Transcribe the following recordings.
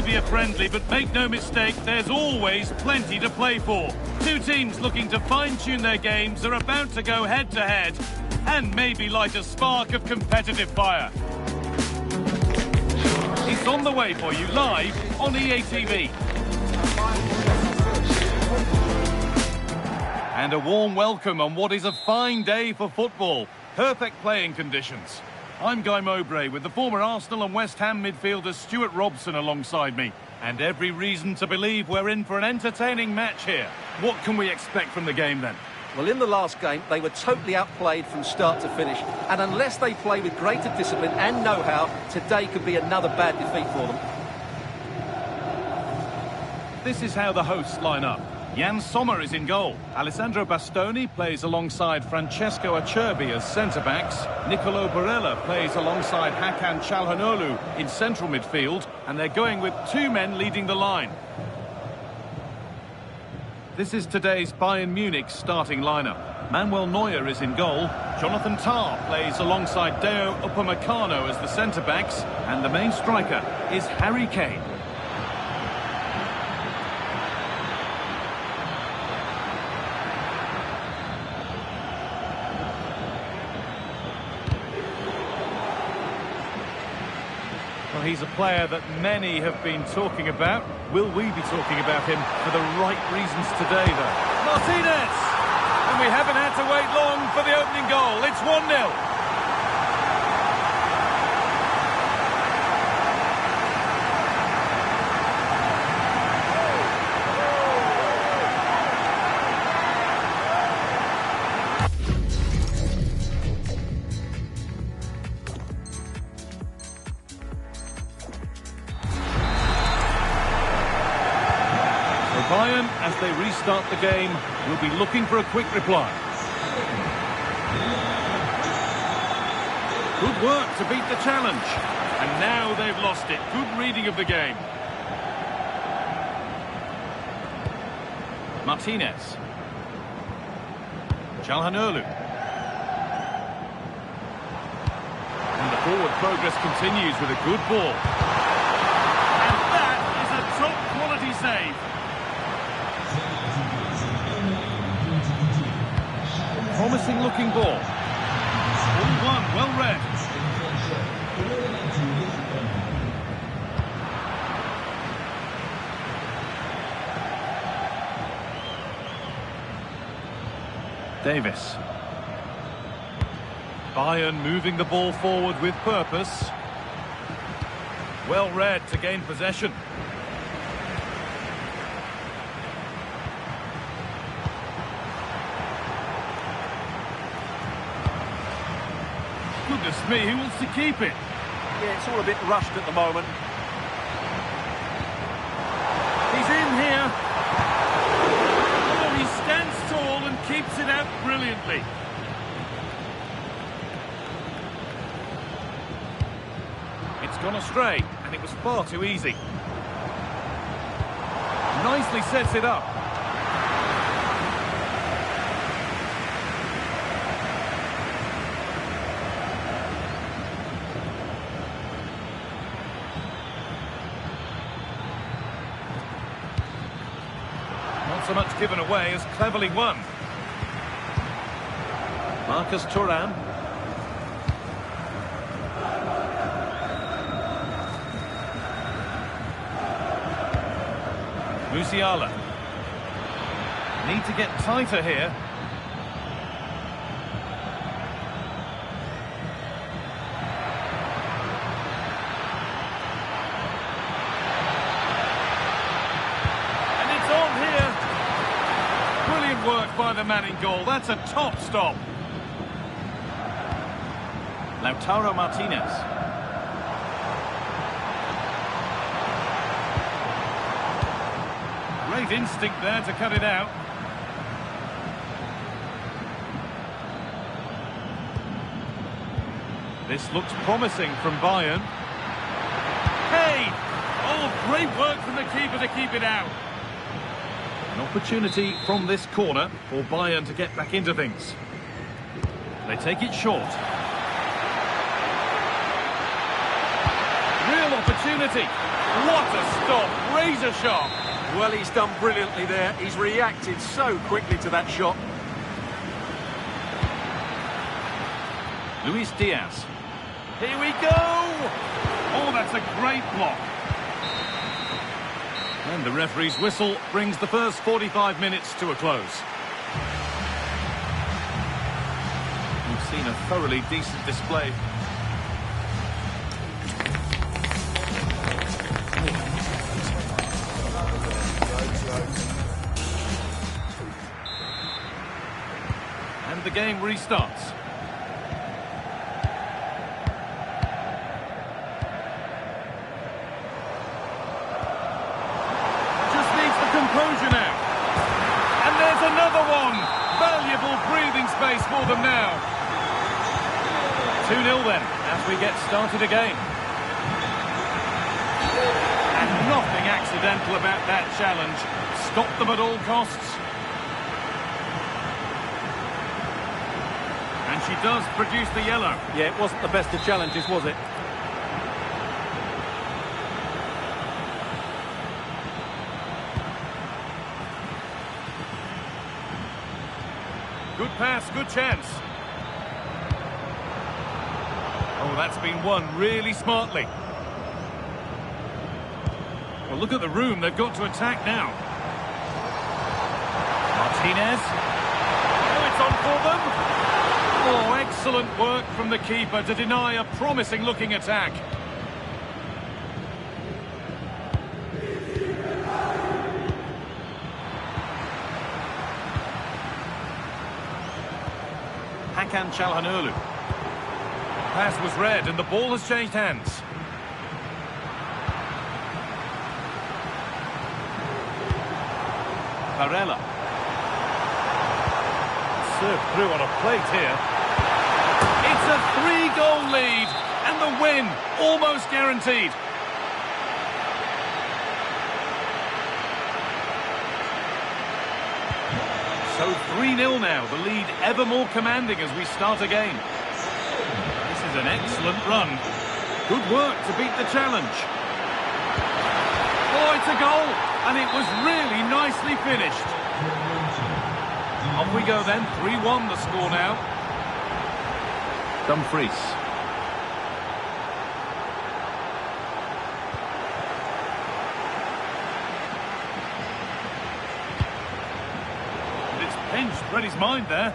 may be a friendly, but make no mistake, there's always plenty to play for. Two teams looking to fine-tune their games are about to go head-to-head and maybe light a spark of competitive fire. It's on the way for you live on EA TV. And a warm welcome on what is a fine day for football. Perfect playing conditions. I'm Guy Mowbray with the former Arsenal and West Ham midfielder Stuart Robson alongside me. And every reason to believe we're in for an entertaining match here. What can we expect from the game then? Well, in the last game, they were totally outplayed from start to finish. And unless they play with greater discipline and know-how, today could be another bad defeat for them. This is how the hosts line up. Jan Sommer is in goal. Alessandro Bastoni plays alongside Francesco Acerbi as centre-backs. Nicolo Barella plays alongside Hakan Çalhanoğlu in central midfield. And they're going with two men leading the line. This is today's Bayern Munich starting lineup. Manuel Neuer is in goal. Jonathan Tah plays alongside Deo Upamecano as the centre-backs. And the main striker is Harry Kane. Well, he's a player that many have been talking about. Will we be talking about him for the right reasons today, though? Martinez! And we haven't had to wait long for the opening goal. It's 1-0. Bayern, as they restart the game, will be looking for a quick reply. Good work to beat the challenge. And now they've lost it. Good reading of the game. Martinez. Çalhanoğlu. And the forward progress continues with a good ball. And that is a top-quality save. Promising looking ball. 1-1, well read. Davis. Bayern moving the ball forward with purpose. Well read to gain possession. Goodness me, he wants to keep it. Yeah, it's all a bit rushed at the moment. He's in here. Oh, he stands tall and keeps it out brilliantly. It's gone astray, and it was far too easy. Nicely sets it up. Not so much given away as cleverly won. Marcus Thuram. Musiala. Need to get tighter here. And it's on here. Brilliant work by the man in goal. That's a top stop. Lautaro Martinez. Great instinct there to cut it out. This looks promising from Bayern. Hey! Oh, great work from the keeper to keep it out. An opportunity from this corner for Bayern to get back into things. They take it short. Real opportunity. What a stop! Razor sharp! Well, he's done brilliantly there. He's reacted so quickly to that shot. Luis Diaz. Here we go! Oh, that's a great block. And the referee's whistle brings the first 45 minutes to a close. We've seen a thoroughly decent display. And the game restarts. Composure now. And there's another one. Valuable breathing space for them now. 2-0 then, as we get started again. And nothing accidental about that challenge. Stop them at all costs. And she does produce the yellow. Yeah, it wasn't the best of challenges, was it? Good pass, good chance. Oh, that's been won really smartly. Well, look at the room they've got to attack now. Martinez. Oh, it's on for them. Oh, excellent work from the keeper to deny a promising-looking attack. Hakan Çalhanoğlu. Pass was read and the ball has changed hands. Varela. Served through on a plate here. It's a 3-goal lead and the win almost guaranteed. So 3-0 now, the lead ever more commanding as we start again. This is an excellent run. Good work to beat the challenge. Oh, it's a goal, and it was really nicely finished. Off we go then, 3-1 the score now. Dumfries. Pinched, read his mind there.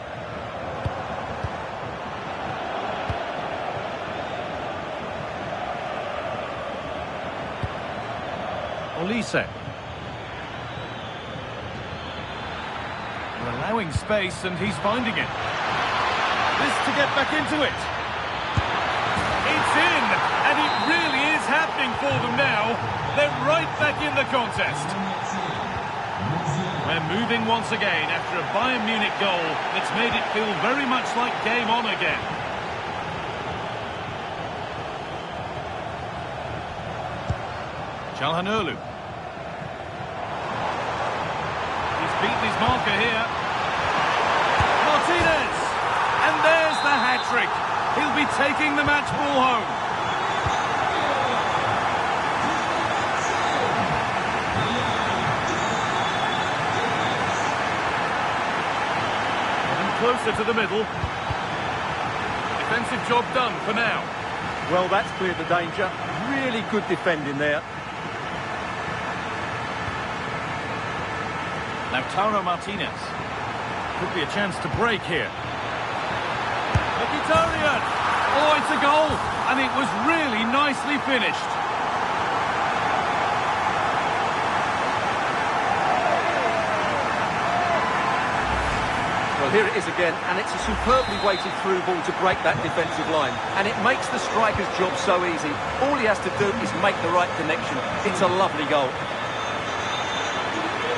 Olise. They're allowing space and he's finding it. This to get back into it. It's in, and it really is happening for them now. They're right back in the contest. We're moving once again after a Bayern Munich goal that's made it feel very much like game on again. Çalhanoğlu. He's beaten his marker here. Martinez! And there's the hat-trick. He'll be taking the match ball home. Closer to the middle. Defensive job done for now. Well, that's cleared the danger. Really good defending there. Lautaro Martinez. Could be a chance to break here. Mkhitaryan! Oh, it's a goal! And it was really nicely finished. Well, here it is again, and it's a superbly weighted through ball to break that defensive line. And it makes the striker's job so easy. All he has to do is make the right connection. It's a lovely goal.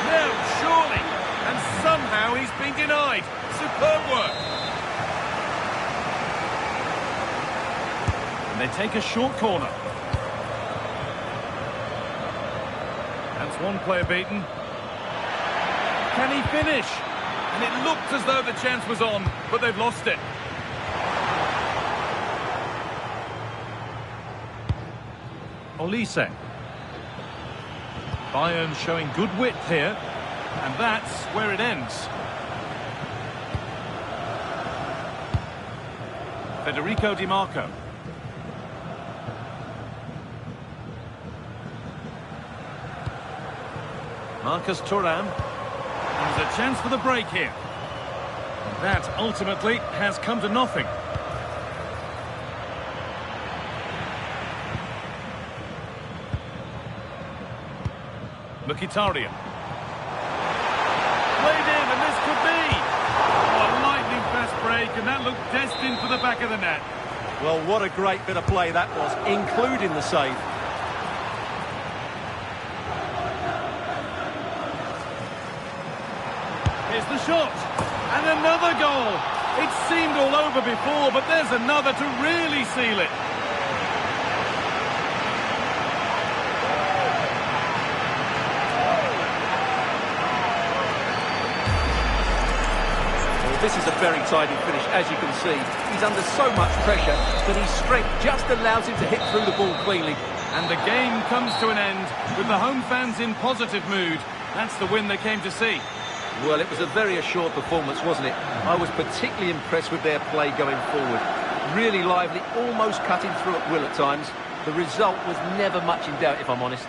No, surely. And somehow he's been denied. Superb work. And they take a short corner. That's one player beaten. Can he finish? And it looked as though the chance was on, but they've lost it. Olise. Bayern showing good width here. And that's where it ends. Federico Di Marco. Marcus Thuram. There's a chance for the break here. That ultimately has come to nothing. Mkhitaryan. Played in, and this could be. Oh, a lightning-fast break, and that looked destined for the back of the net. Well, what a great bit of play that was, including the save. Here's the shot, and another goal. It seemed all over before, but there's another to really seal it. This is a very tidy finish, as you can see. He's under so much pressure, but his strength just allows him to hit through the ball cleanly. And the game comes to an end with the home fans in positive mood. That's the win they came to see. Well, it was a very assured performance, wasn't it? I was particularly impressed with their play going forward. Really lively, almost cutting through at will at times. The result was never much in doubt, if I'm honest.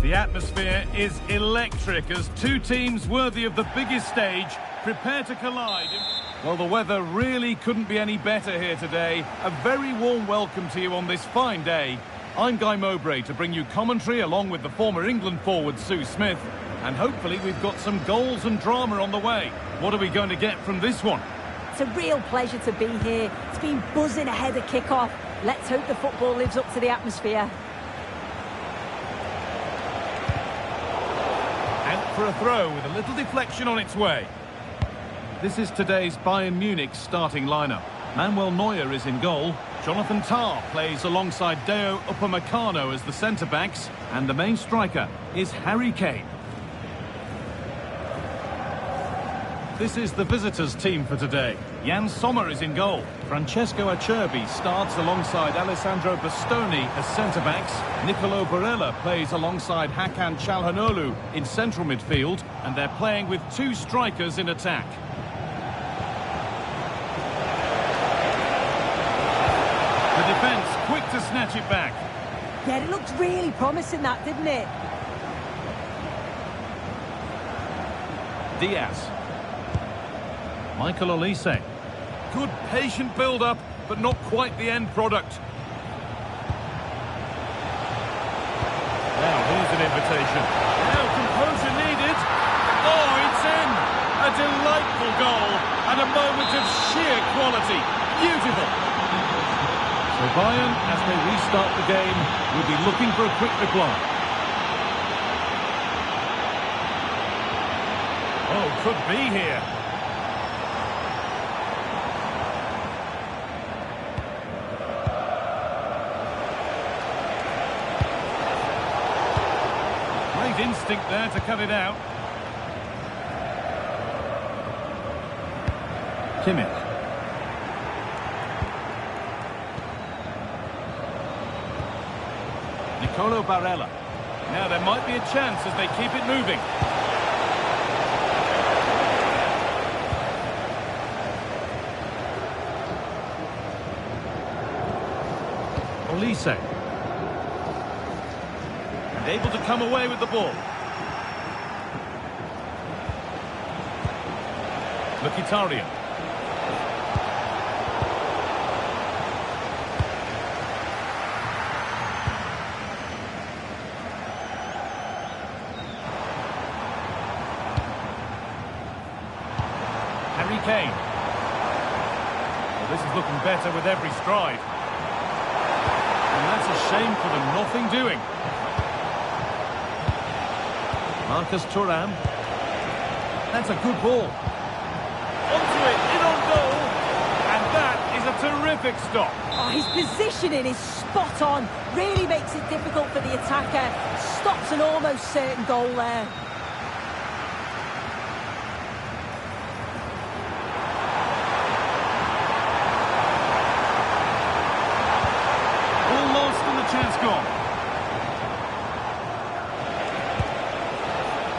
The atmosphere is electric as two teams worthy of the biggest stage prepare to collide. Well, the weather really couldn't be any better here today. A very warm welcome to you on this fine day. I'm Guy Mowbray to bring you commentary along with the former England forward Sue Smith. And hopefully we've got some goals and drama on the way. What are we going to get from this one? It's a real pleasure to be here. It's been buzzing ahead of kick-off. Let's hope the football lives up to the atmosphere. For a throw with a little deflection on its way. This is today's Bayern Munich starting lineup. Manuel Neuer is in goal. Jonathan Tah plays alongside Deo Upamecano as the centre-backs. And the main striker is Harry Kane. This is the visitors' team for today. Jan Sommer is in goal. Francesco Acerbi starts alongside Alessandro Bastoni as centre-backs. Nicolo Barella plays alongside Hakan Çalhanoğlu in central midfield. And they're playing with two strikers in attack. The defence quick to snatch it back. Yeah, it looked really promising, that, didn't it? Diaz. Michael Olise. Good patient build-up, but not quite the end product. Now here's an invitation. Now composure needed. Oh, it's in! A delightful goal and a moment of sheer quality. Beautiful. So Bayern, as they restart the game, will be looking for a quick reply. Oh, could be here. Great instinct there to cut it out. Kimmich. Nicolo Barella. Now there might be a chance as they keep it moving. Olise. And able to come away with the ball. Mkhitaryan. Harry Kane. Well, this is looking better with every stride. And that's a shame for them, nothing doing. Marcus Thuram. That's a good ball. Onto it, in on goal. And that is a terrific stop. Oh, his positioning is spot on. Really makes it difficult for the attacker. Stops an almost certain goal there. Chance gone.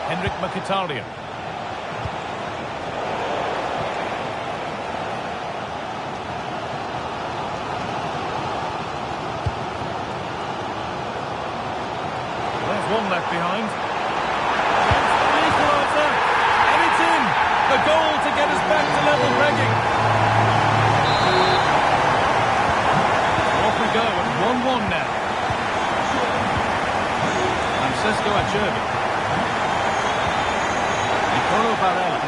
Henrik Mkhitaryan. There's one left behind. And it's in! The goal to get us back to level pegging. Off we go at 1-1 now. Francesco Acerbi. Nicolo Barella.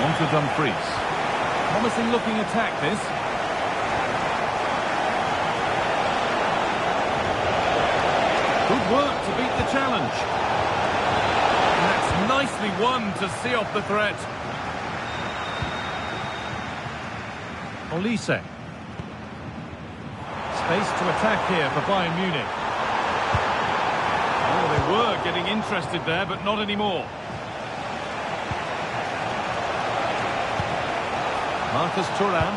On to Dumfries. Promising looking attack this. Good work to beat the challenge. And that's nicely won to see off the threat. Olise. Space to attack here for Bayern Munich. Oh, they were getting interested there, but not anymore. Marcus Thuram.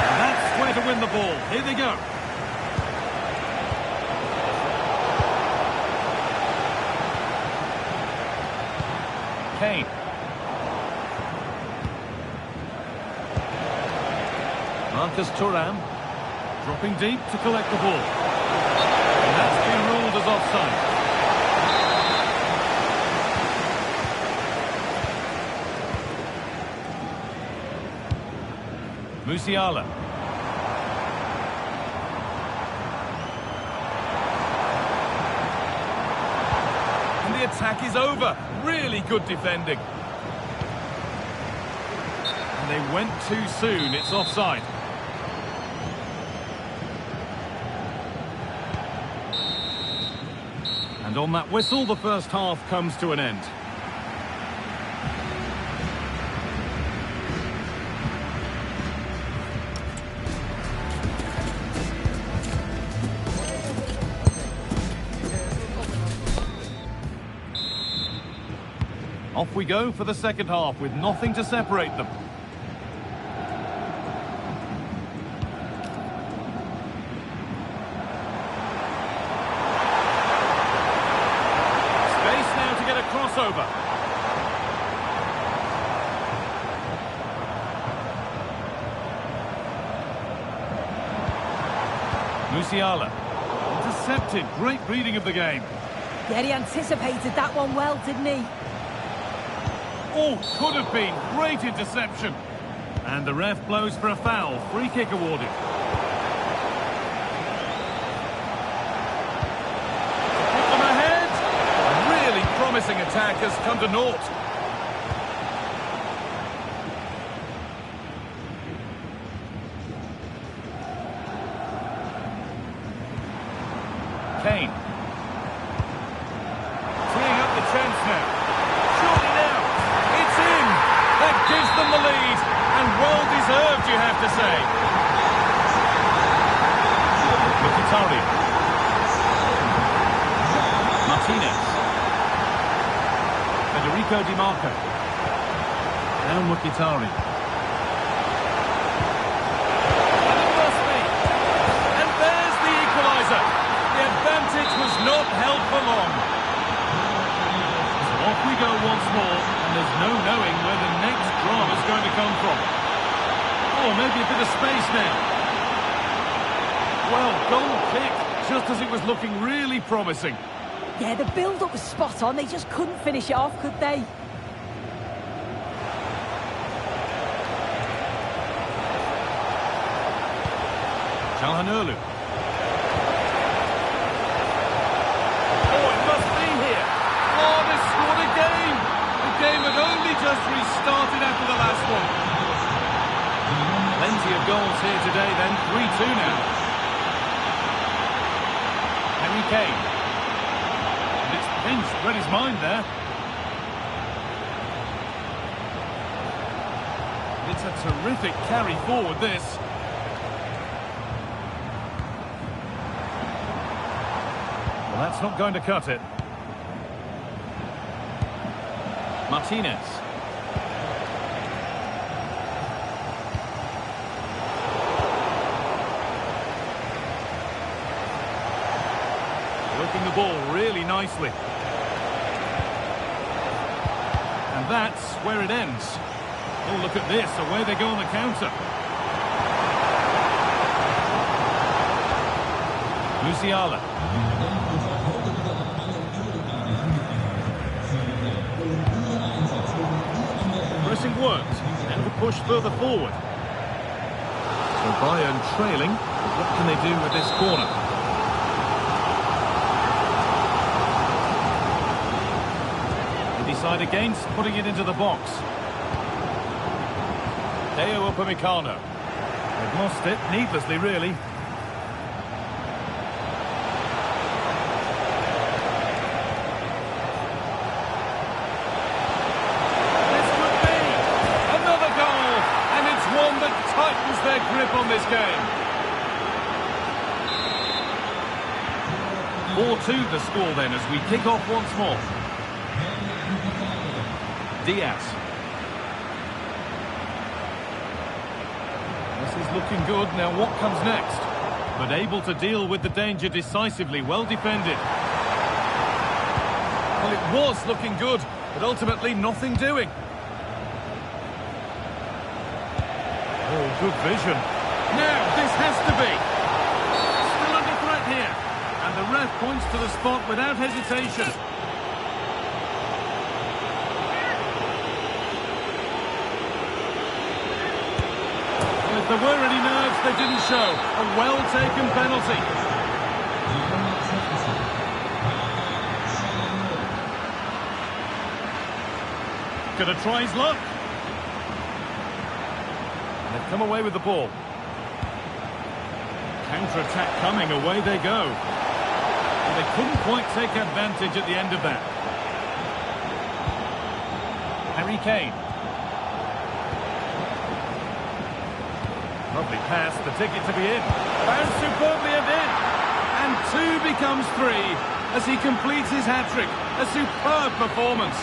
And that's where to win the ball. Here they go. Kane. Marcus Thuram. Dropping deep to collect the ball. And that's been ruled as offside. Musiala. And the attack is over. Really good defending. And they went too soon. It's offside. And on that whistle, the first half comes to an end. Off we go for the second half with nothing to separate them. Crossover. Musiala. Intercepted. Great reading of the game. Yeah, he anticipated that one well, didn't he? Oh, could have been. Great interception. And the ref blows for a foul. Free kick awarded. Promising attack has come to naught. Kane. Freeing up the chance now. Surely now. It's in. That gives them the lead. And well deserved, you have to say. Di Marco. Now Mkhitaryan. And it must be. And there's the equaliser. The advantage was not held for long. So off we go once more, and there's no knowing where the next drama's going to come from. Oh, maybe a bit of space now. Well, goal kick, just as it was looking really promising. Yeah, the build-up was spot on. They just couldn't finish it off, could they? Çalhanoğlu. Oh, it must be here. Oh, they scored again. The game had only just restarted after the last one. Plenty of goals here today then. 3-2 now. Harry Kane. And it's pinched, read his mind there. It's a terrific carry forward, this. Well, that's not going to cut it. Martinez. Working the ball really nicely. And that's where it ends. Oh, look at this, away they go on the counter. Musiala. Pressing worked, and the push further forward. So Bayern trailing, what can they do with this corner? They decide against putting it into the box. Upamecano. They've lost it, needlessly really. This could be another goal, and it's one that tightens their grip on this game. 4-2 the score then as we kick off once more. Diaz. This is looking good. Now what comes next? But able to deal with the danger decisively. Well defended. Well, it was looking good, but ultimately nothing doing. Oh, good vision. Now, this has to be. Still under threat here. And the ref points to the spot without hesitation. If there were any nerves, they didn't show. A well-taken penalty. Gonna try his luck. And they've come away with the ball. Counter-attack coming, away they go. And they couldn't quite take advantage at the end of that. Harry Kane. Lovely pass, the ticket to be in. Bounced superbly and in. And 2 becomes 3 as he completes his hat-trick. A superb performance.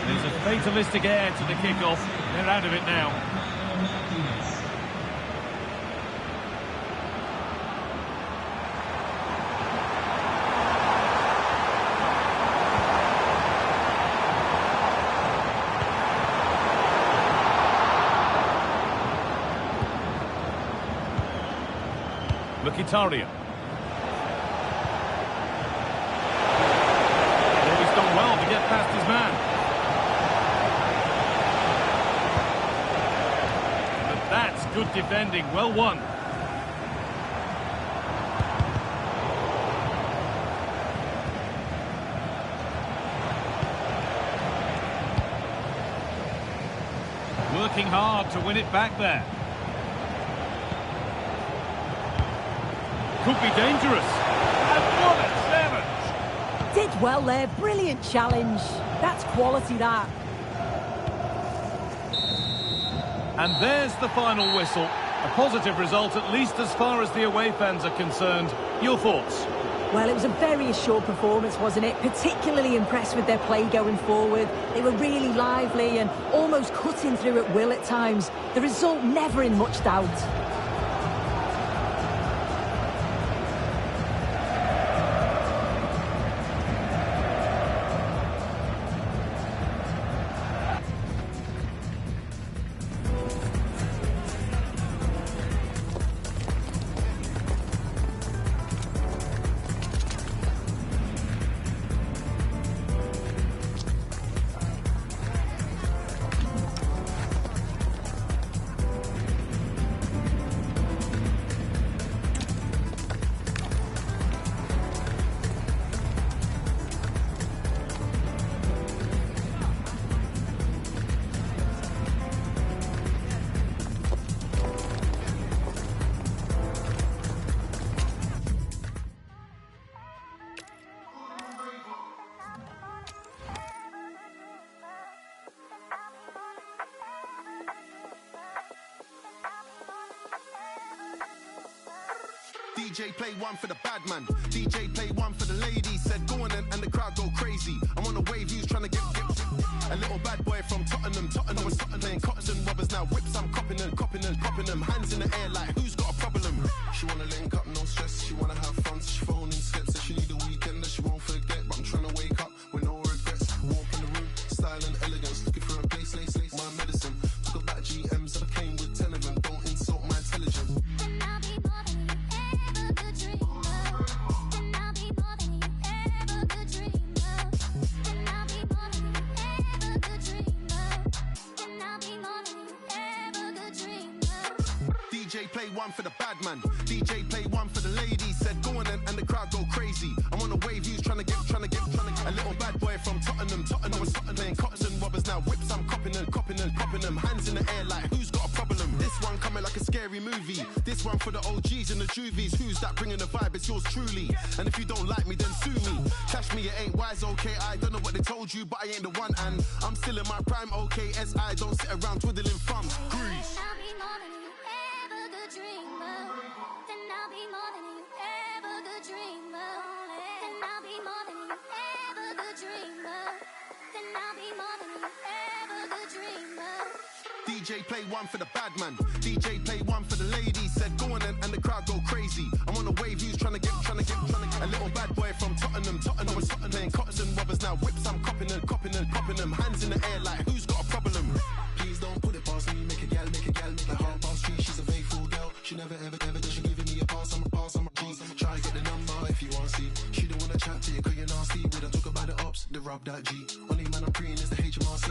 There's a fatalistic air to the kick-off. They're out of it now. Mkhitaryan. Oh, he's done well to get past his man. But that's good defending, well won. Working hard to win it back there. Could be dangerous. And what a challenge! Did well there, brilliant challenge. That's quality, that. And there's the final whistle. A positive result, at least as far as the away fans are concerned. Your thoughts? Well, it was a very assured performance, wasn't it? Particularly impressed with their play going forward. They were really lively and almost cutting through at will at times. The result never in much doubt. DJ play one for the bad man. DJ play one for the ladies. Said go on and the crowd go crazy. I'm on a wave, who's trying to get a little bad boy from Tottenham. Tottenham was playing cottons and robbers. Now whips, I'm copping them, popping them. Hands in the air like who's got a problem? She wanna link up, no stress. She wanna have fun, so she phoning slips. Said she need a weekend that she won't forget. But I'm trying to wake up with no regrets. Walk in the room, style and elegance. Looking for a place, lace, my medicine. Talk about GMs, I came with 10 of them. Don't insult my intelligence. DJ play one for the bad man. DJ play one for the ladies. Said go on and the crowd go crazy. I'm on a wave, who's trying to get a little bad boy from Tottenham. Tottenham was playing cottons and robbers. Now whips, I'm copping them. Hands in the air like who's got a problem? This one coming like a scary movie. This one for the OGs and the juvies. Who's that bringing the vibe? It's yours truly. And if you don't like me, then sue me. Cash me, it ain't wise, okay. I don't know what they told you, but I ain't the one. And I'm still in my prime, okay. SI don't sit around twiddling thumbs. Grease. DJ play one for the bad man. DJ play one for the ladies. Said go on and the crowd go crazy. I'm on a wave, who's trying to get a little bad boy from Tottenham. Tottenham was playing cottons and robbers. Now whips, I'm copping them. Hands in the air like who's got a problem? Please don't put it past me. Make a gal, make a half past three. She's a faithful girl. She never ever does she giving me a pass. I'm a G. Try get the number if you want to see. She don't wanna chat to you 'cause you're nasty. We don't talk about the ops, the rub that G. Only man I'm preying is the HMRC.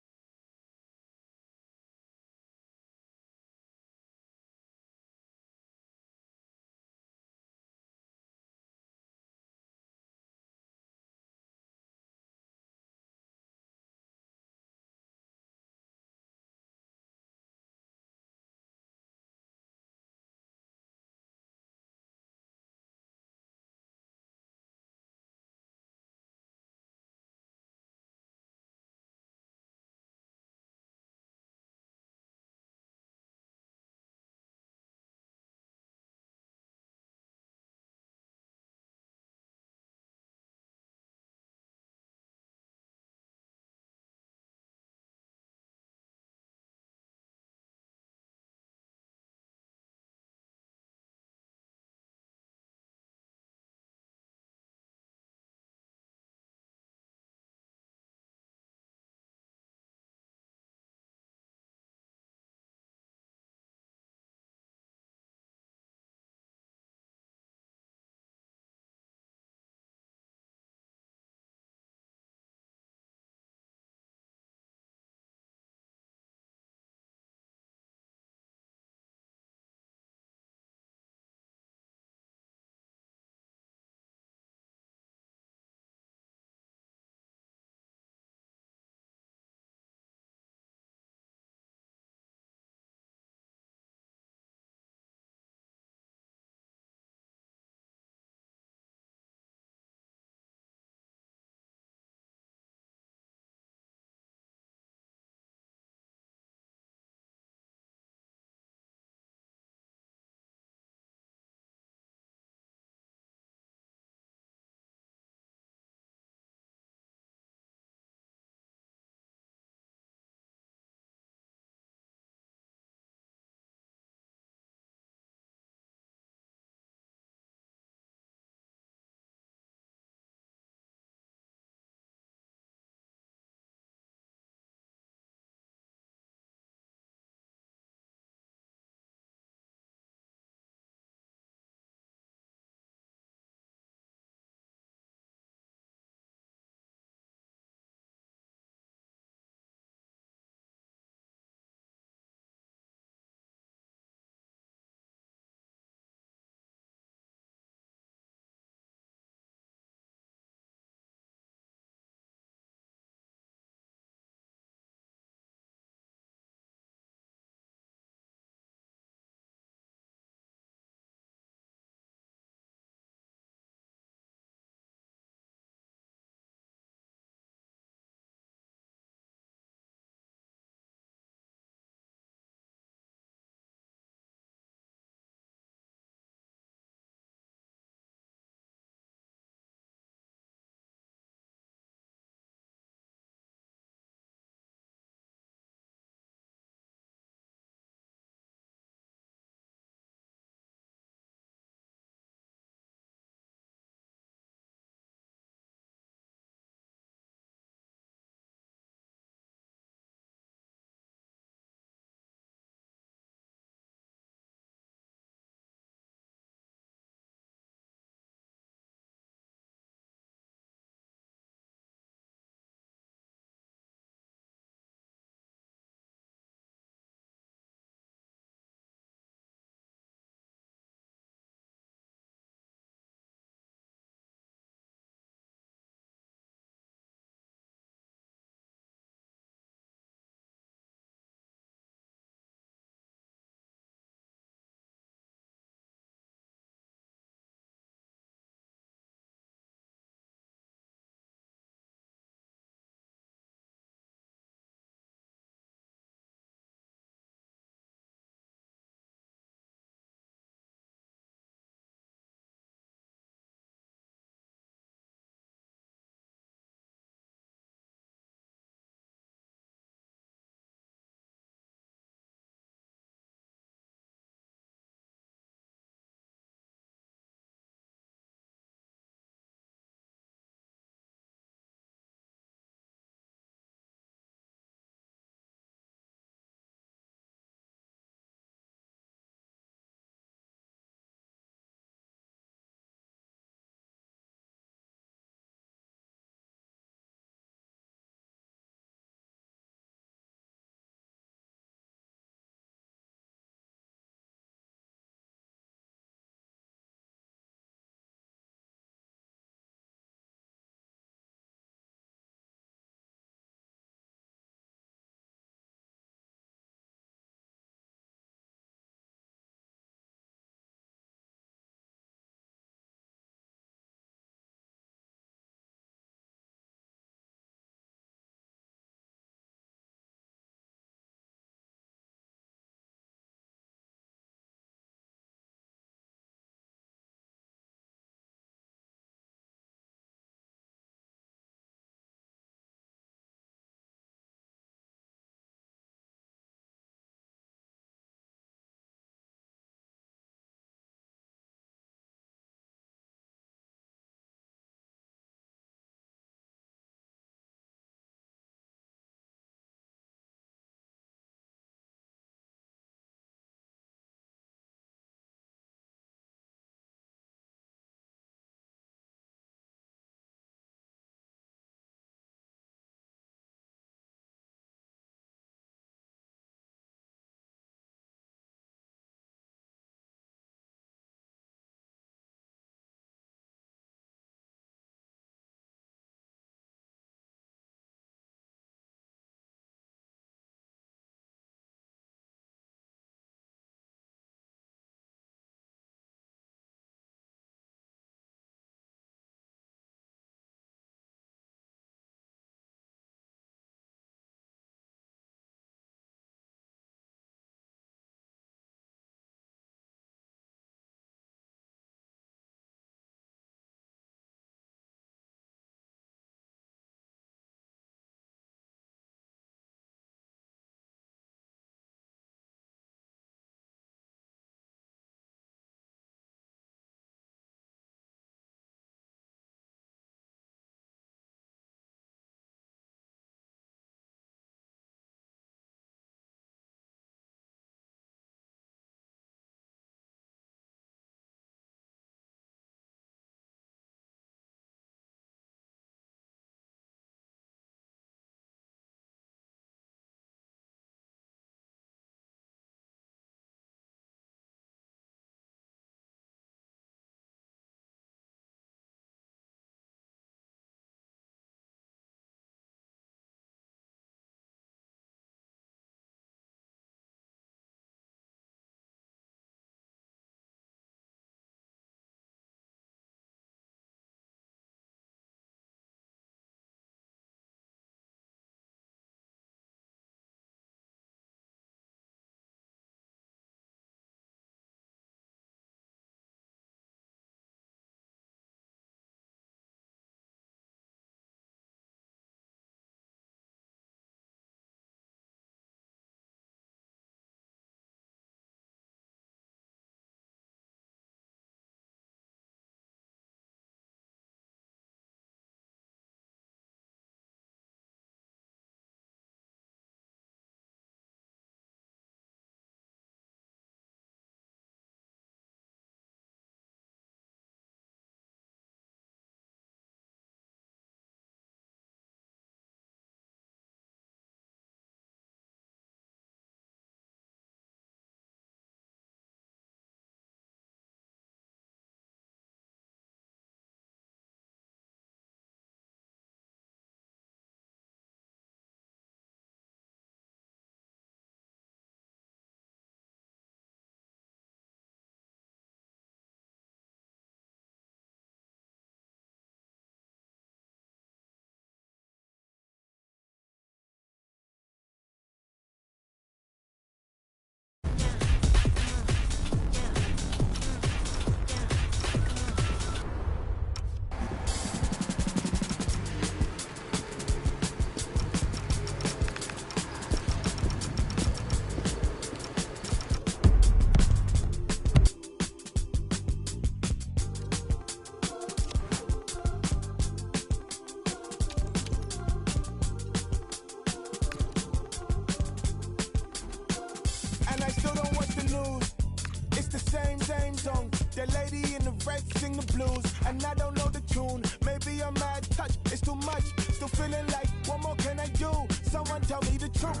in the red, sing the blues, and I don't know the tune. Maybe I'm mad touch, it's too much. Still feeling like, what more can I do? Someone tell me the truth.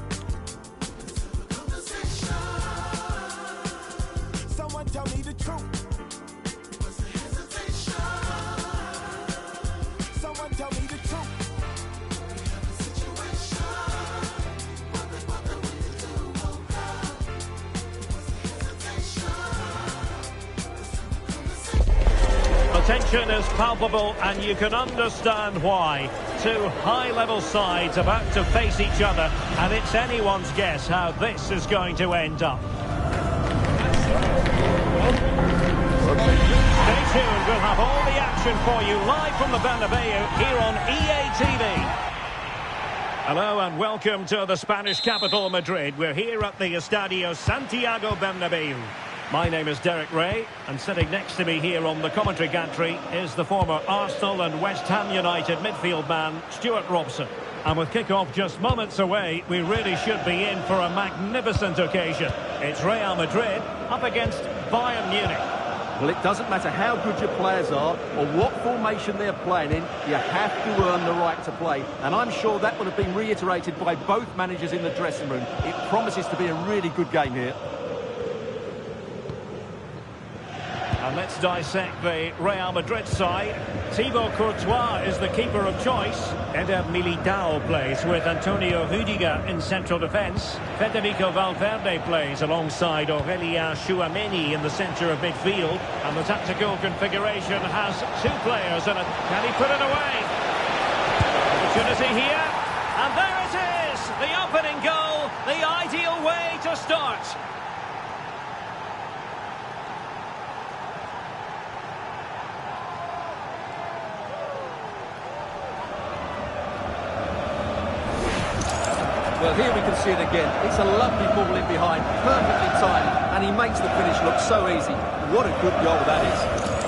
Someone tell me the truth. Someone tell me the truth. The tension is palpable, and you can understand why. Two high-level sides about to face each other, and it's anyone's guess how this is going to end up. Stay tuned, we'll have all the action for you live from the Bernabeu here on EA TV. Hello and welcome to the Spanish capital, Madrid. We're here at the Estadio Santiago Bernabeu. My name is Derek Ray, and sitting next to me here on the commentary gantry is the former Arsenal and West Ham United midfield man, Stuart Robson. And with kick-off just moments away, we really should be in for a magnificent occasion. It's Real Madrid up against Bayern Munich. Well, it doesn't matter how good your players are or what formation they're playing in, you have to earn the right to play. And I'm sure that would have been reiterated by both managers in the dressing room. It promises to be a really good game here. And let's dissect the Real Madrid side. Thibaut Courtois is the keeper of choice. Eder Militao plays with Antonio Rudiger in central defence. Federico Valverde plays alongside Aurelien Tchouameni in the centre of midfield. And the tactical configuration has two players in it. Can he put it away? Opportunity here. And there it is! The opening goal, the ideal way to start. Well, here we can see it again. It's a lovely ball in behind, perfectly timed, and he makes the finish look so easy. What a good goal that is.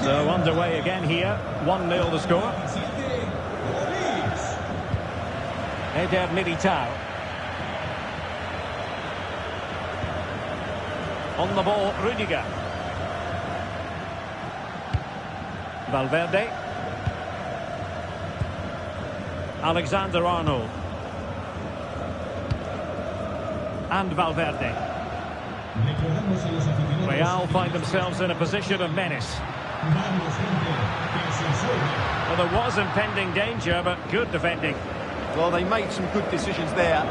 So underway again here, 1-0 the score. Eder Militao. On the ball, Rudiger. Valverde. Alexander-Arnold. And Valverde. Real find themselves in a position of menace. Well, there was impending danger, but good defending. Well, they made some good decisions there.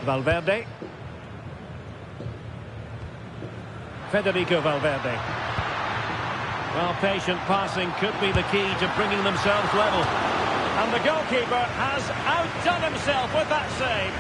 Valverde. Federico Valverde. Well, patient passing could be the key to bringing themselves level. And the goalkeeper has outdone himself with that save.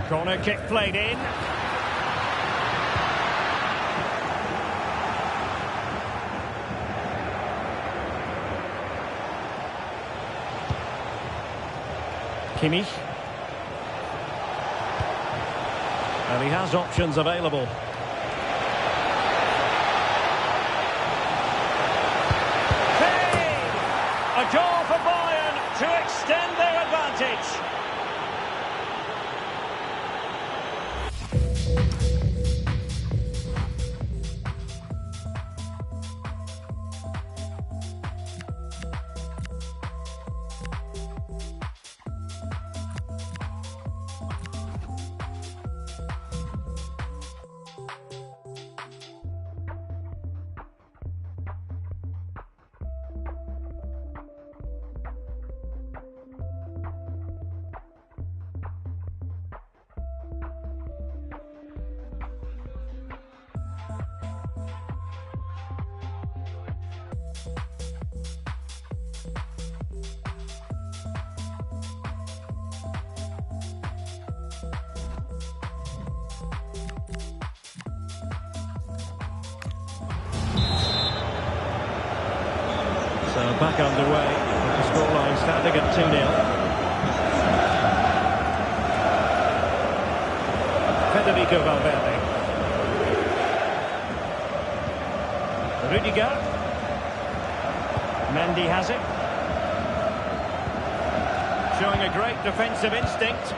Corner kick played in. Kimmich. And he has options available. Save! A goal for Bayern to extend their advantage. Well, back underway. The scoreline standing at 2-0. Federico Valverde. Rudiger. Mendy has it. Showing a great defensive instinct.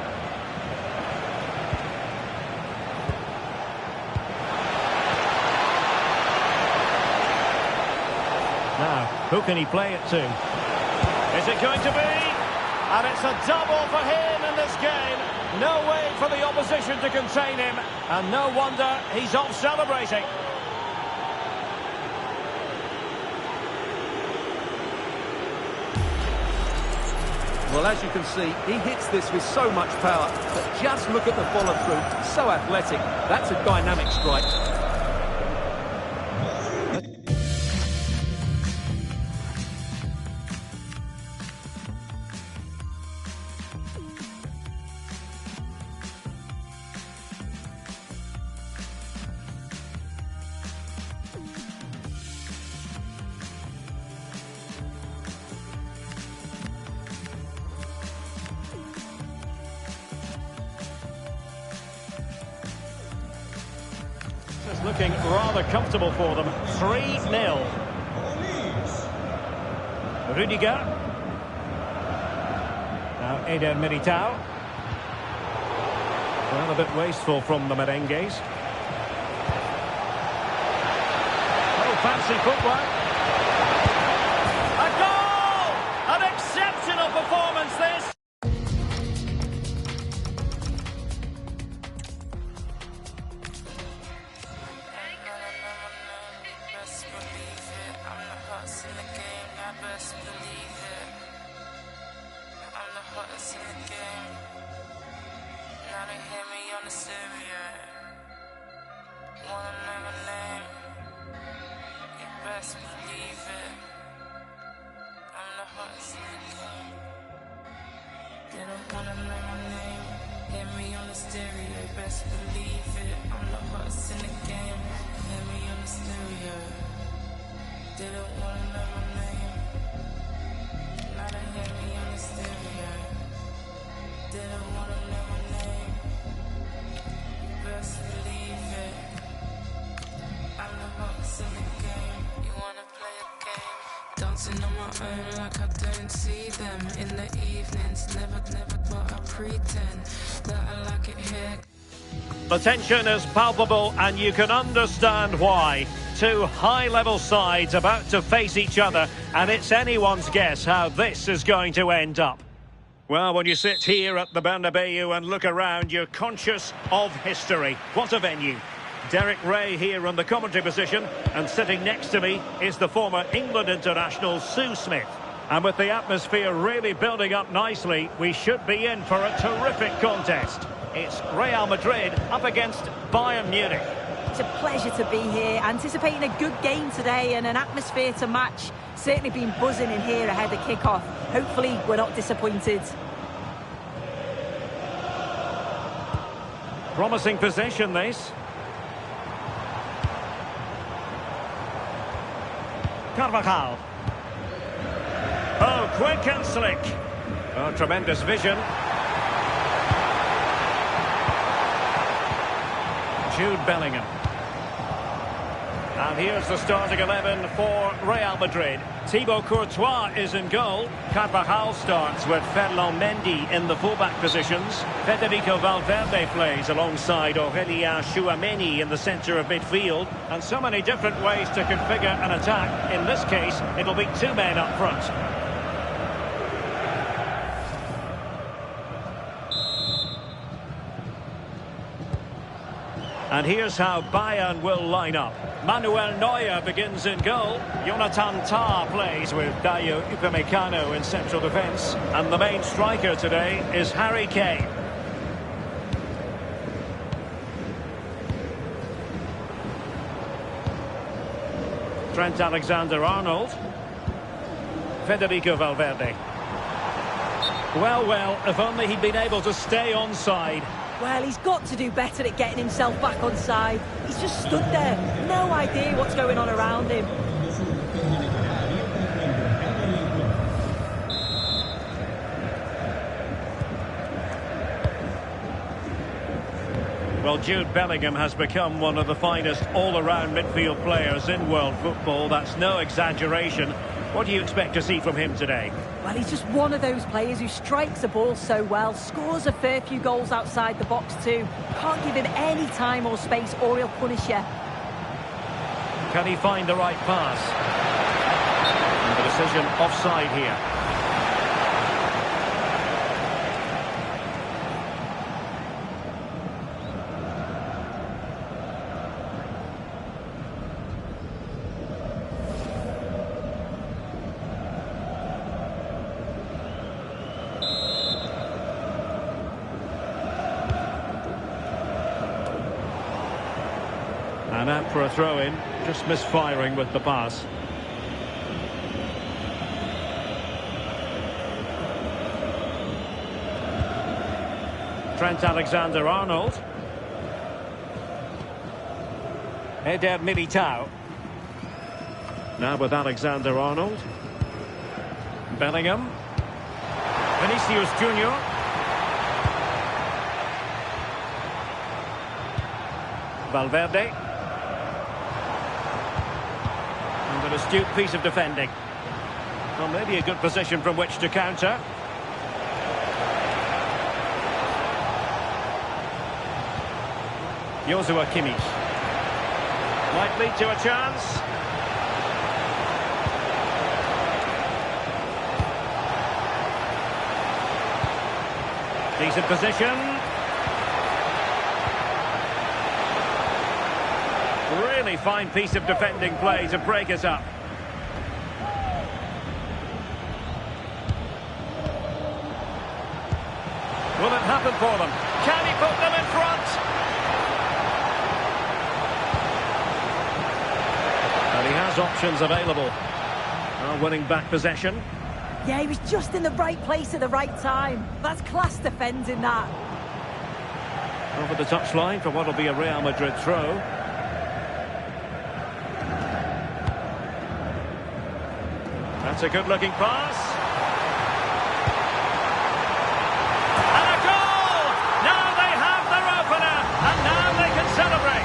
Now, who can he play it to? Is it going to be? And it's a double for him in this game. No way for the opposition to contain him. And no wonder he's off celebrating. Well, as you can see, he hits this with so much power. But just look at the follow-through. So athletic. That's a dynamic strike. It's looking rather comfortable for them. 3-0. Rudiger. Now Eder Militao. Well, a bit wasteful from the merengues. Oh, fancy footwork. A goal! An exceptional performance, this! They don't wanna know my name. Hear me on the stereo, best believe it. I'm the hottest in the game. Hear me on the stereo. They don't wanna know my name. Now they hear me on the stereo. They don't wanna know my name. Best believe it. I'm the hottest in the game. You wanna play a game? Dancing on my own like I don't see them. In the evenings, never, but I pretend that I like it here. The tension is palpable and you can understand why. Two high-level sides about to face each other, and it's anyone's guess how this is going to end up. Well, when you sit here at the Bernabeu and look around, you're conscious of history. What a venue. Derek Ray here on the commentary position, and sitting next to me is the former England international Sue Smith. And with the atmosphere really building up nicely, we should be in for a terrific contest. It's Real Madrid up against Bayern Munich. It's a pleasure to be here, anticipating a good game today and an atmosphere to match. Certainly been buzzing in here ahead of kick-off. Hopefully we're not disappointed. Promising possession, this. Carvajal. Oh, quick and slick. Oh, tremendous vision. Jude Bellingham. And here's the starting 11 for Real Madrid. Thibaut Courtois is in goal. Carvajal starts with Ferland Mendy in the fullback positions. Federico Valverde plays alongside Aurélien Tchouameni in the centre of midfield. And so many different ways to configure an attack. In this case, it'll be two men up front. And here's how Bayern will line up. Manuel Neuer begins in goal. Jonathan Tah plays with Dayo Upamecano in central defence. And the main striker today is Harry Kane. Trent Alexander-Arnold. Federico Valverde. Well, if only he'd been able to stay onside. Well, he's got to do better at getting himself back on side. He's just stood there, no idea what's going on around him. Well, Jude Bellingham has become one of the finest all-around midfield players in world football. That's no exaggeration. What do you expect to see from him today? Well, he's just one of those players who strikes a ball so well, scores a fair few goals outside the box too. Can't give him any time or space or he'll punish you. Can he find the right pass? And the decision offside here. And out for a throw-in, just misfiring with the pass. Trent Alexander-Arnold. Eder Militao. Now with Alexander-Arnold. Bellingham. Vinicius Junior. Valverde. An astute piece of defending. Well, maybe a good position from which to counter. Joshua Kimmich. Might lead to a chance. Decent position. Really fine piece of defending play to break us up. Will it happen for them? Can he put them in front? And he has options available. Now winning back possession. Yeah, he was just in the right place at the right time. That's class defending, that. Over the touchline for what will be a Real Madrid throw. That's a good-looking pass. And a goal! Now they have their opener, and now they can celebrate.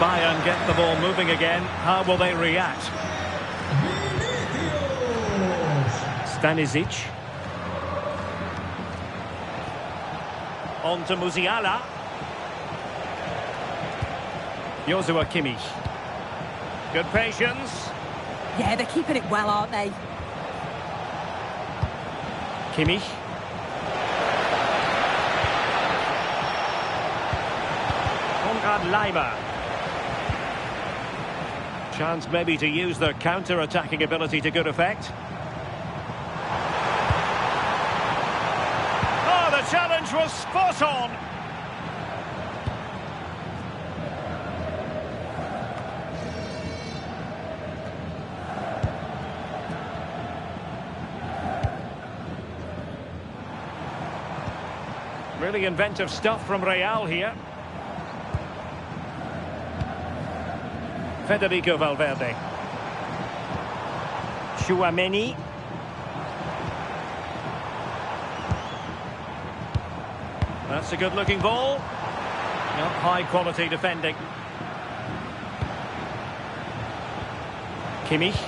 Bayern get the ball moving again. How will they react? Stanisic. On to Musiala. Joshua Kimmich. Good patience. Yeah, they're keeping it well, aren't they? Kimmich. Konrad Laimer. Chance maybe to use their counter-attacking ability to good effect. Oh, the challenge was spot on. Really inventive stuff from Real here. Federico Valverde. Tchouaméni. That's a good-looking ball. Not high-quality defending. Kimmich.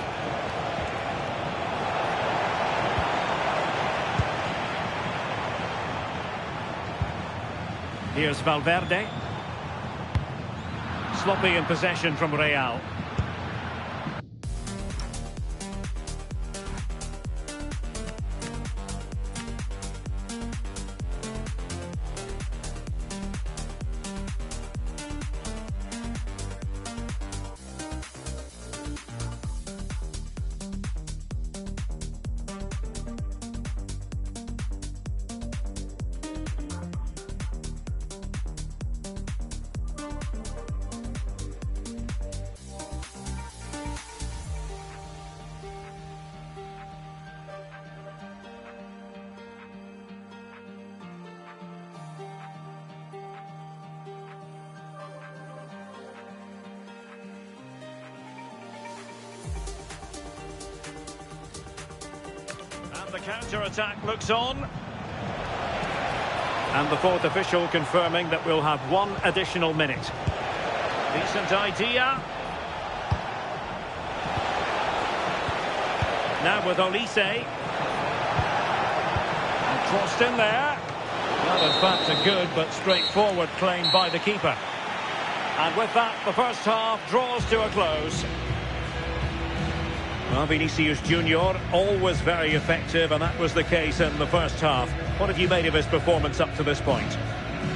Here's Valverde. Sloppy in possession from Real. Counter-attack looks on. And the fourth official confirming that we'll have one additional minute. Decent idea. Now with Olise. And crossed in there. Well, in fact, a good but straightforward claim by the keeper. And with that, the first half draws to a close. Well, Vinicius Junior, always very effective, and that was the case in the first half. What have you made of his performance up to this point?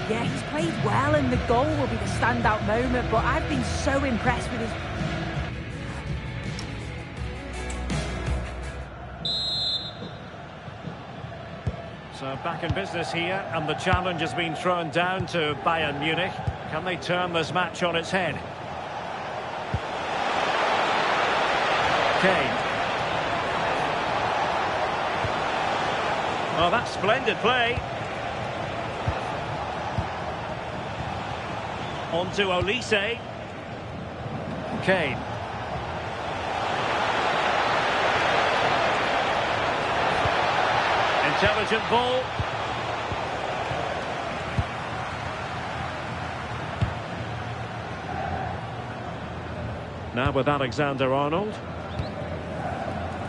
Yeah, he's played well, and the goal will be the standout moment, but I've been so impressed with his... So back in business here, and the challenge has been thrown down to Bayern Munich. Can they turn this match on its head? Kane. Oh, that's splendid play. On to Olise. Kane. Intelligent ball. Now with Alexander-Arnold.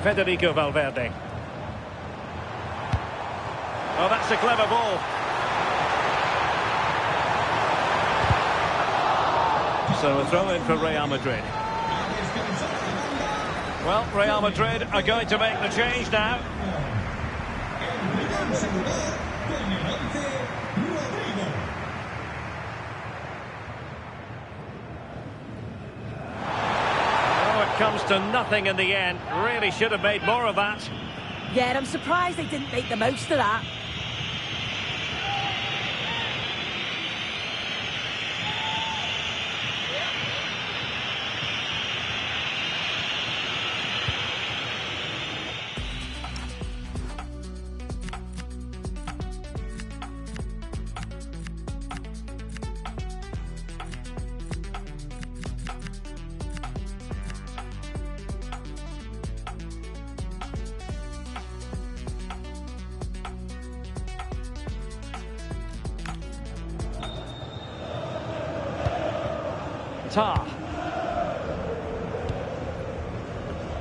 Federico Valverde. Oh, that's a clever ball. So a throw in for Real Madrid. Well, Real Madrid are going to make the change now. Comes to nothing in the end. Really should have made more of that. Yeah, I'm surprised they didn't make the most of that.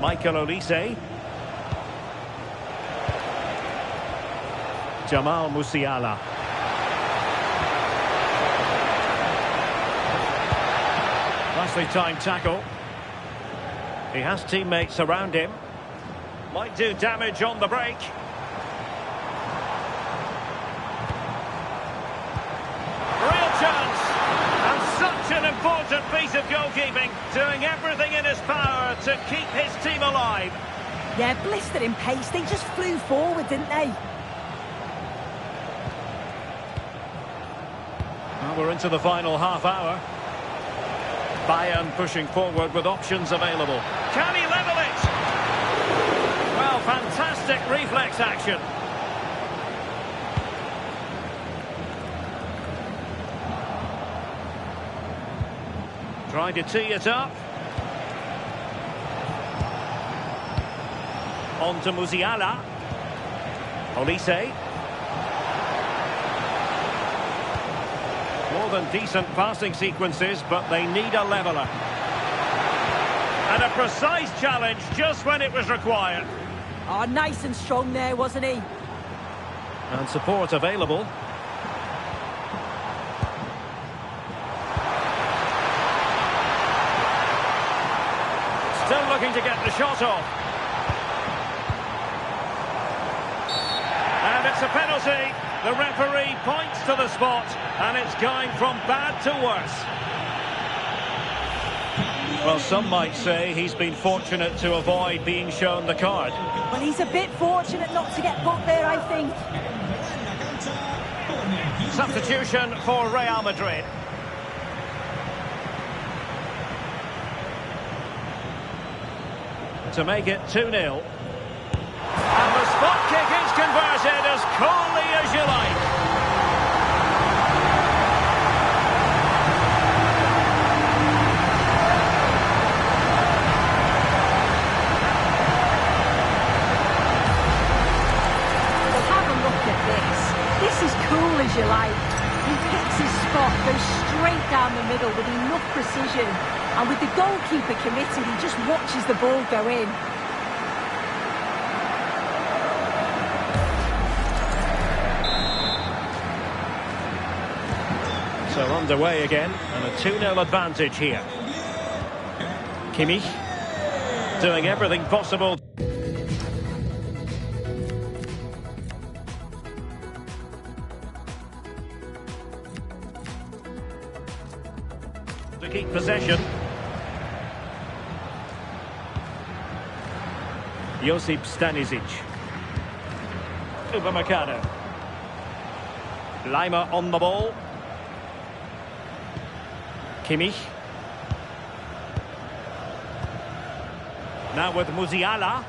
Michael Olise. Jamal Musiala. Nicely timed tackle. He has teammates around him. Might do damage on the break. Real chance. And such an important piece of goalkeeping. Doing everything in his power to keep his team alive. Yeah, blistering pace. They just flew forward, didn't they? Well, we're into the final half hour. Bayern pushing forward with options available. Can he level it? Well, fantastic reflex action. Trying to tee it up. On to Musiala. Olise. More than decent passing sequences, but they need a leveller. And a precise challenge just when it was required. Oh, nice and strong there, wasn't he? And support available. Still looking to get the shot off. And it's a penalty. The referee points to the spot, and it's going from bad to worse. Well, some might say he's been fortunate to avoid being shown the card. Well, he's a bit fortunate not to get booked there, I think. Substitution for Real Madrid. To make it 2-0. And the spot kick is converted as coolly as you like. you like. He picks his spot, goes straight down the middle with enough precision. And with the goalkeeper committed, he just watches the ball go in. So underway again, and a 2-0 advantage here. Kimmich doing everything possible. To keep possession. Josip Stanisic. Upamecano. Lima on the ball. Kimmich. Now with Musiala.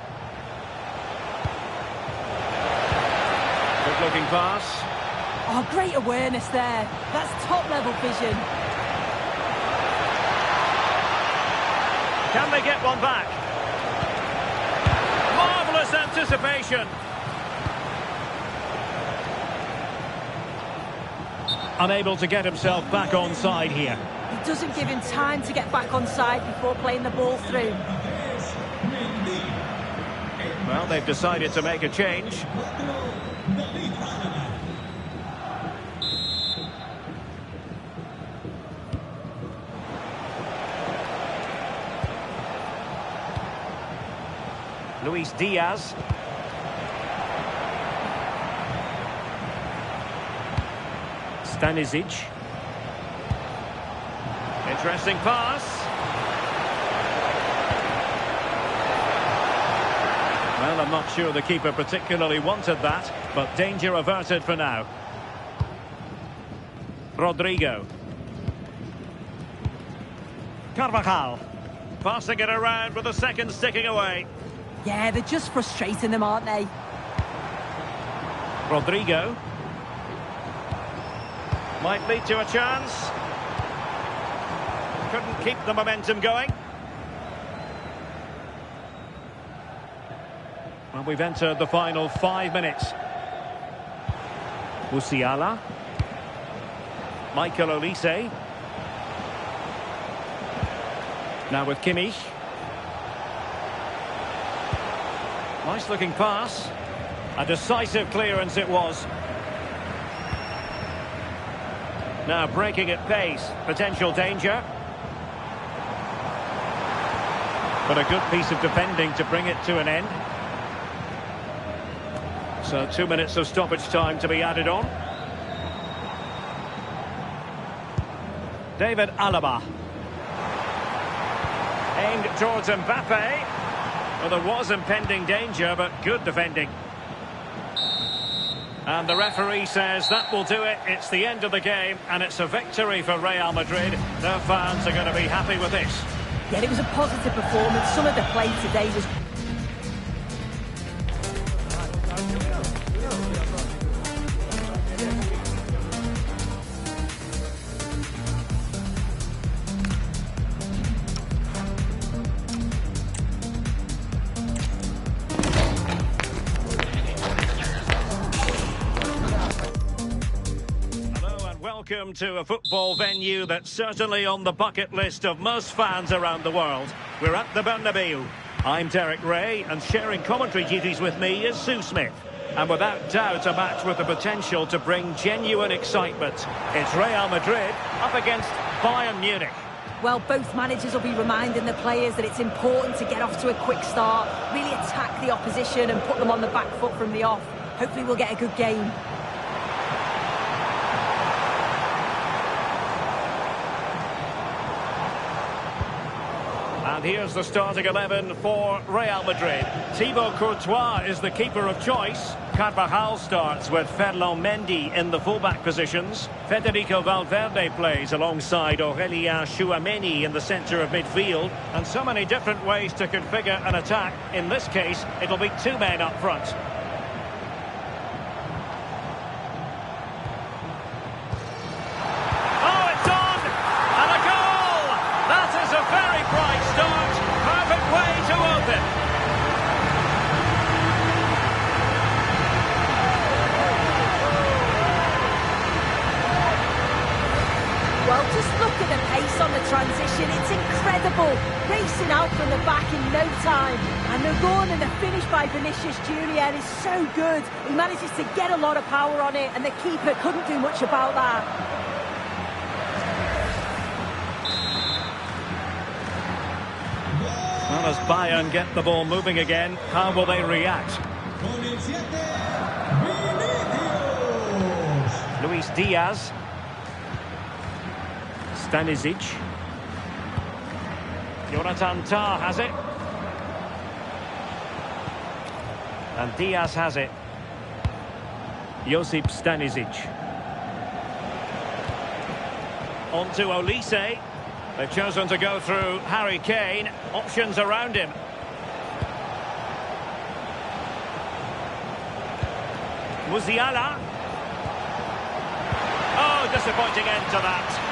Good looking pass. Oh, great awareness there. That's top-level vision. Can they get one back? Marvellous anticipation. Unable to get himself back on side here. It doesn't give him time to get back on side before playing the ball through. Well, they've decided to make a change. Luis Diaz. Stanisic. Interesting pass. Well, I'm not sure the keeper particularly wanted that, but danger averted for now. Rodrigo. Carvajal. Passing it around with a second sticking away. Yeah, they're just frustrating them, aren't they? Rodrigo. Might lead to a chance. Couldn't keep the momentum going. Well, we've entered the final 5 minutes. Musiala. Michael Olise. Now with Kimmich. Nice looking pass. A decisive clearance it was. Now breaking at pace. Potential danger. But a good piece of defending to bring it to an end. So 2 minutes of stoppage time to be added on. David Alaba. Aimed towards Mbappe. Well, there was impending danger, but good defending. And the referee says that will do it. It's the end of the game, and it's a victory for Real Madrid. Their fans are going to be happy with this. Yeah, it was a positive performance. Some of the play today was... Welcome to a football venue that's certainly on the bucket list of most fans around the world. We're at the Bernabeu. I'm Derek Ray, and sharing commentary duties with me is Sue Smith. And without doubt, a match with the potential to bring genuine excitement. It's Real Madrid up against Bayern Munich. Well, both managers will be reminding the players that it's important to get off to a quick start, really attack the opposition and put them on the back foot from the off. Hopefully we'll get a good game. And here's the starting 11 for Real Madrid. Thibaut Courtois is the keeper of choice. Carvajal starts with Ferland Mendy in the fullback positions. Federico Valverde plays alongside Aurélien Tchouameni in the centre of midfield. And so many different ways to configure an attack. In this case, it'll be 2 men up front. pressing out from the back in no time. And the run and the finish by Vinicius Junior is so good. He manages to get a lot of power on it, and the keeper couldn't do much about that. Well, as Bayern get the ball moving again, how will they react? Luis Diaz. Stanisic. Jonathan Tah has it. And Diaz has it. Josip Stanisic. On to Olise. They've chosen to go through Harry Kane. Options around him. Musiala. Oh, disappointing end to that.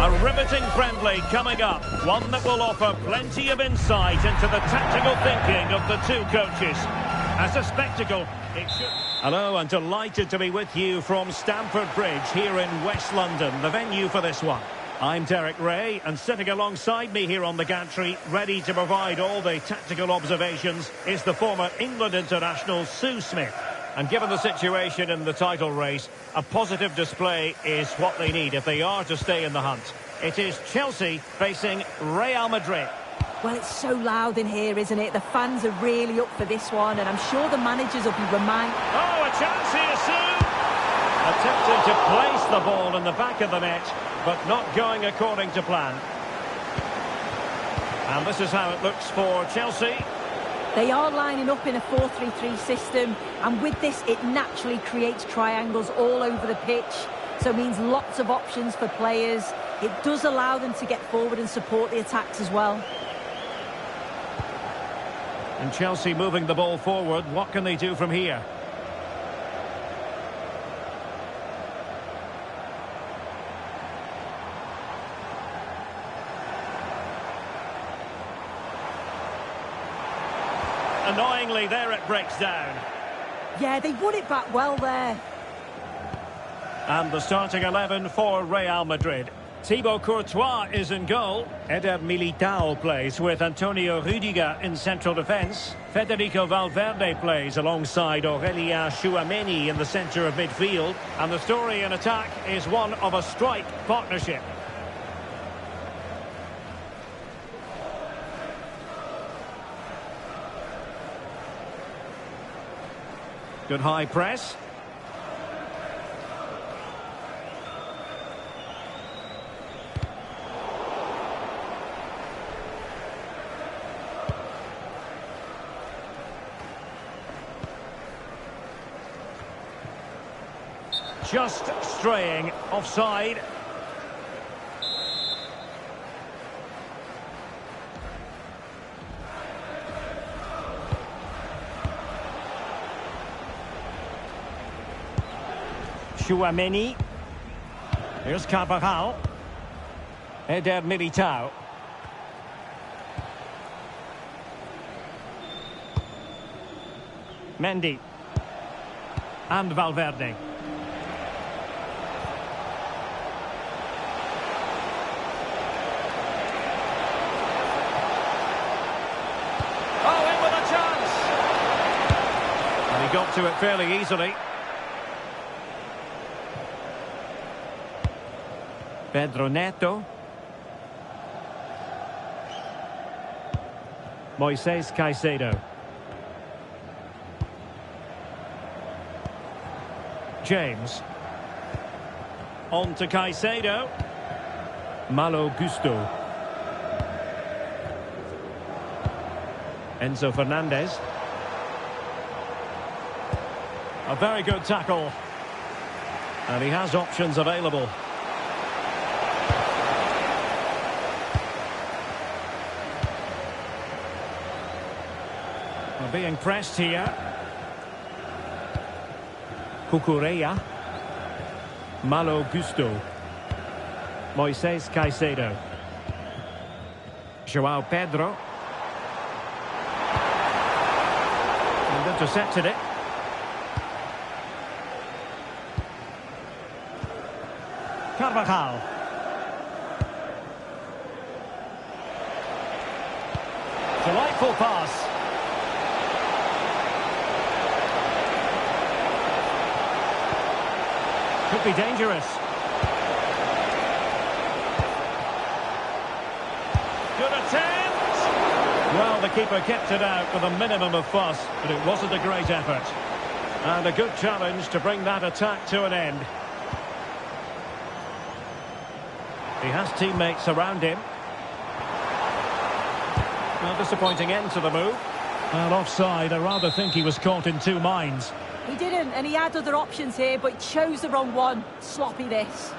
A riveting friendly coming up, one that will offer plenty of insight into the tactical thinking of the two coaches. As a spectacle, it should... Hello, and delighted to be with you from Stamford Bridge here in West London, the venue for this one. I'm Derek Ray, and sitting alongside me here on the gantry, ready to provide all the tactical observations, is the former England international Sue Smith. And given the situation in the title race, a positive display is what they need if they are to stay in the hunt. It is Chelsea facing Real Madrid. Well, it's so loud in here, isn't it? The fans are really up for this one, and I'm sure the managers will be reminded... Oh, a chance here, Sue! Attempting to place the ball in the back of the net, but not going according to plan. And this is how it looks for Chelsea. They are lining up in a 4-3-3 system, and with this it naturally creates triangles all over the pitch, so it means lots of options for players. It does allow them to get forward and support the attacks as well. And Chelsea moving the ball forward. What can they do from here? Annoyingly, there it breaks down. Yeah, they won it back well there. And the starting 11 for Real Madrid. Thibaut Courtois is in goal. Eder Militao plays with Antonio Rüdiger in central defence. Federico Valverde plays alongside Aurélien Tchouaméni in the centre of midfield. And the story in attack is one of a strike partnership. Good high press. Just straying offside. Tchouaméni. Here's Carvajal. Eder Militao. Mendy. And Valverde. Oh, in with a chance! And he got to it fairly easily. Pedro Neto. Moises Caicedo. James. On to Caicedo. Malo Gusto. Enzo Fernandez. A very good tackle. And he has options available. We're being pressed here. Cucurella. Malo Gusto. Moises Caicedo. João Pedro. And intercepted it. Carvajal. Delightful pass. Could be dangerous. Good attempt! Well, the keeper kept it out with a minimum of fuss, but it wasn't a great effort. And a good challenge to bring that attack to an end. He has teammates around him. Well, disappointing end to the move. Well, offside, I rather think he was caught in two minds. He didn't, and he had other options here, but chose the wrong one. Sloppy this.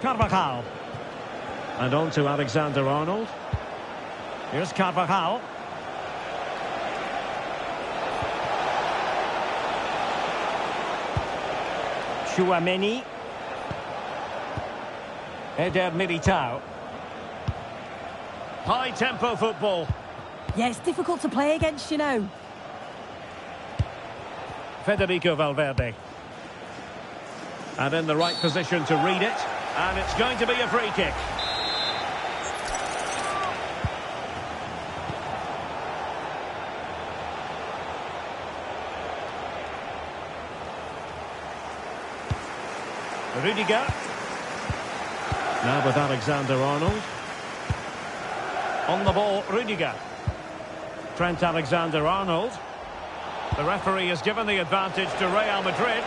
Carvajal. And on to Alexander-Arnold. Here's Carvajal. Tchouaméni. Eder Militao. High-tempo football. Yeah, it's difficult to play against, you know. Federico Valverde. And in the right position to read it. And it's going to be a free kick. Rüdiger. Now with Alexander-Arnold. On the ball, Rüdiger. Trent Alexander-Arnold. The referee has given the advantage to Real Madrid.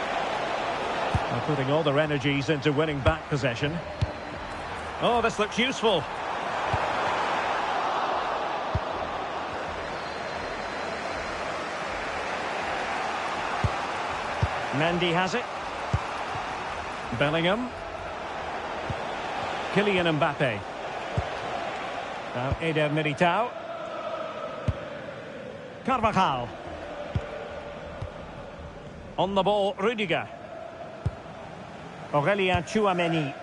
They're putting all their energies into winning back possession. Oh, this looks useful. Mendy has it. Bellingham. Kylian Mbappe. Now Eder Militao. Carvajal. On the ball, Rudiger. Aurelien Tchouameni.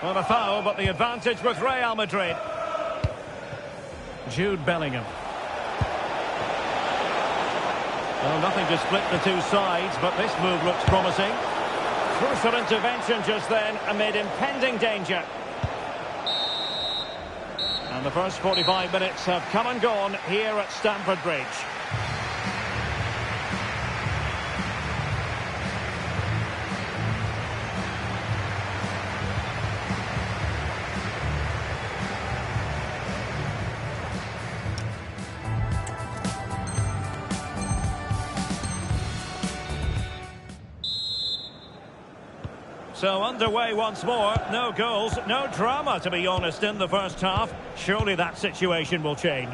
Well, a foul, but the advantage with Real Madrid. Jude Bellingham. Well, nothing to split the two sides, but this move looks promising. Crucial intervention just then amid impending danger. And the first 45 minutes have come and gone here at Stamford Bridge. So underway once more. No goals, no drama, to be honest, in the first half. Surely that situation will change.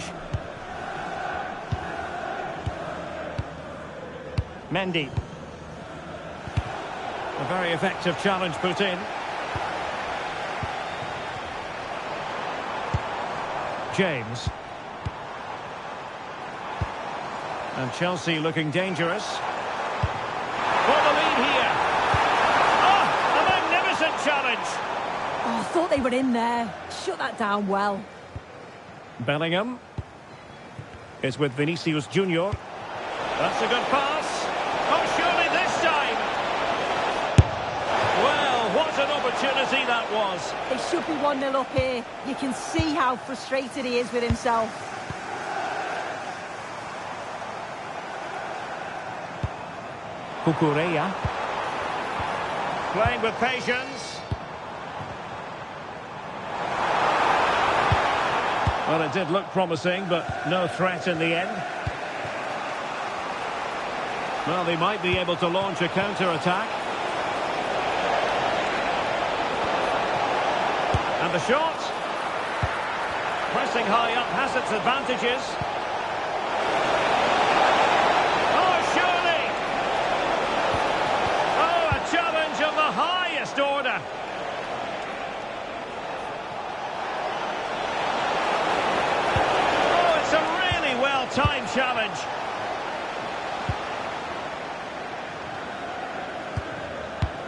Mendy. A very effective challenge put in. James. And Chelsea looking dangerous. For the lead here. Challenge. Oh, I thought they were in there. Shut that down well. Bellingham is with Vinicius Junior. That's a good pass. Oh, surely this time. Well, what an opportunity that was. They should be 1-0 up here. You can see how frustrated he is with himself. Cucurella. Playing with patience. Well, it did look promising, but no threat in the end. Well, they might be able to launch a counter-attack. And the shot. Pressing high up has its advantages. Of the highest order. Oh, it's a really well-timed challenge.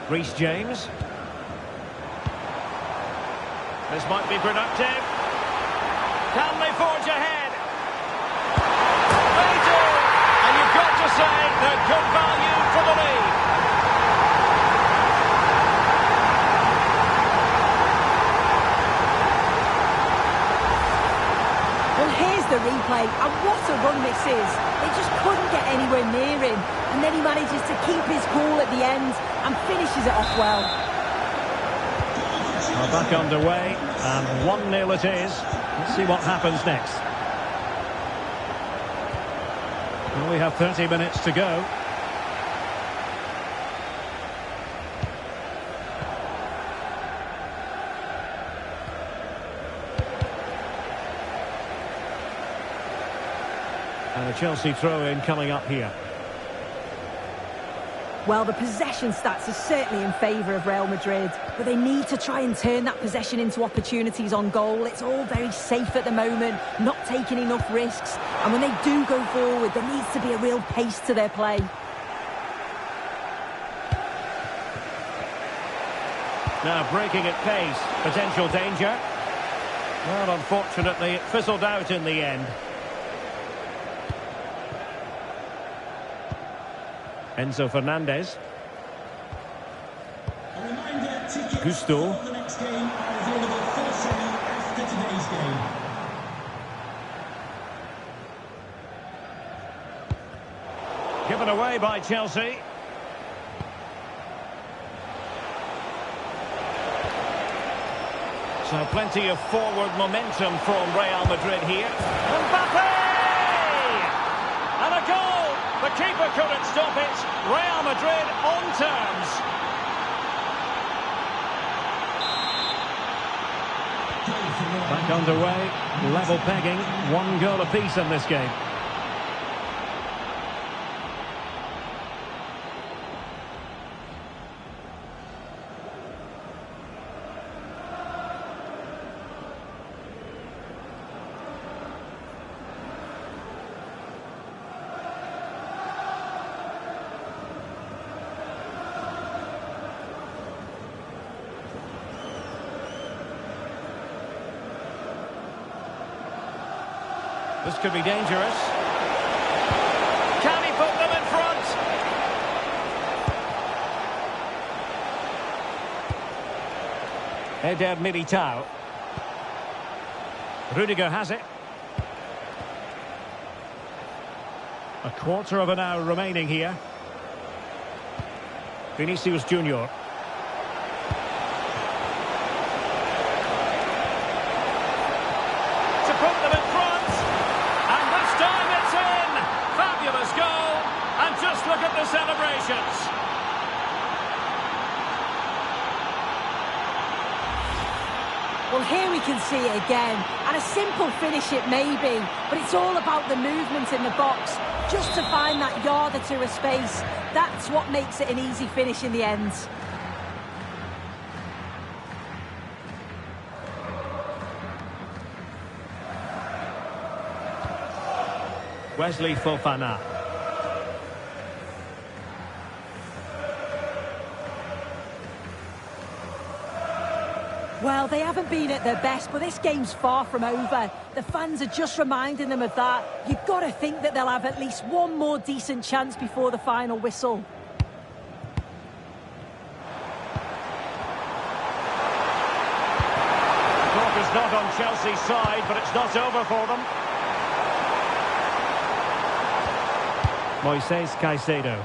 Reece James. This might be productive. Can they forge ahead? They do! And you've got to say they're good value for the lead. The replay, and what a run this is. They just couldn't get anywhere near him, and then he manages to keep his cool at the end and finishes it off well. Well, back underway, and 1-0 it is. Let's see what happens next. Well, we have 30 minutes to go. And a Chelsea throw-in coming up here. Well, the possession stats are certainly in favour of Real Madrid, but they need to try and turn that possession into opportunities on goal. It's all very safe at the moment, not taking enough risks. And when they do go forward, there needs to be a real pace to their play. Now breaking at pace, potential danger. Well, unfortunately, it fizzled out in the end. Enzo Fernandez. Gusto. The next game are available for sale after today's game. Given away by Chelsea. So plenty of forward momentum from Real Madrid here. Mbappe! And a goal! The keeper couldn't stop it. Real Madrid on terms. Back underway, level pegging, 1 goal apiece in this game. This could be dangerous. Can he put them in front? Eder Militao. Rudiger has it. A quarter of an hour remaining here. Vinicius Junior. To put them in front. And this time it's in. Fabulous goal. And just look at the celebrations. Well, here we can see it again, and a simple finish it may be, but it's all about the movement in the box, just to find that yard or two of space. That's what makes it an easy finish in the end. Wesley Fofana. Well, they haven't been at their best, but this game's far from over. The fans are just reminding them of that. You've got to think that they'll have at least one more decent chance before the final whistle. The clock is not on Chelsea's side, but it's not over for them. Moises Caicedo.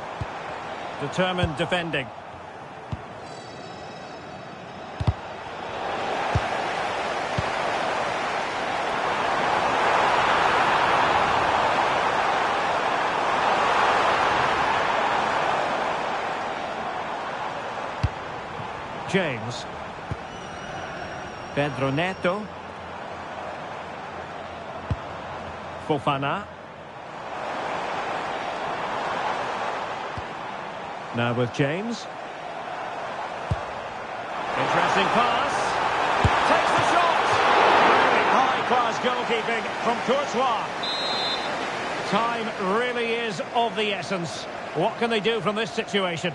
Determined defending. James. Pedro Neto. Fofana. Now with James. Interesting pass. Takes the shot. Really high-class goalkeeping from Courtois. Time really is of the essence. What can they do from this situation?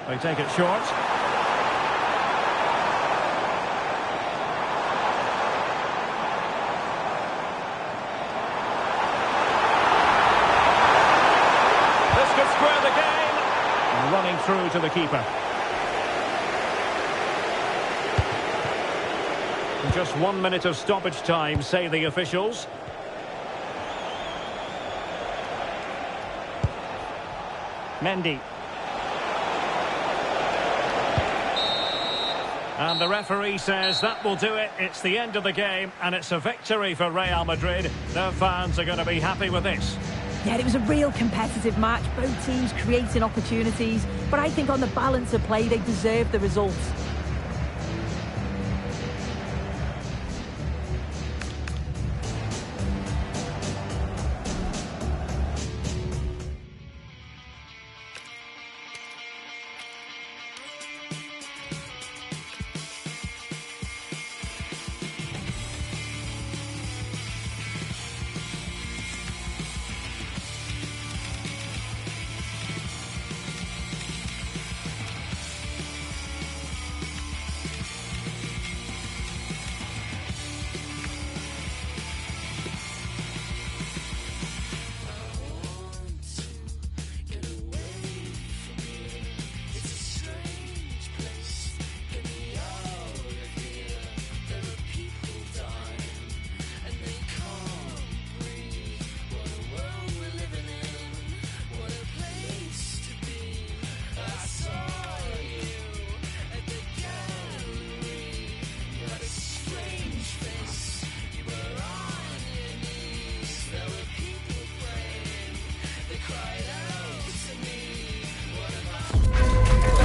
They take it short. This could square the game. Running through to the keeper. Just 1 minute of stoppage time, say the officials. Mendy. And the referee says that will do it. It's the end of the game, and it's a victory for Real Madrid. Their fans are going to be happy with this. Yeah, it was a real competitive match. Both teams creating opportunities, but I think on the balance of play, they deserve the result.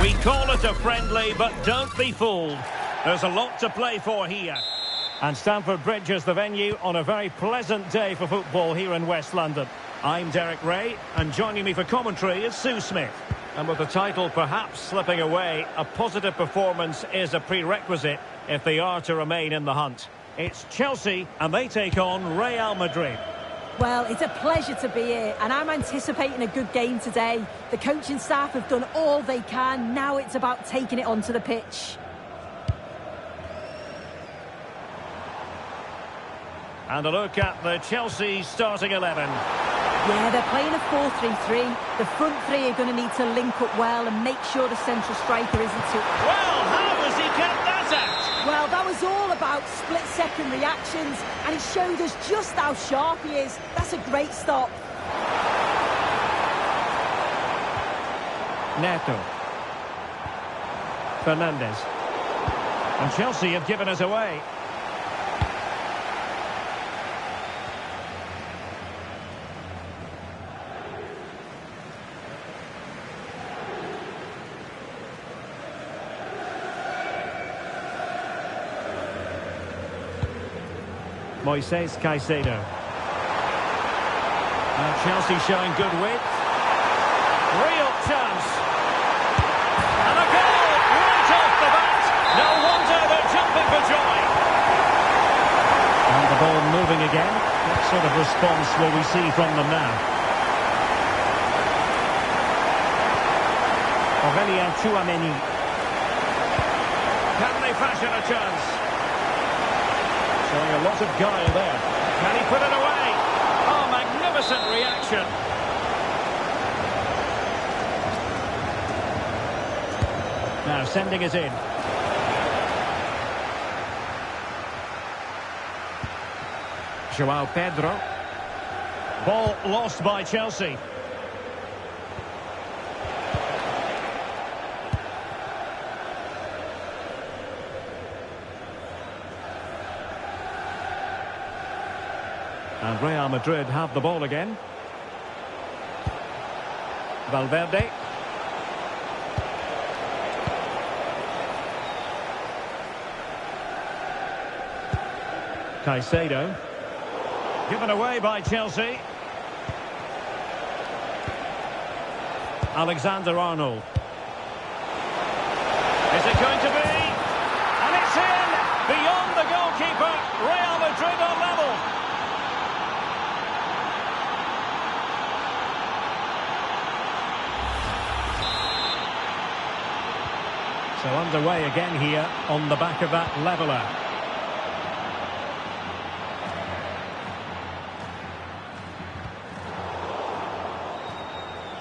We call it a friendly, but don't be fooled. There's a lot to play for here. And Stamford Bridge is the venue on a very pleasant day for football here in West London. I'm Derek Ray, and joining me for commentary is Sue Smith. And with the title perhaps slipping away, a positive performance is a prerequisite if they are to remain in the hunt. It's Chelsea, and they take on Real Madrid. Well, it's a pleasure to be here, and I'm anticipating a good game today. The coaching staff have done all they can. Now it's about taking it onto the pitch. And a look at the Chelsea starting 11. Yeah, they're playing a 4-3-3. The front three are going to need to link up well and make sure the central striker isn't too... Well, how has he kept that out? Well, that was all about split-second reactions, and he showed us just how sharp he is. That's a great stop. Neto. Fernandes. And Chelsea have given us away. Moises Caicedo. And Chelsea showing good width. Real chance. And a goal right off the bat. No wonder they're jumping for joy. And the ball moving again. What sort of response will we see from them now? Aurelien Tchouameni. Can they fashion a chance? Showing a lot of guile there. Can he put it away? Oh, magnificent reaction. Now sending it in. João Pedro. Ball lost by Chelsea. And Real Madrid have the ball again. Valverde. Caicedo. Given away by Chelsea. Alexander-Arnold. Is it going to be? And it's in! Beyond the goalkeeper. Real Madrid are level. So underway again here on the back of that leveller.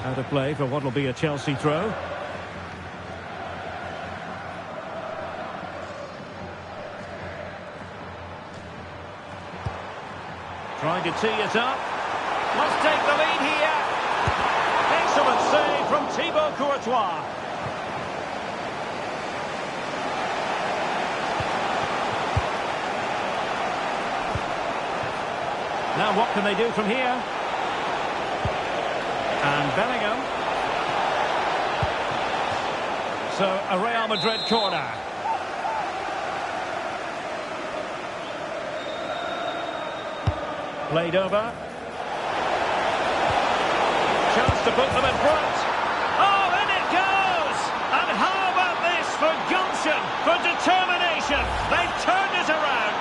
Out of play for what will be a Chelsea throw. Trying to tee it up. Must take the lead here. Excellent save from Thibaut Courtois. Now what can they do from here? And Bellingham. So a Real Madrid corner. Played over. Chance to put them in front. Oh, in it goes! And how about this for gumption, for determination? They've turned it around.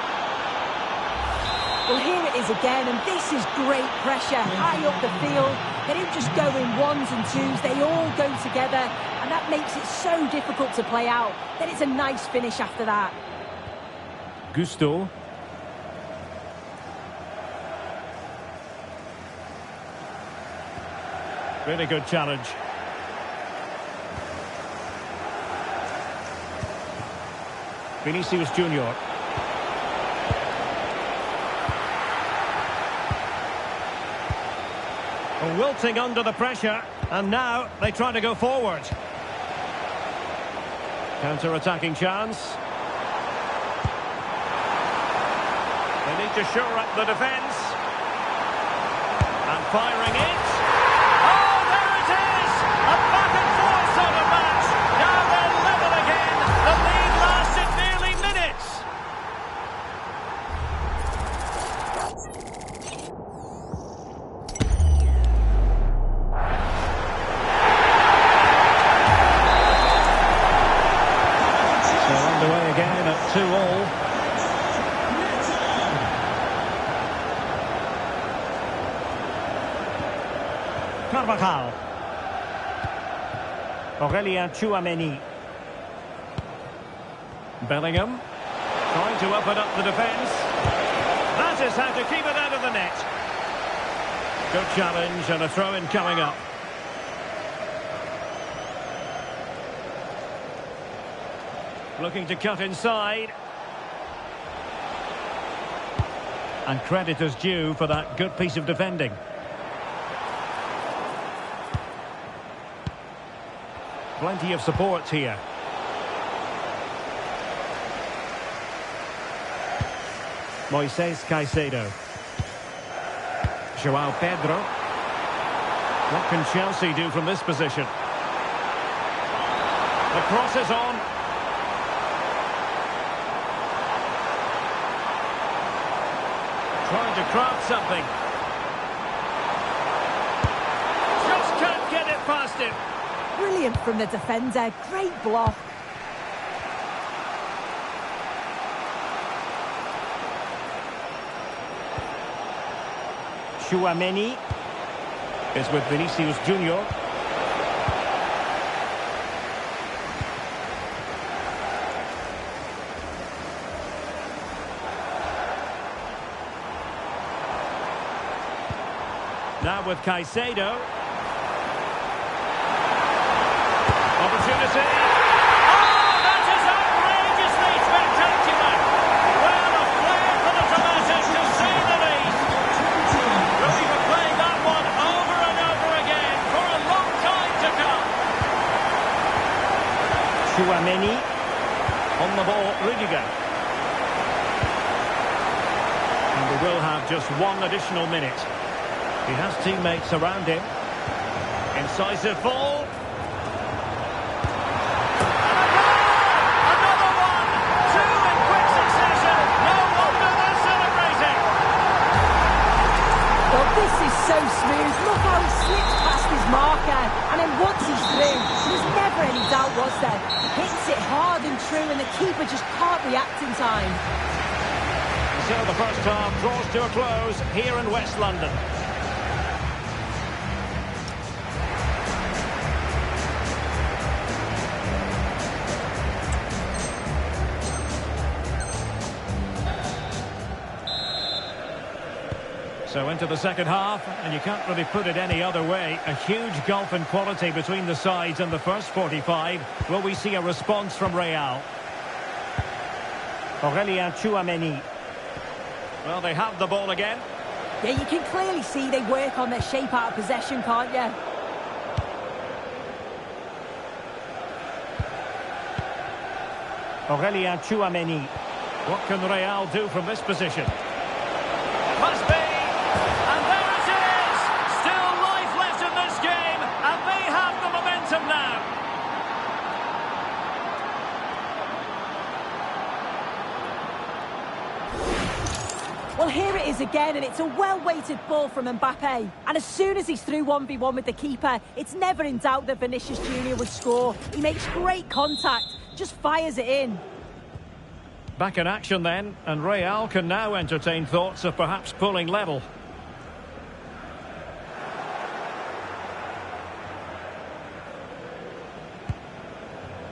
Well, here it is again, and this is great pressure high up the field. They don't just go in ones and twos, they all go together, and that makes it so difficult to play out. Then it's a nice finish after that. Gusto. Really good challenge. Vinicius Junior. Wilting under the pressure, and now they try to go forward. Counter-attacking chance. They need to shore up the defence. And firing it. Oh, there it is! A back-and-forth sort of match. Now they're level again. The lead lasted nearly minutes. Carvajal. Aurelien Tchouameni. Bellingham. Trying to open up the defence. That is how to keep it out of the net. Good challenge and a throw-in coming up. Looking to cut inside. And credit is due for that good piece of defending. Plenty of support here. Moises Caicedo. João Pedro. What can Chelsea do from this position? The cross is on. Trying to craft something. Just can't get it past him. Brilliant from the defender. Great block. Tchouameni is with Vinicius Junior. Now with Caicedo. Opportunity. Oh, that is outrageously spectacular. Well, a flair for the tomatoes, to say the least. We'll be playing that one over and over again for a long time to come. Tchouameni. On the ball, Rudiger. And we will have just one additional minute. He has teammates around him. Incisive ball. Another one! Two in quick succession. No wonder they're celebrating. Well, this is so smooth. Look how he slips past his marker. And then once he's through, there's never any doubt, was there? Hits it hard and true, and the keeper just can't react in time. So the first half draws to a close here in West London. So into the second half, and you can't really put it any other way. A huge gulf in quality between the sides in the first 45. Will we see a response from Real? Aurelien Tchouameni. Well, they have the ball again. Yeah, you can clearly see they work on their shape out of possession, can't you? Aurelien Tchouameni. What can Real do from this position? Must be. And there it is! Still life left in this game, and they have the momentum now. Well, here it is again, and it's a well-weighted ball from Mbappe. And as soon as he's through 1v1 with the keeper, it's never in doubt that Vinicius Junior would score. He makes great contact, just fires it in. Back in action then, and Real can now entertain thoughts of perhaps pulling level.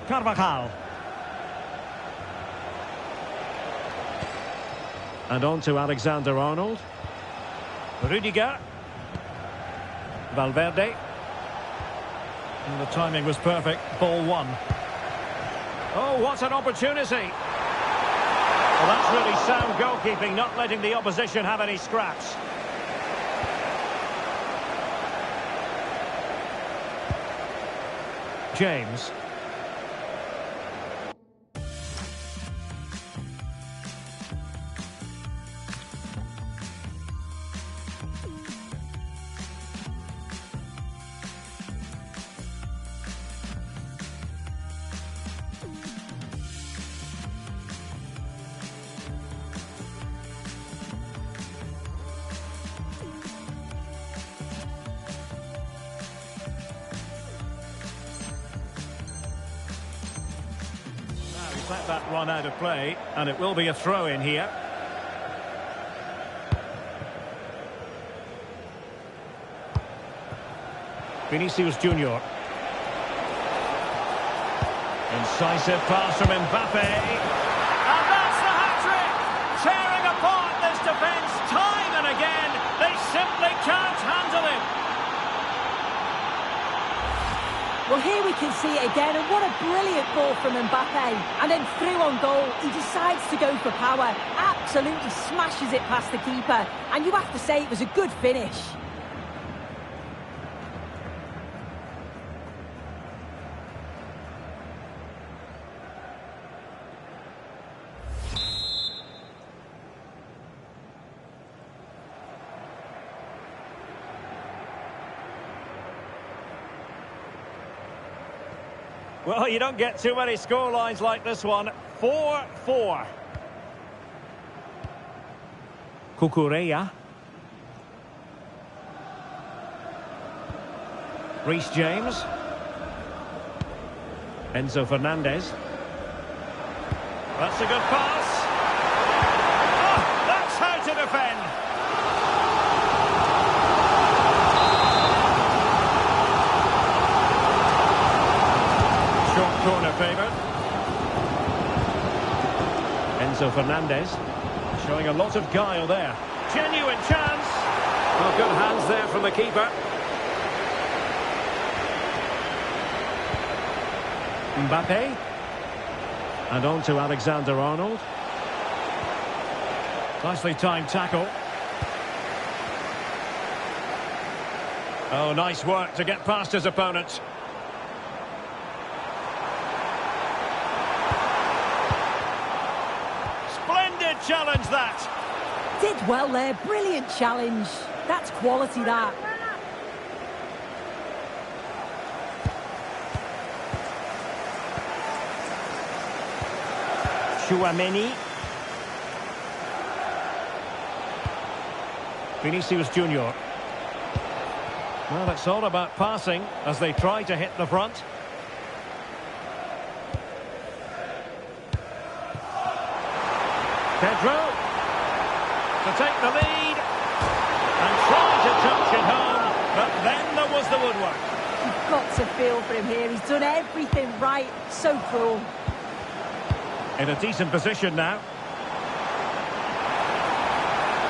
Carvajal. And on to Alexander-Arnold. Rudiger. Valverde. And the timing was perfect. Ball one. Oh, what an opportunity! Well, that's really sound goalkeeping, not letting the opposition have any scraps. James. Let that run out of play, and it will be a throw-in here. Vinicius Junior. Incisive pass from Mbappe. And that's the hat-trick! Tearing apart this defence time and again. They simply can't handle him. Well, here we can see it again, and what a brilliant ball from Mbappe. And then through on goal, he decides to go for power. Absolutely smashes it past the keeper. And you have to say it was a good finish. Well, you don't get too many scorelines like this one. 4-4. Cucurella. Reece James. Enzo Fernandez. That's a good pass. Oh, that's how to defend. Short corner favoured. Enzo Fernandez showing a lot of guile there. Genuine chance. Well, good hands there from the keeper. Mbappe. And on to Alexander-Arnold. Nicely timed tackle. Oh, nice work to get past his opponent. Splendid challenge that. Did well there, brilliant challenge. That's quality, that. Chouameni. Vinicius Junior. Well, it's all about passing as they try to hit the front. Pedro to take the lead and try to touch it home, but then there was the woodwork. You've got to feel for him here. He's done everything right. So cruel. In a decent position now.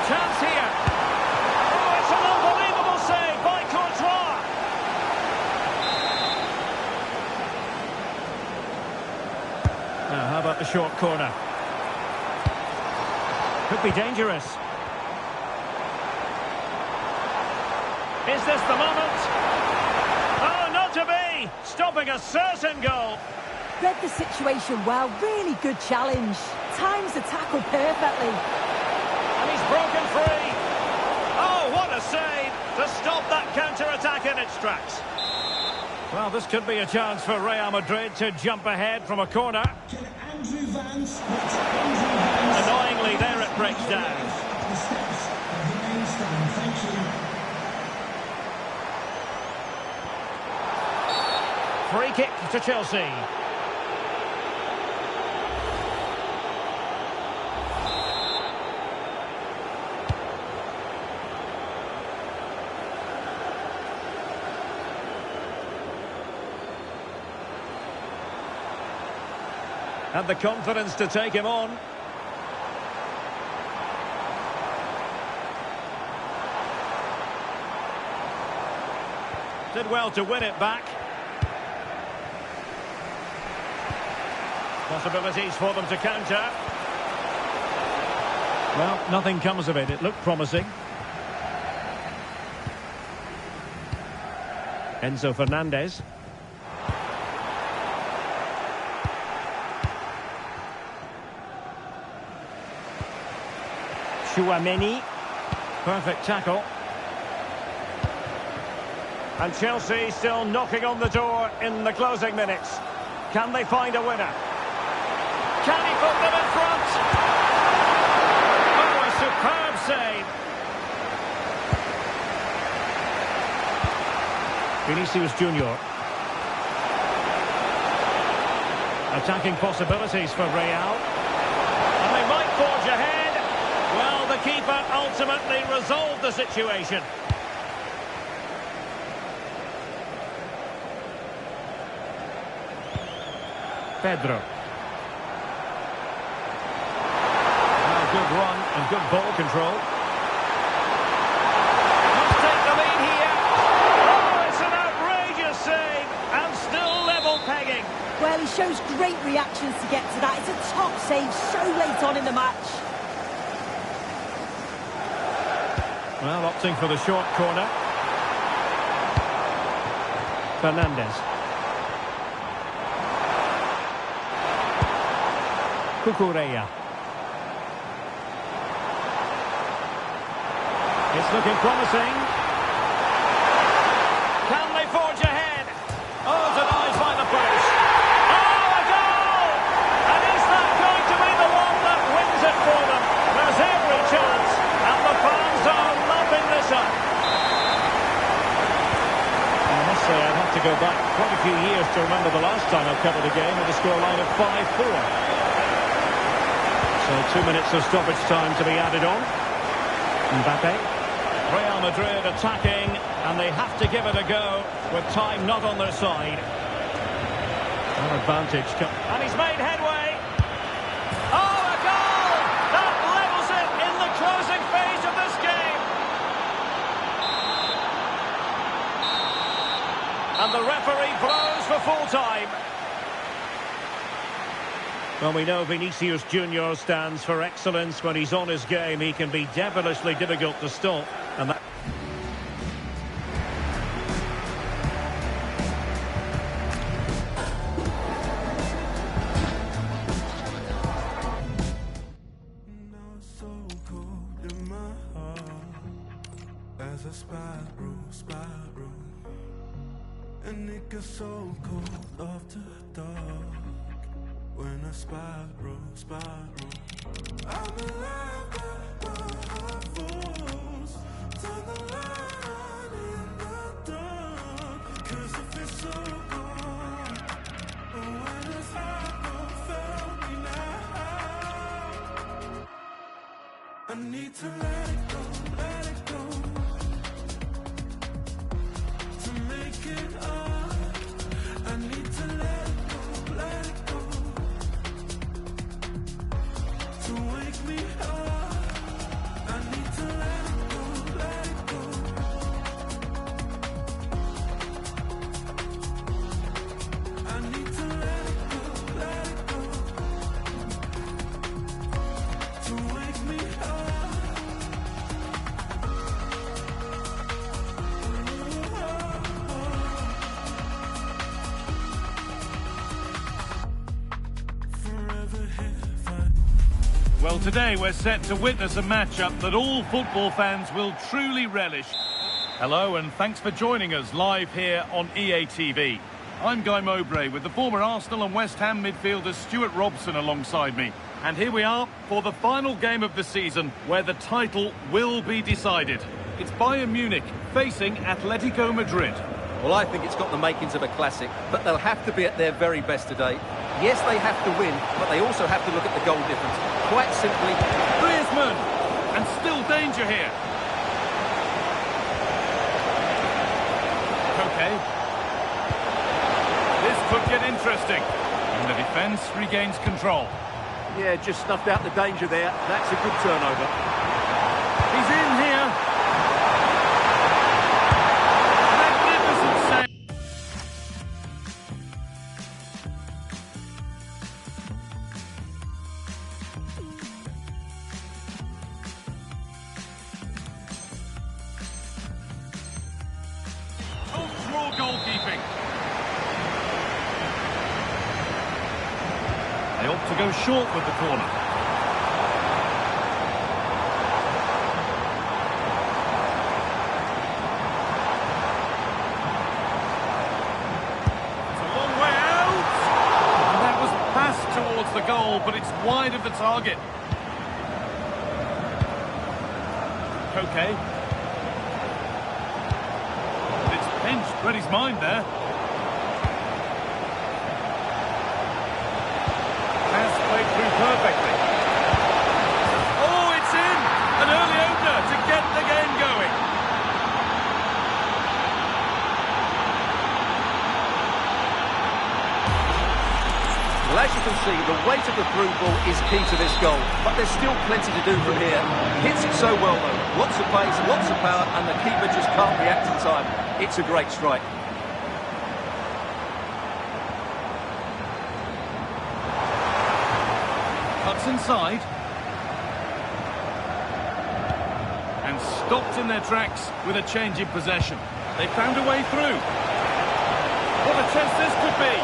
Chance here. Oh, it's an unbelievable save by Courtois. Now, how about the short corner? Could be dangerous. Is this the moment? Oh, not to be! Stopping a certain goal. Read the situation well. Really good challenge. Times the tackle perfectly. And he's broken free. Oh, what a save to stop that counter-attack in its tracks. Well, this could be a chance for Real Madrid to jump ahead from a corner. Annoyingly, there it breaks down. The steps of the main stand. Thank you. Free kick to Chelsea. Had the confidence to take him on. Did well to win it back. Possibilities for them to counter. Well, nothing comes of it. It looked promising. Enzo Fernandez. Chouameni. Perfect tackle. And Chelsea still knocking on the door in the closing minutes. Can they find a winner? Can he put them in front? Oh, a superb save. Vinicius Junior. Attacking possibilities for Real. And they might forge ahead. Well, the keeper ultimately resolved the situation. Pedro. Well, good run and good ball control. Must take the lead here. Oh, it's an outrageous save and still level pegging. Well, he shows great reactions to get to that. It's a top save so late on in the match. Well, opting for the short corner. Fernandez. Cucurella. It's looking promising. Can they forge ahead? Oh, denied by the post. Oh, a goal! And is that going to be the one that wins it for them? There's every chance, and the fans are lapping this up. I must say I'd have to go back quite a few years to remember the last time I've covered a game with a scoreline of 5-4. So 2 minutes of stoppage time to be added on. Mbappe. Real Madrid attacking, and they have to give it a go with time not on their side. An advantage. And he's made headway. Oh, a goal! That levels it in the closing phase of this game. And the referee blows for full time. Well, we know Vinicius Junior stands for excellence. When he's on his game, he can be devilishly difficult to stop. And that... Now it's so cold in my heart as I spiral, and it gets so cold after dark. When I spiral, I'm alive, but my heart falls to the line in the dark. 'Cause if it's so gone, when it's hot, don't fail me now. I need to let it go, to make it up. I need to let it go, to wake me up. I need to let it go, I need to let it go, to wake me up. Forever here, Well, today we're set to witness a matchup that all football fans will truly relish. Hello, and thanks for joining us live here on EA TV. I'm Guy Mowbray with the former Arsenal and West Ham midfielder Stuart Robson alongside me. And here we are for the final game of the season where the title will be decided. It's Bayern Munich facing Atletico Madrid. Well, I think it's got the makings of a classic, but they'll have to be at their very best today. Yes, they have to win, but they also have to look at the goal difference. Quite simply, Griezmann! And still danger here. Okay. This could get interesting. And the defence regains control. yeah, just snuffed out the danger there. That's a good turnover. He's in here. Magnificent save. Top-draw goalkeeping. They opt to go short with the corner. It's a long way out. And that was passed towards the goal, but it's wide of the target. Okay. It's pinched, read his mind there. Has played through perfectly. Oh, it's in! An early opener to get the game going. Well, as you can see, the weight of the through ball is key to this goal. But there's still plenty to do from here. Hits it so well, though. Lots of pace, lots of power, and the keeper just can't react in time. It's a great strike. Cuts inside. And stopped in their tracks with a change in possession. They found a way through. What a chance this could be.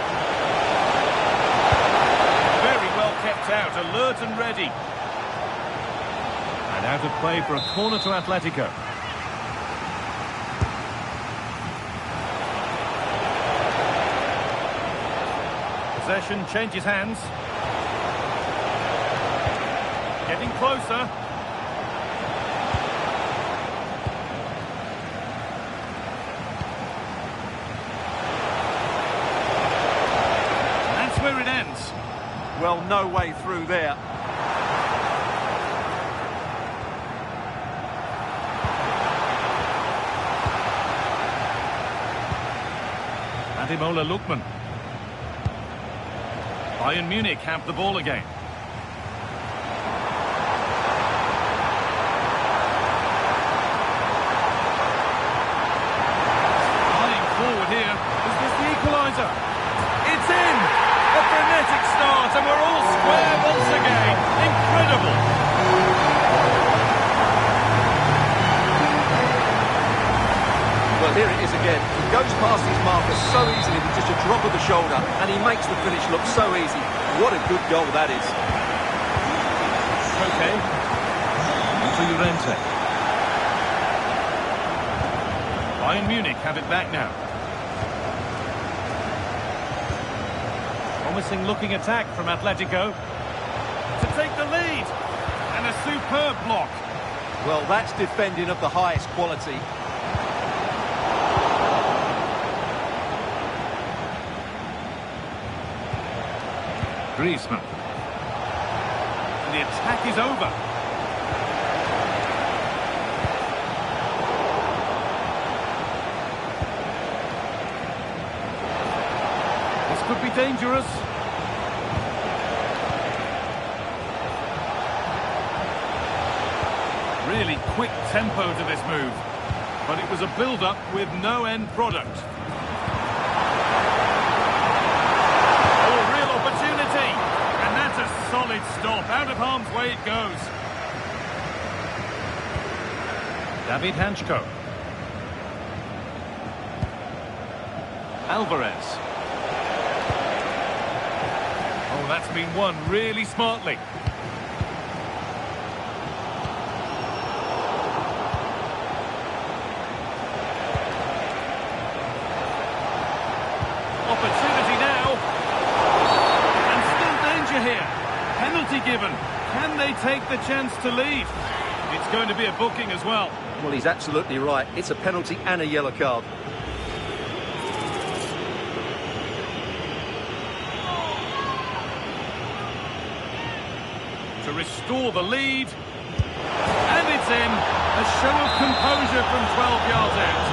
Very well kept out, alert and ready. And out of play for a corner to Atletico. Possession changes hands. Getting closer. That's where it ends. Well, no way through there. Ademola Lookman. Bayern Munich have the ball again. Flying forward here. Is this the equaliser? It's in! A frenetic start, and we're all square once again. Incredible! Well, here it is again. He goes past his marker so easily with just a drop of the shoulder, and he makes the finish look so easy. What a good goal that is. Okay. Into Llorente. Bayern Munich have it back now. Promising looking attack from Atletico. To take the lead. And a superb block. Well, that's defending of the highest quality. Griezmann. And the attack is over. This could be dangerous. Really quick tempo to this move. But it was a build-up with no end product. Solid stop. Out of harm's way it goes. David Hanchko. Alvarez. Oh, that's been won really smartly. Opportunity now. And still danger here. Penalty given. Can they take the chance to lead? It's going to be a booking as well. Well, he's absolutely right. It's a penalty and a yellow card. To restore the lead. And it's in. A show of composure from 12 yards out.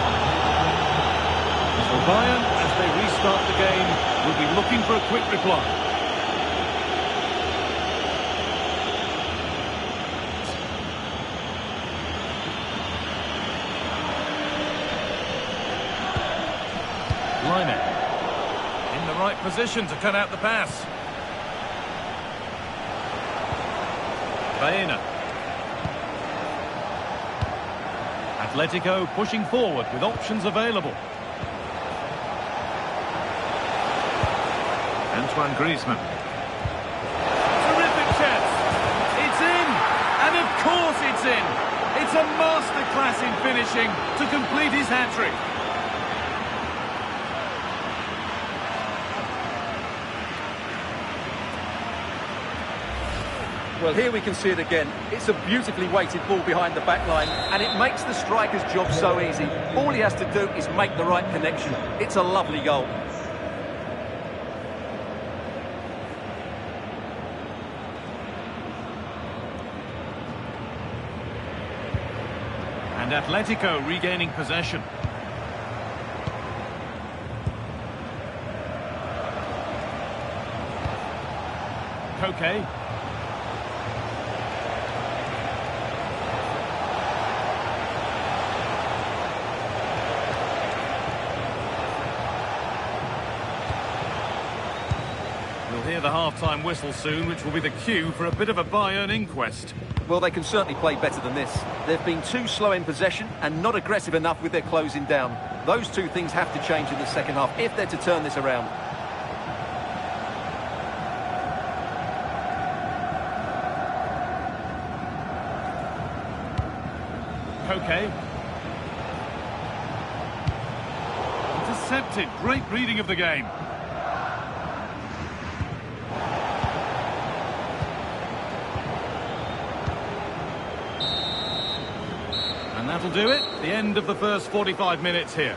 So Bayern, as they restart the game, will be looking for a quick reply. In the right position to cut out the pass. Baena. Atletico pushing forward with options available. Antoine Griezmann. Terrific chance. It's in. And of course it's in. It's a masterclass in finishing to complete his hat-trick. Well, here we can see it again. It's a beautifully weighted ball behind the back line, and it makes the striker's job so easy. All he has to do is make the right connection. It's a lovely goal. And Atletico regaining possession. Koke. We'll hear the half-time whistle soon, which will be the cue for a bit of a Bayern inquest. Well, they can certainly play better than this. They've been too slow in possession and not aggressive enough with their closing down. Those two things have to change in the second half if they're to turn this around. Koke. Intercepted. Great reading of the game. And that'll do it. The end of the first 45 minutes here.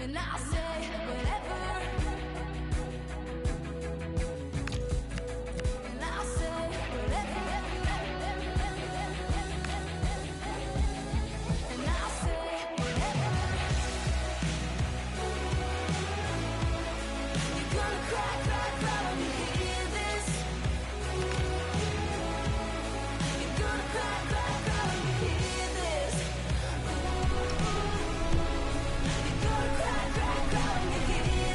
And I'll say whatever. And I'll say whatever. And I'll say whatever. You're gonna cry, cry, cry when you hear this. You're gonna cry, cry, cry when you hear this. You're gonna cry, cry, cry when you hear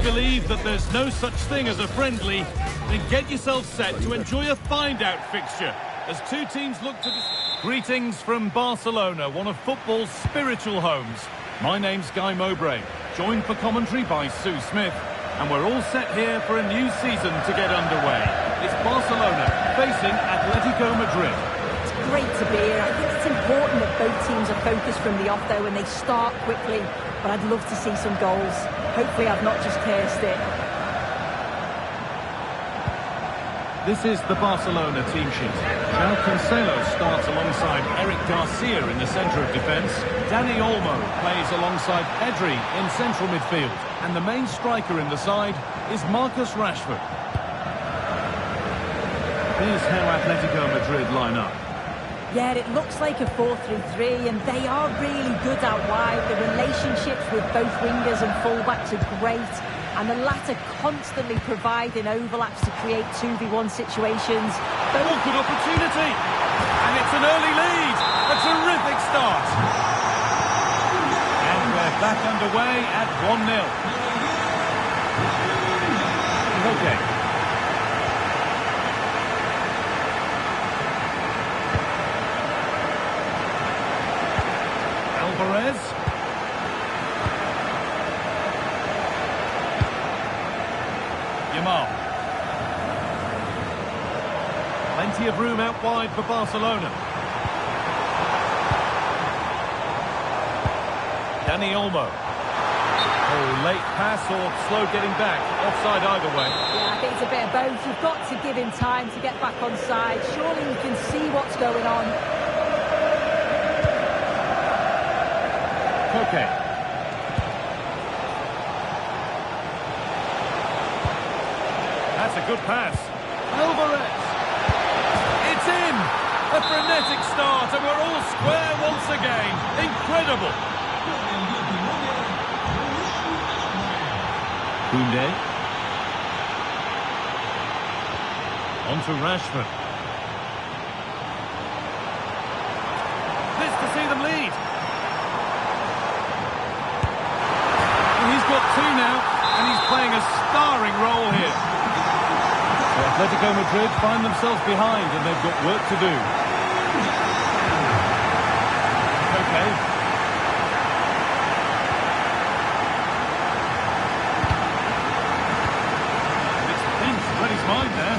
believe that there's no such thing as a friendly, then get yourself set to enjoy a find-out fixture as two teams look to... Greetings from Barcelona, one of football's spiritual homes. My name's Guy Mowbray, joined for commentary by Sue Smith, and we're all set here for a new season to get underway. It's Barcelona facing Atletico Madrid. It's great to be here. I think it's important that both teams are focused from the off, though, and they start quickly. But I'd love to see some goals. Hopefully I've not just cursed it. This is the Barcelona team sheet. João Cancelo starts alongside Eric Garcia in the centre of defence. Dani Olmo plays alongside Pedri in central midfield. And the main striker in the side is Marcus Rashford. Here's how Atletico Madrid line up. Yeah, it looks like a 4-3-3, and they are really good out wide. The relationships with both wingers and fullbacks are great, and the latter constantly providing overlaps to create 2v1 situations. Oh, good opportunity! And it's an early lead! A terrific start! And we're back underway at 1-0. Okay. Alvarez. Yamal. Plenty of room out wide for Barcelona. Dani Olmo. Oh, late pass or slow getting back. Offside either way. Yeah, I think it's a bit of both. You've got to give him time to get back on side. Surely you can see what's going on. Okay. That's a good pass. Alvarez. It's in. A frenetic start, and we're all square once again. Incredible. Koundé. On to Rashford. This to see them lead. He's got two now, and he's playing a starring role here. So Atletico Madrid find themselves behind, and they've got work to do. Okay. It's Vince, read his mind there.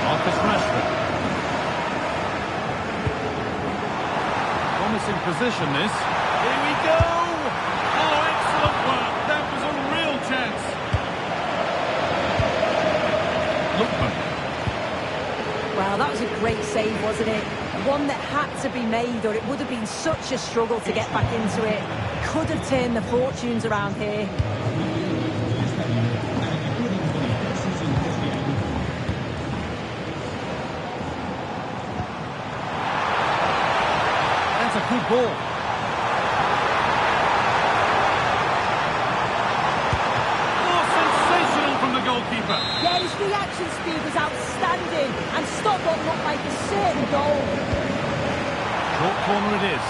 Marcus Rashford. Promising position, this. Here we go! Oh, excellent work! That was a real chance. Lookman. Well, that was a great save, wasn't it? One that had to be made, or it would have been such a struggle to get back into it. Could have turned the fortunes around here. That's a good ball. Oh, sensational from the goalkeeper. Yeah, his reaction speed was outstanding and stopped what looked like a certain goal. Short corner it is.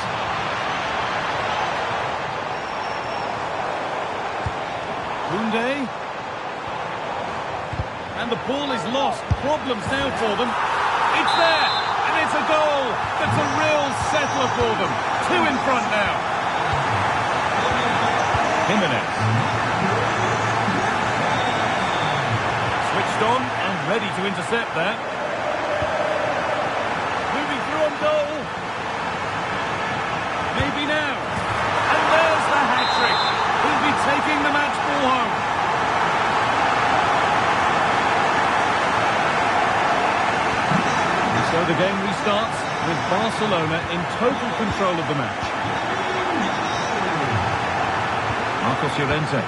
Koundé. And the ball is lost. Problems now for them. It's there. And it's a goal. That's a real settler for them. Two in front now. Jimenez. Switched on and ready to intercept that. Moving through on goal. Maybe now. And there's the hat-trick. He'll be taking the match ball home. So the game restarts with Barcelona in total control of the match. Marcos Llorente.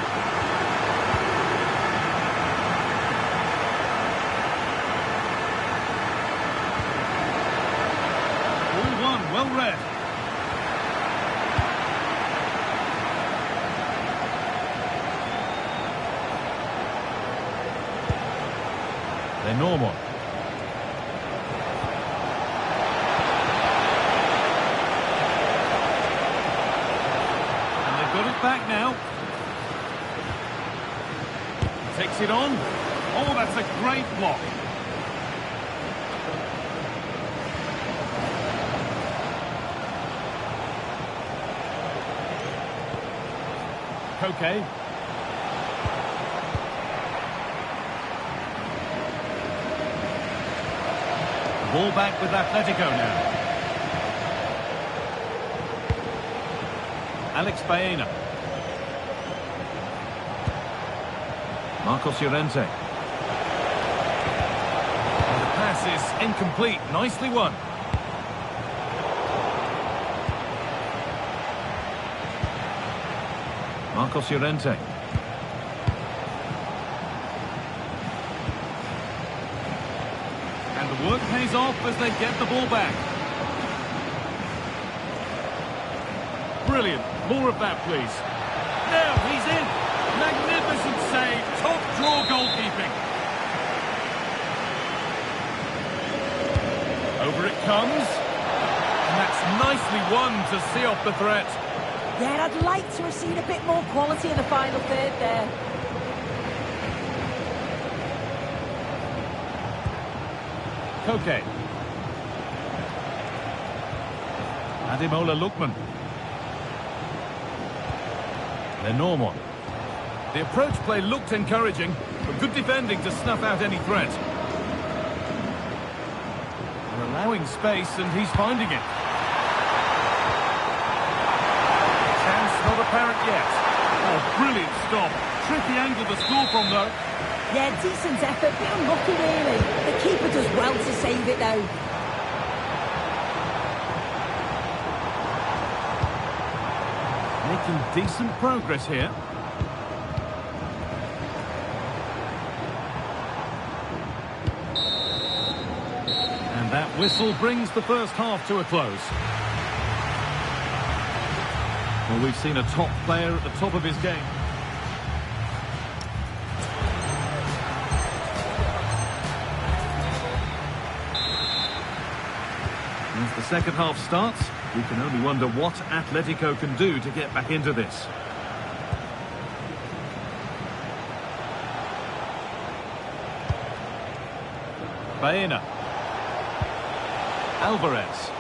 All one, well read. They're normal. back now. Takes it on. Oh, that's a great block. Okay. Ball back with Atletico now. Alex Baena. Marcos Llorente. The pass is incomplete. Nicely won. Marcos Llorente. And the work pays off as they get the ball back. Brilliant. More of that, please. Now he's in. Magnificent save. Top draw goalkeeping. Over it comes. And that's nicely won to see off the threat. Yeah, I'd like to have seen a bit more quality in the final third there. Koke. Ademola Lookman. Lenormand. The approach play looked encouraging, but good defending to snuff out any threat. They're allowing space, and he's finding it. Chance not apparent yet. Oh, brilliant stop. Tricky angle to score from, though. Yeah, decent effort, but unlucky really. The keeper does well to save it though. Making decent progress here. And that whistle brings the first half to a close. Well, we've seen a top player at the top of his game. As the second half starts, we can only wonder what Atletico can do to get back into this. Baena. Alvarez.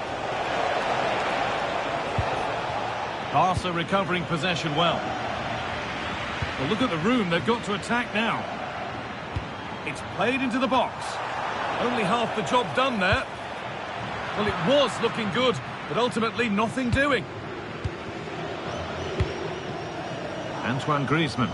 Barca recovering possession well. Well, look at the room they've got to attack now. It's played into the box. Only half the job done there. Well, it was looking good, but ultimately nothing doing. Antoine Griezmann.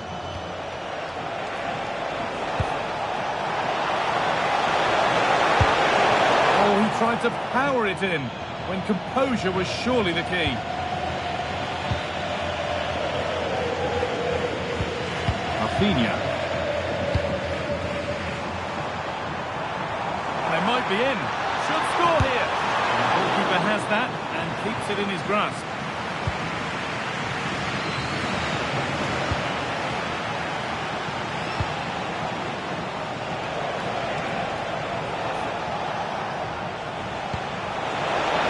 Oh, he tried to power it in when composure was surely the key. Rafinha. They might be in. Should score here. The goalkeeper has that and keeps it in his grasp.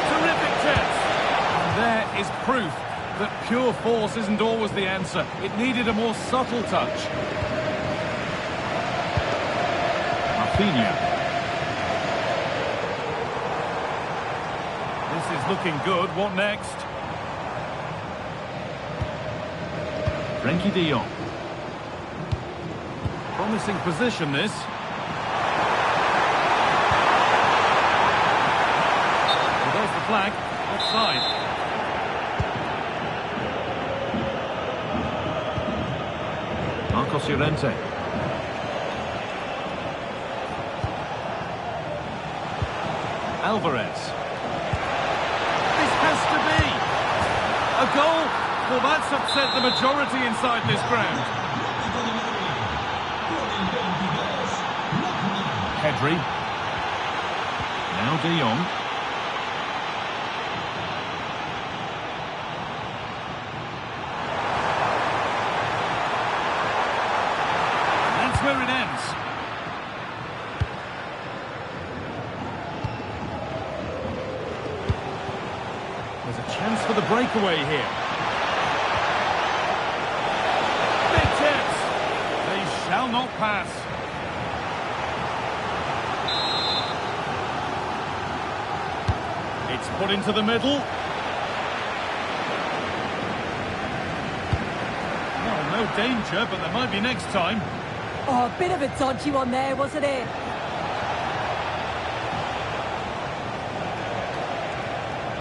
Terrific chance. And there is proof that pure force isn't always the answer. It needed a more subtle touch. Rafinha. This is looking good. What next? Frenkie de Jong. Promising position, this. Well, there's the flag. Offside. Marcos Llorente. Alvarez. This has to be a goal. Well, that's upset the majority inside this ground. Pedri. Now de Jong. That's where it ends. There's a chance for the breakaway here. shall not pass. It's put into the middle. Well, no danger, but there might be next time. Oh, a bit of a dodgy one there, wasn't it?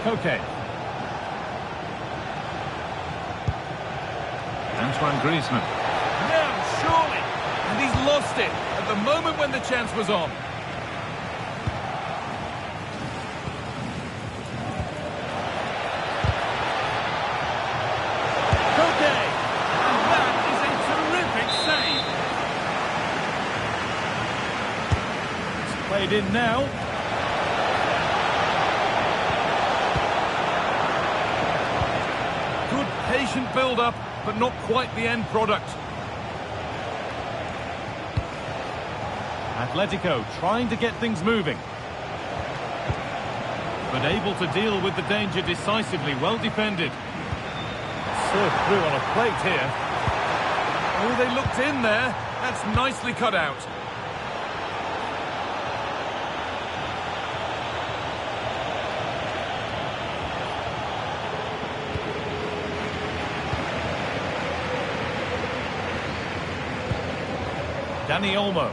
Okay. Antoine Griezmann. Now, surely! And he's lost it at the moment when the chance was on. Okay! And that is a terrific save. It's played in now. Patient build-up, but not quite the end product. Atletico trying to get things moving. But able to deal with the danger decisively, well defended. Served through on a plate here. Oh, they looked in there. That's nicely cut out. Dani Olmo.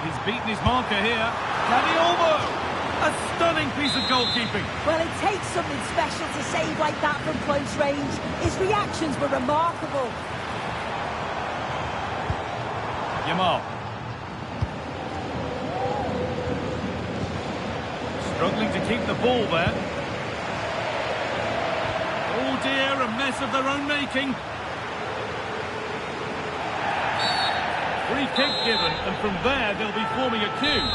He's beaten his marker here. Dani Olmo! A stunning piece of goalkeeping. Well, it takes something special to save like that from close range. His reactions were remarkable. Yamal. Struggling to keep the ball there. Oh dear, a mess of their own making. Free kick given, and from there they'll be forming a queue.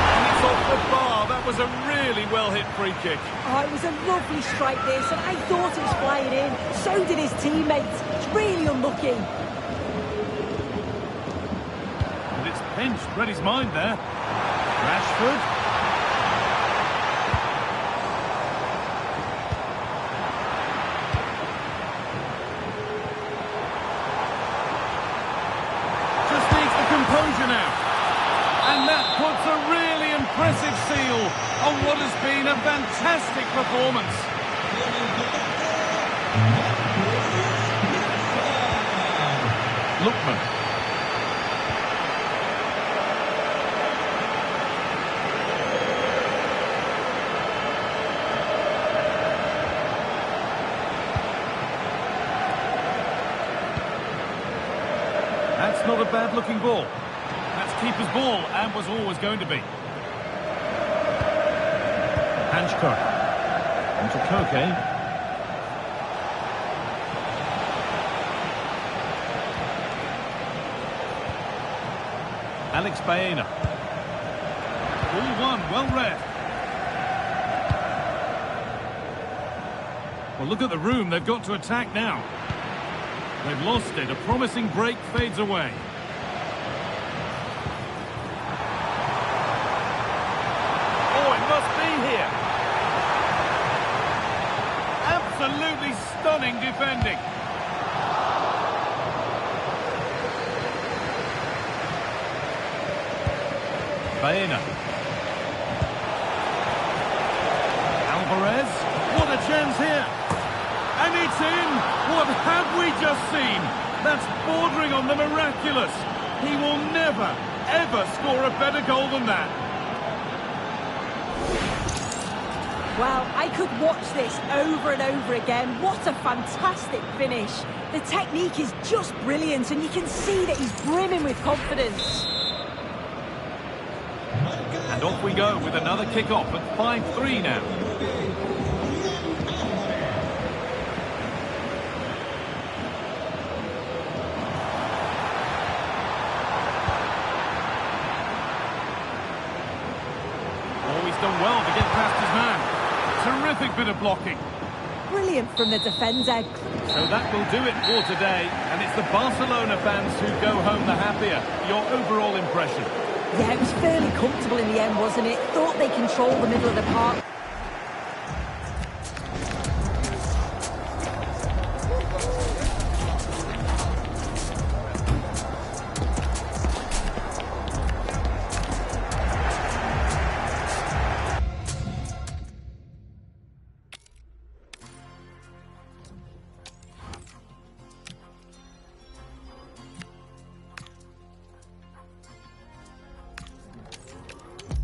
And it's off the bar. That was a really well-hit free kick. Oh, it was a lovely strike this, and I thought it was flying in. So did his teammates. It's really unlucky. Pinch read his mind there. Rashford. Just needs the composure now. And that puts a really impressive seal on what has been a fantastic performance. Lookman. That's not a bad-looking ball. That's keeper's ball, and was always going to be. Hanchko. Onto Koke. Alex Baena. Ball one, well read. Well, look at the room. They've got to attack now. They've lost it. A promising break fades away. Oh, it must be here. Absolutely stunning defending. Baena. Alvarez. What a chance here. And it's in! What have we just seen? That's bordering on the miraculous. He will never, ever score a better goal than that. Well, I could watch this over and over again. What a fantastic finish. The technique is just brilliant, and you can see that he's brimming with confidence. And off we go with another kick-off at 5-3 now. Done well to get past his man. Terrific bit of blocking. Brilliant brilliant from the defender. So that will do it for today, and it's the Barcelona fans who go home the happier. Your overall impression? Yeah, it was fairly comfortable in the end, wasn't it? Thought they controlled the middle of the park.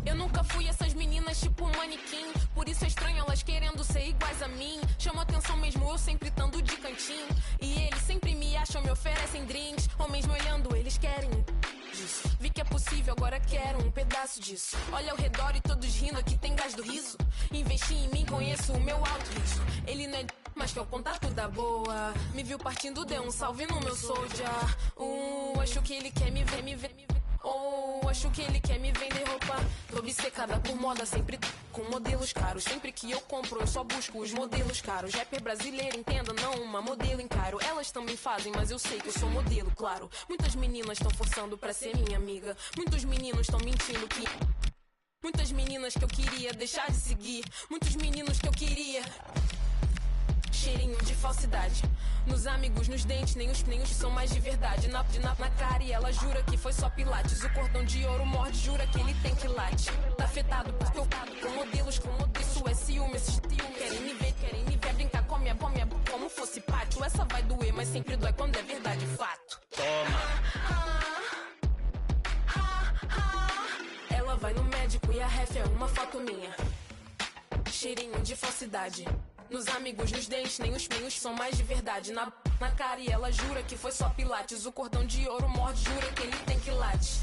Eu nunca fui essas meninas tipo um manequim. Por isso é estranho elas querendo ser iguais a mim. Chama atenção mesmo eu sempre estando de cantinho. E eles sempre me acham, me oferecem drinks. Homens me olhando, eles querem disso. Vi que é possível, agora quero um pedaço disso. Olha ao redor e todos rindo, aqui tem gás do riso. Investi em mim, conheço o meu alto risco. Ele não é mas que é o contato da boa. Me viu partindo, deu um salve no meu soldier. Acho que ele quer me ver, me ver, me ver. Acho que ele quer me vender roupa. Tô obcecada por moda, sempre com modelos caros. Sempre que eu compro, eu só busco os modelos caros. Rapper brasileiro, entenda, não uma modelo encaro. Elas também fazem, mas eu sei que eu sou modelo, claro. Muitas meninas estão forçando pra ser minha amiga. Muitos meninos estão mentindo que... Muitas meninas que eu queria deixar de seguir. Muitos meninos que eu queria... Cheirinho de falsidade. Nos amigos, nos dentes, nem os são mais de verdade. Na cara e ela jura que foi só pilates. O cordão de ouro morde, jura que ele tem quilate. Tá afetado por teu com modelos, isso é ciúme. Esses querem me ver brincar com a minha como fosse pátio. Essa vai doer, mas sempre dói quando é verdade, fato. Toma. Ela vai no médico e a ref é uma foto minha. Cheirinho de falsidade. Nos amigos, nos dentes, nem os são mais de verdade. Na cara e ela jura que foi só pilates. O cordão de ouro morde, jura que ele tem quilates.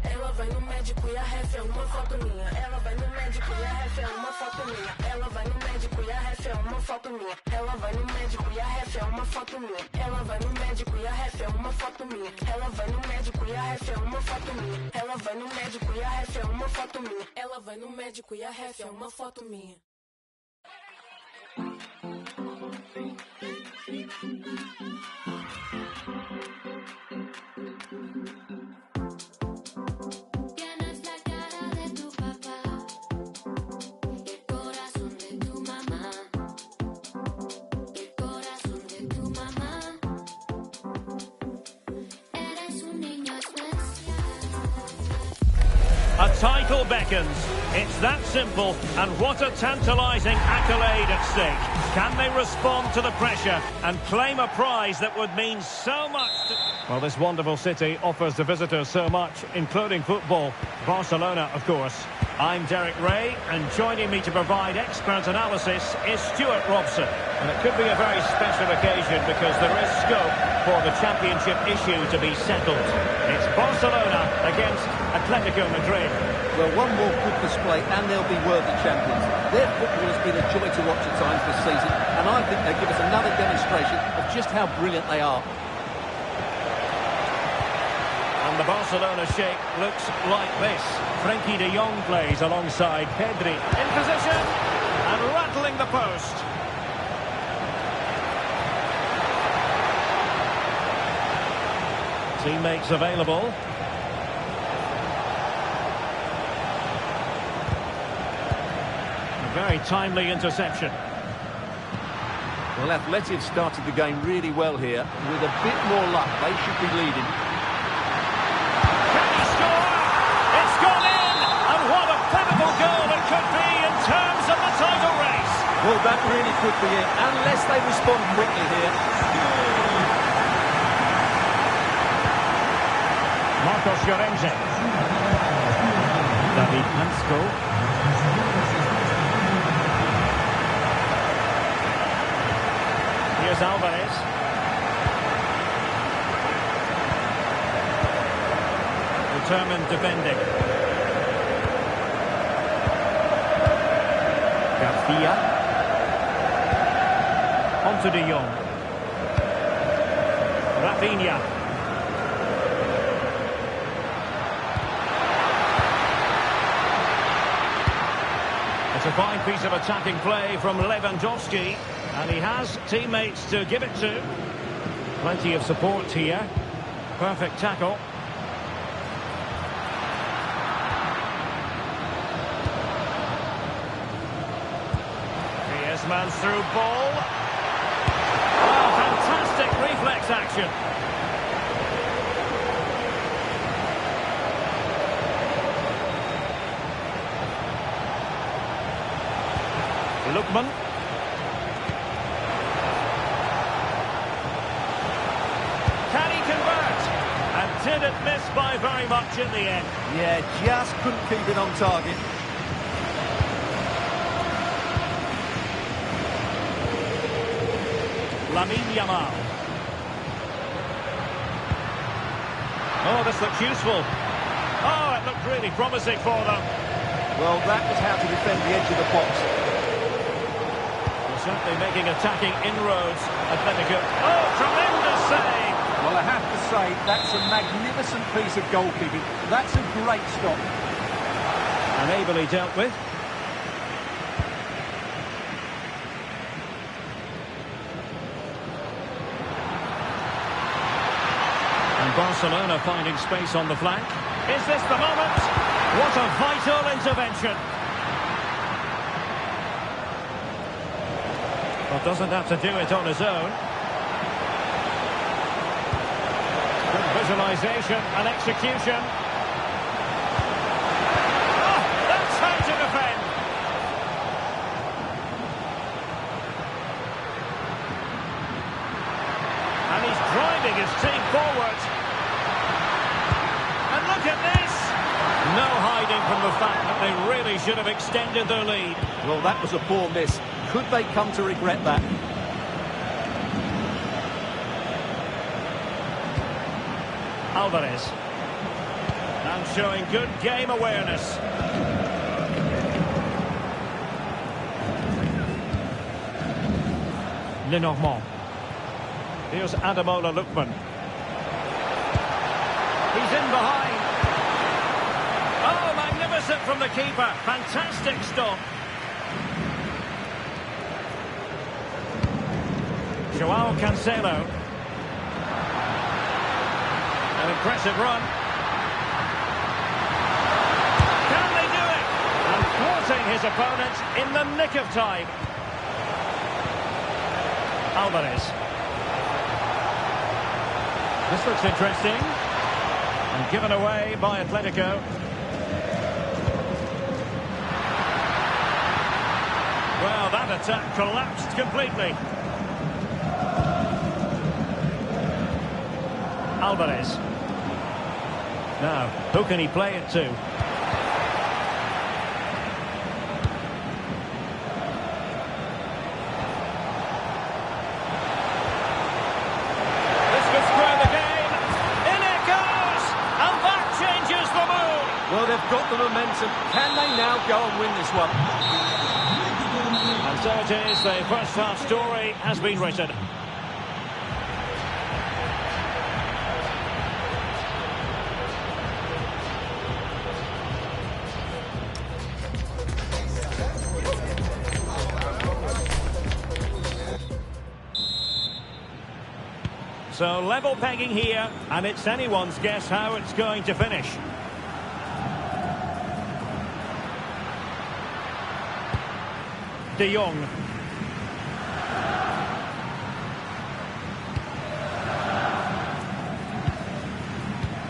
Ela vai no médico e a ref é uma foto minha. Ela vai no médico e a ref é uma foto minha. Ela vai no médico e a ref é uma foto minha. Ela vai no médico e a ref é uma foto minha. Ela vai no médico e a ref é uma foto minha. Ela vai no médico e a ref é uma foto minha. Ela vai no médico e a ref é uma foto minha. Ela vai no médico e a ref é uma foto minha. A title beckons. It's that simple, and what a tantalising accolade at stake. Can they respond to the pressure and claim a prize that would mean so much to... Well, this wonderful city offers the visitors so much, including football. Barcelona, of course. I'm Derek Ray, and joining me to provide expert analysis is Stuart Robson. And it could be a very special occasion because there is scope for the championship issue to be settled. It's Barcelona against Atletico Madrid. Well, one more good display and they'll be worthy champions. Their football has been a joy to watch at times this season, and I think they give us another demonstration of just how brilliant they are. And the Barcelona shape looks like this. Frenkie de Jong plays alongside Pedri. In position and rattling the post. Teammates available. A very timely interception. Well, Athletic have started the game really well here. With a bit more luck, they should be leading. Can he score? It's gone in! And what a pivotal goal it could be in terms of the title race. Well, that really could be it, unless they respond quickly here. Marcos Llorente. David Hansco. Here's Alvarez. Determined defending. Garcia. Onto de Jong. Rafinha. It's a fine piece of attacking play from Lewandowski, and he has teammates to give it to. Plenty of support here. Perfect tackle. Man's through ball. Oh, fantastic reflex action. Lookman. Can he convert? And didn't miss by very much in the end. Yeah, just couldn't keep it on target. Lamine Yamal. Oh, this looks useful. Oh, it looked really promising for them. Well, that was how to defend the edge of the box. They're certainly making attacking inroads. Atletico. Oh, tremendous save. Well, I have to say, that's a magnificent piece of goalkeeping. That's a great stop. And ably dealt with. Barcelona finding space on the flank. Is this the moment? What a vital intervention. Well, doesn't have to do it on his own. Good visualization and execution. Oh, that's how to defend. And he's driving his team forward. Look at this! No hiding from the fact that they really should have extended their lead. Well, that was a poor miss. Could they come to regret that? Alvarez. And showing good game awareness. Lenormand. Here's Ademola Lookman. He's in behind. Oh, magnificent from the keeper. Fantastic stop. Joao Cancelo. An impressive run. Can they do it? And thwarting his opponent in the nick of time. Alvarez. This looks interesting. And given away by Atletico. Well, that attack collapsed completely. Alvarez. Now, who can he play it to? This could square the game. In it goes! And that changes the mood. Well, they've got the momentum. Can they now go and win this one? And so it is, the first half story has been written. So level pegging here, and it's anyone's guess how it's going to finish. De Jong.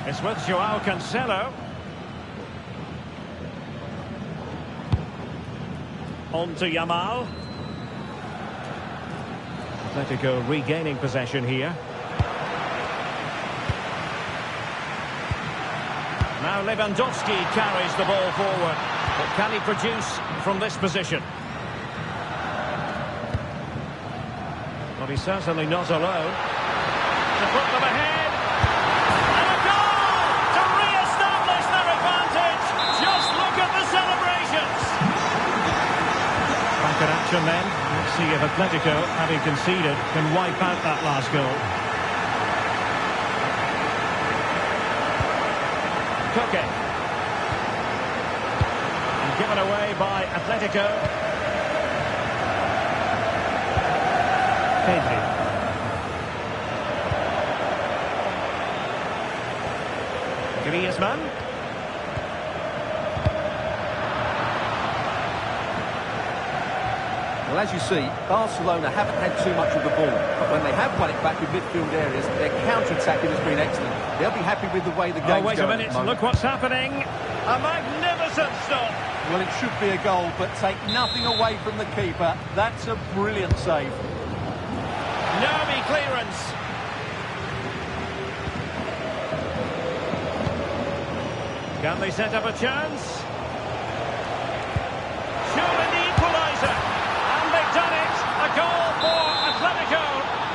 It's with Joao Cancelo. On to Yamal. Atletico regaining possession here. Now Lewandowski carries the ball forward. But can he produce from this position? Well, he's certainly not alone. To put them ahead. And a goal to re-establish their advantage. Just look at the celebrations. Back in action then. Let's see if Atletico, having conceded, can wipe out that last goal. Koke. And given away by Atletico. Atletico. Pedri. Griezmann. Well, as you see, Barcelona haven't had too much of the ball, but when they have won it back with midfield areas, their counter-attacking has been excellent. They'll be happy with the way the game's Oh, wait a minute, look what's happening. A magnificent stop. Well, it should be a goal, but take nothing away from the keeper. That's a brilliant save. Nervy clearance. Can they set up a chance? Surely the equaliser. And they've done it. A goal for Atletico,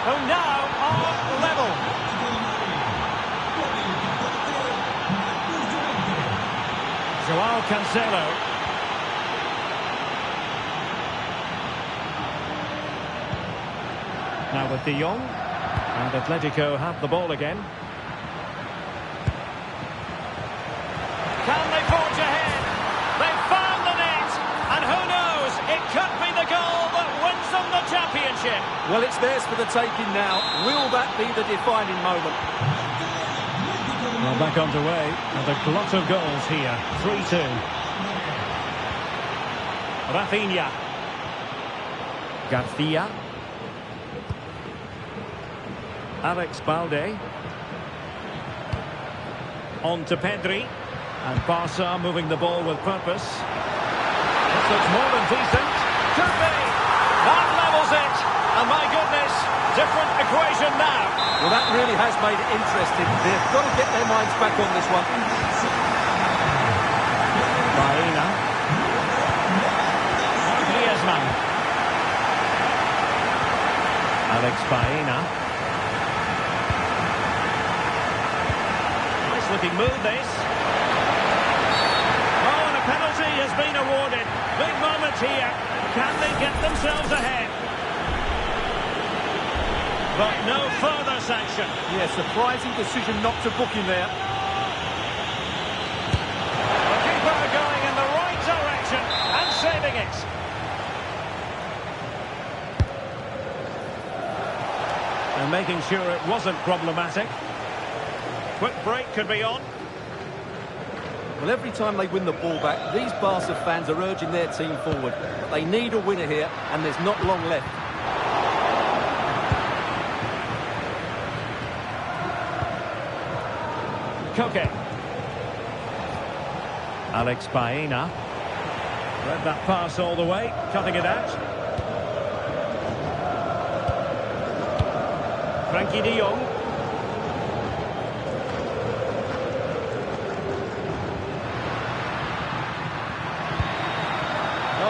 who now are level. Joao Cancelo. Now with De Jong. And Atletico have the ball again. Can they forge ahead? They've found the net. And who knows? It could be the goal that wins them the championship. Well, it's theirs for the taking now. Will that be the defining moment? Well, back underway. And a glut of goals here. 3-2. Rafinha. Garcia. Alex Balde. On to Pedri. And Barca moving the ball with purpose. This looks more than decent. Could be. That levels it. And my goodness, different equation now. Well, that really has made it interesting. They've got to get their minds back on this one. Baena. Griezmann. Alex Baena. Nice looking move this. Penalty has been awarded. Big moment here. Can they get themselves ahead? But no further sanction. Yeah, surprising decision not to book him there. The keeper going in the right direction and saving it. And making sure it wasn't problematic. Quick break could be on. Well, every time they win the ball back, these Barca fans are urging their team forward. But they need a winner here, and there's not long left. Koke. Alex Baena. Read that pass all the way, cutting it out. Frankie de Jong.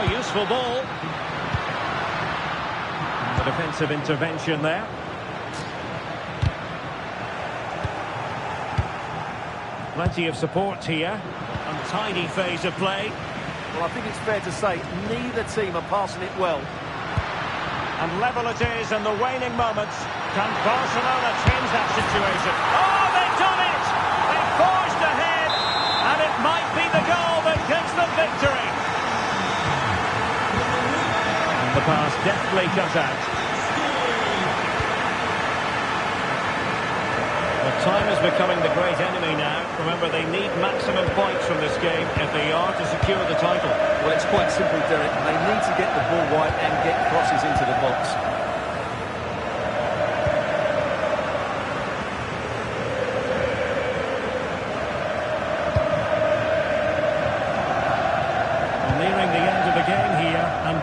Useful ball. The defensive intervention there. Plenty of support here. Untidy phase of play. Well, I think it's fair to say neither team are passing it well. And level it is in the waning moments. Can Barcelona change that situation? Oh, they've done it! They've forged ahead. And it might be the goal that gives them victory. The pass deftly cut out. Well, time is becoming the great enemy now. Remember, they need maximum points from this game if they are to secure the title. Well, it's quite simple, Derek. They need to get the ball wide and get crosses into the box.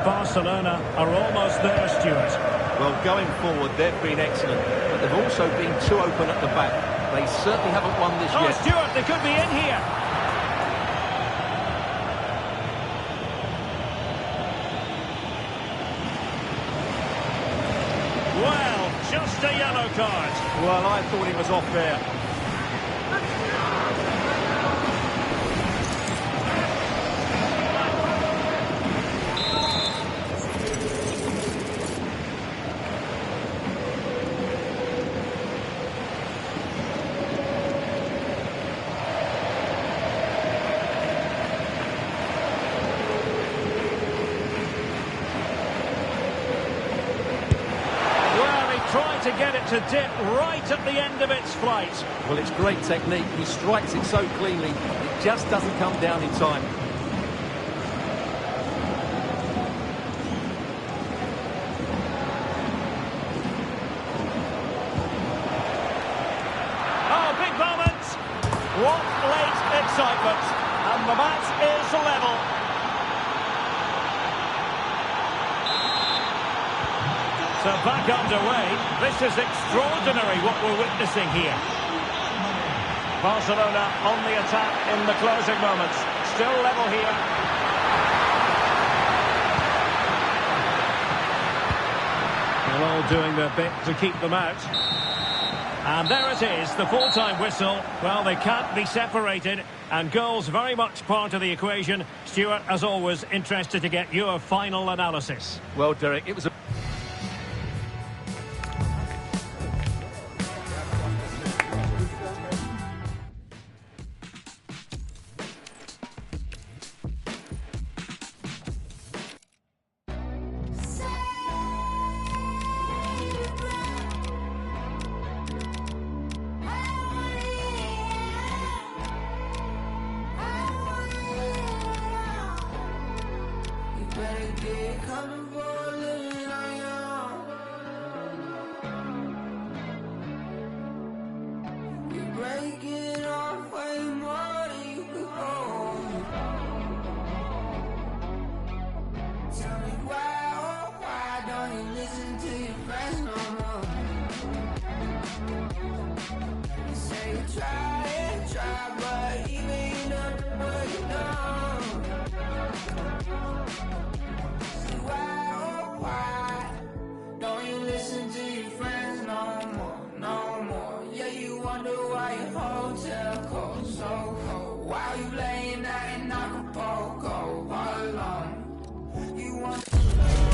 Barcelona are almost there, Stuart. Well, going forward, they've been excellent, but they've also been too open at the back. They certainly haven't won this yet. Oh, Stuart, they could be in here. Well, just a yellow card. Well, I thought he was off there. to get it to dip right at the end of its flight. Well, it's great technique. He strikes it so cleanly. It just doesn't come down in time. Oh, big moment. What late excitement. And the match is level. So back underway. This is extraordinary what we're witnessing here. Barcelona on the attack in the closing moments. Still level here. They're all doing their bit to keep them out. And there it is, the full-time whistle. Well, they can't be separated. And goals very much part of the equation. Stuart, as always, interested to get your final analysis. Well, Derek, it was a...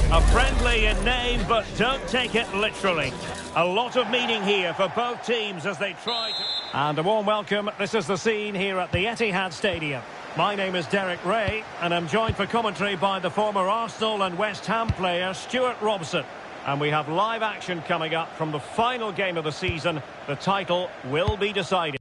A friendly in name, but don't take it literally. A lot of meaning here for both teams as they try to... And a warm welcome. This is the scene here at the Etihad Stadium. My name is Derek Ray, and I'm joined for commentary by the former Arsenal and West Ham player Stuart Robson. And we have live action coming up from the final game of the season. The title will be decided.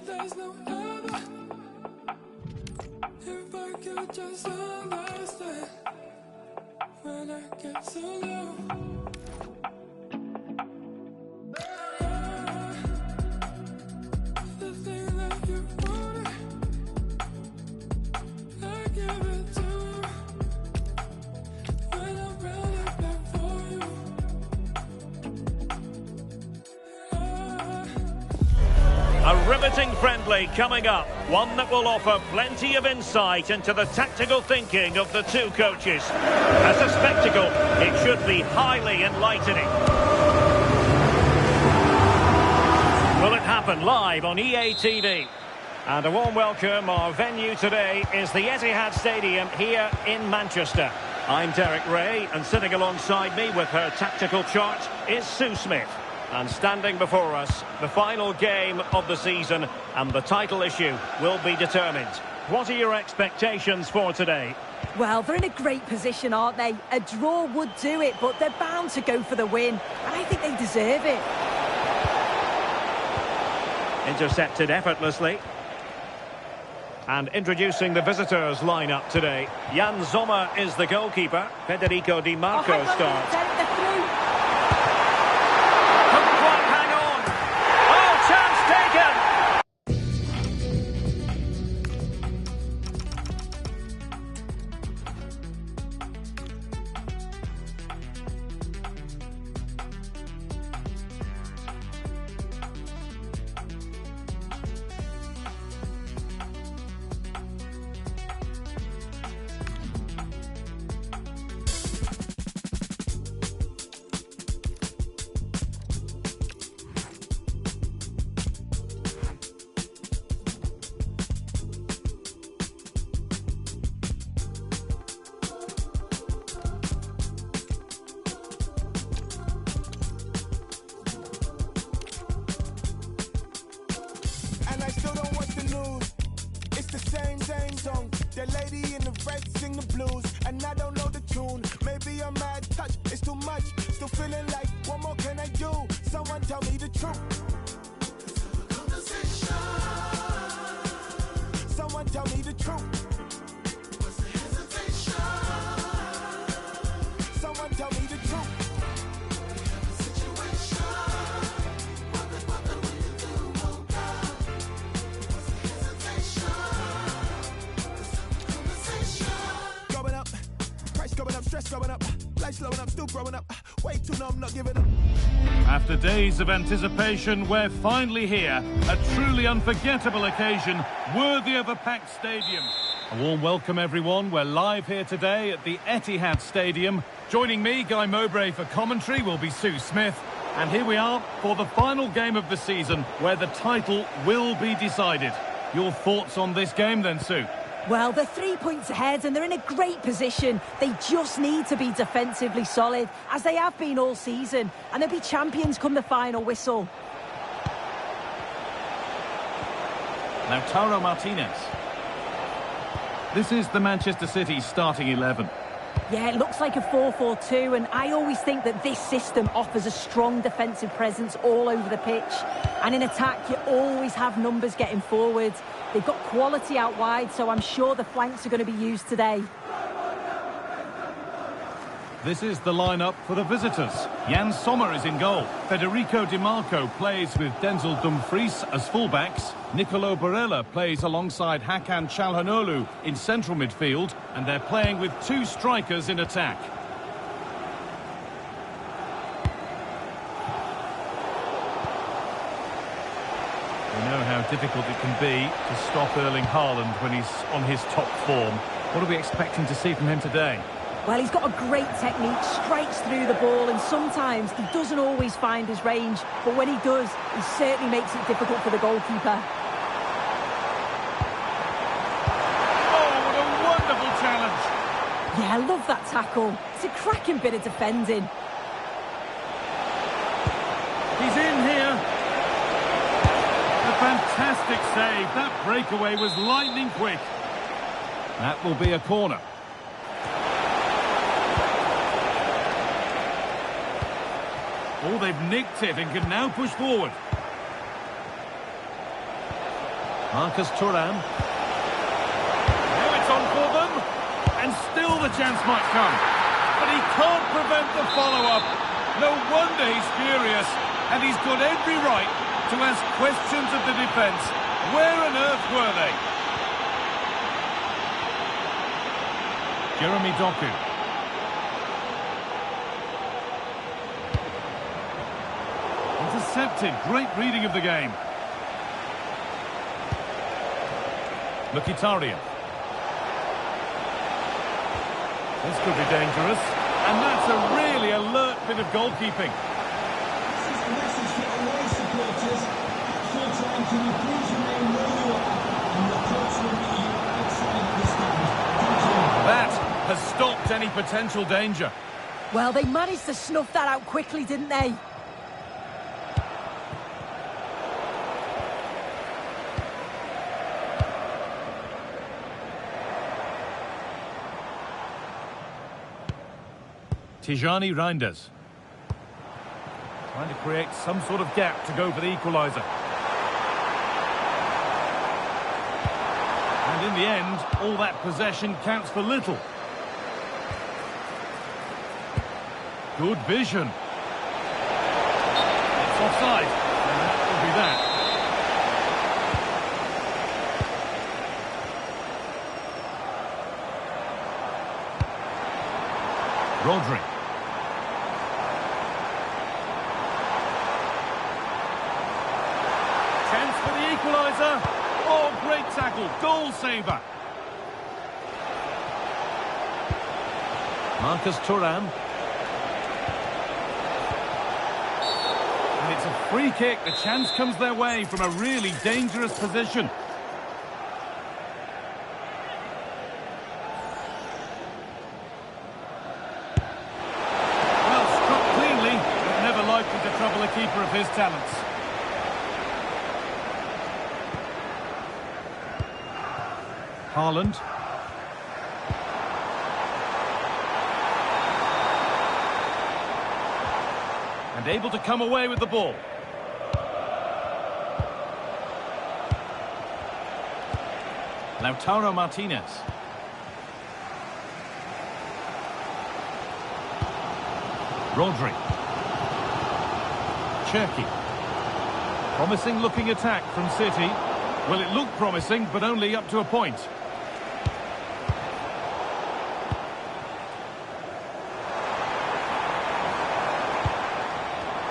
There's no other. If I could just understand when I get so low. The thing that you wanted, I give it to you. When I'm running back for you. A riveting friendly coming up, one that will offer plenty of insight into the tactical thinking of the two coaches. As a spectacle, it should be highly enlightening. Will it happen live on EA TV? And a warm welcome. Our venue today is the Etihad Stadium here in Manchester. I'm Derek Ray, and sitting alongside me with her tactical chart is Sue Smith. And standing before us, the final game of the season, and the title issue will be determined. What are your expectations for today? Well, they're in a great position, aren't they? A draw would do it, but they're bound to go for the win. And I think they deserve it. Intercepted effortlessly. And introducing the visitors lineup today. Jan Sommer is the goalkeeper. Federico Di Marco starts. They're through. I still don't watch the news. It's the same song. The lady in the red sing the blues, and I don't know the tune. Maybe I'm mad touch, it's too much. Still feeling like, what more can I do? Someone tell me the truth. Someone tell me the truth. Someone tell me the truth. Going up, price going up, stress going up, life slowing up, still growing up. Way too numb, not giving up. After days of anticipation, we're finally here. A truly unforgettable occasion, worthy of a packed stadium. A warm welcome, everyone. We're live here today at the Etihad Stadium. Joining me, Guy Mowbray, for commentary will be Sue Smith. And here we are for the final game of the season, where the title will be decided. Your thoughts on this game then, Sue? Well, they're 3 points ahead and they're in a great position. They just need to be defensively solid, as they have been all season. And they'll be champions come the final whistle. Lautaro Martinez. This is the Manchester City starting 11. Yeah, it looks like a 4-4-2, and I always think that this system offers a strong defensive presence all over the pitch. And in attack, you always have numbers getting forward. They've got quality out wide, so I'm sure the flanks are going to be used today. This is the lineup for the visitors. Jan Sommer is in goal. Federico Di Marco plays with Denzel Dumfries as fullbacks. Nicolo Barella plays alongside Hakan Çalhanoğlu in central midfield, and they're playing with two strikers in attack. We know how difficult it can be to stop Erling Haaland when he's on his top form. What are we expecting to see from him today? Well, he's got a great technique, strikes through the ball, and sometimes he doesn't always find his range, but when he does, he certainly makes it difficult for the goalkeeper. Oh, what a wonderful challenge! Yeah, I love that tackle. It's a cracking bit of defending. He's in here. A fantastic save. That breakaway was lightning quick. That will be a corner. Oh, they've nicked it and can now push forward. Marcus Thuram. Now it's on for them. And still the chance might come. But he can't prevent the follow-up. No wonder he's furious. And he's got every right to ask questions of the defence. Where on earth were they? Jeremy Doku. Intercepted. Great reading of the game. Mkhitaryan. This could be dangerous. And that's a really alert bit of goalkeeping. This is a message for away supporters. At full time, can you please remain where you are, and the coach will meet you outside the stand. Thank you. That has stopped any potential danger. Well, they managed to snuff that out quickly, didn't they? Tijani Reinders. Trying to create some sort of gap to go for the equaliser. And in the end, all that possession counts for little. Good vision. It's offside. And that will be that. Rodri. Chance for the equaliser. Oh, great tackle. Goal saver. Marcus Thuram. And it's a free kick. The chance comes their way from a really dangerous position. Well, struck cleanly, but never likely to trouble a keeper of his talents. Haaland. And able to come away with the ball. Lautaro Martinez. Rodri. Cherki. Promising looking attack from City. Well, it looked promising, but only up to a point.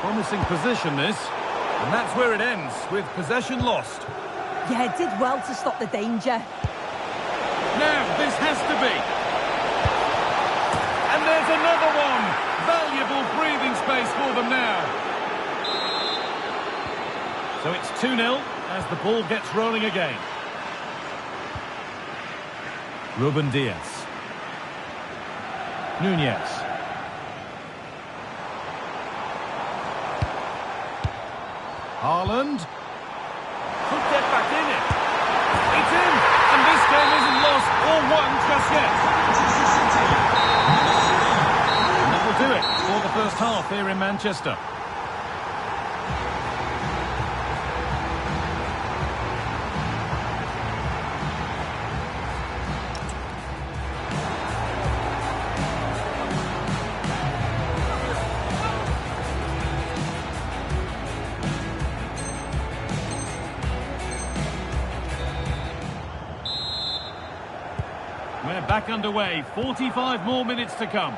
Promising position this, and that's where it ends, with possession lost. Yeah, did well to stop the danger. Now, this has to be. And there's another one. Valuable breathing space for them now. So it's 2-0 as the ball gets rolling again. Ruben Diaz. Nunez. Haaland. Could get back in it. It's in. And this game isn't lost or won just yet. And that will do it for the first half here in Manchester. We're back underway. 45 more minutes to come.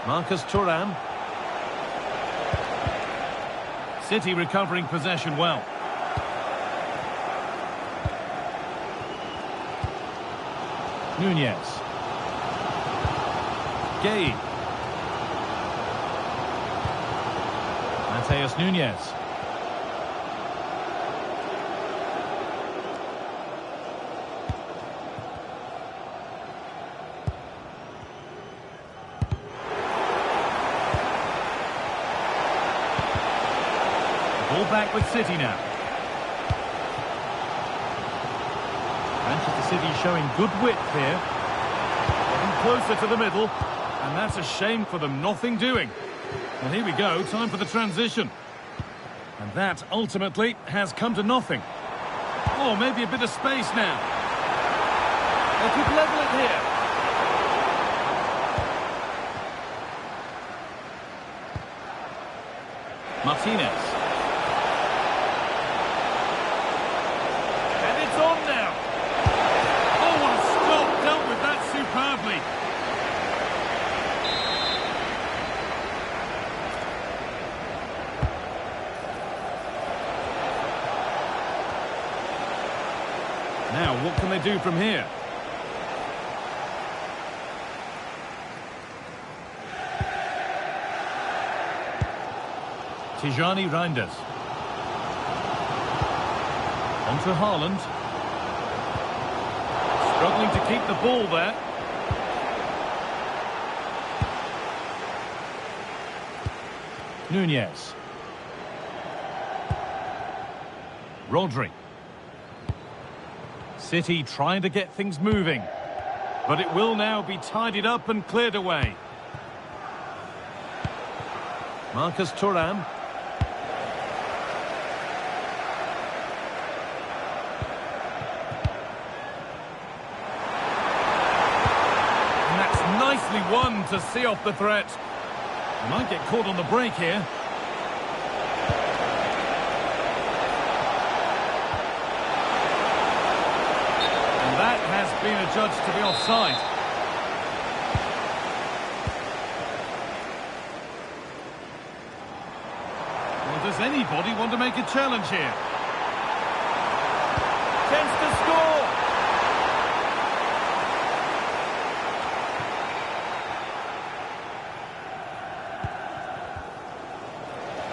Marcus Thuram. City recovering possession well. Nunez. Gay. Mateus Nunez. Ball back with City now. Manchester City showing good width here. Getting closer to the middle. And that's a shame for them, nothing doing. Well, here we go, time for the transition. And that, ultimately, has come to nothing. Oh, maybe a bit of space now. They could level it here. Martinez. And it's on now. Oh, what a stop. Dealt with that superbly. Now, what can they do from here? Tijani Reinders. On to Haaland. Struggling to keep the ball there. Nunez. Rodri. City trying to get things moving. But it will now be tidied up and cleared away. Marcus Thuram. And that's nicely won to see off the threat. He might get caught on the break here. That has been adjudged to be offside. Well, does anybody want to make a challenge here? Chance to score!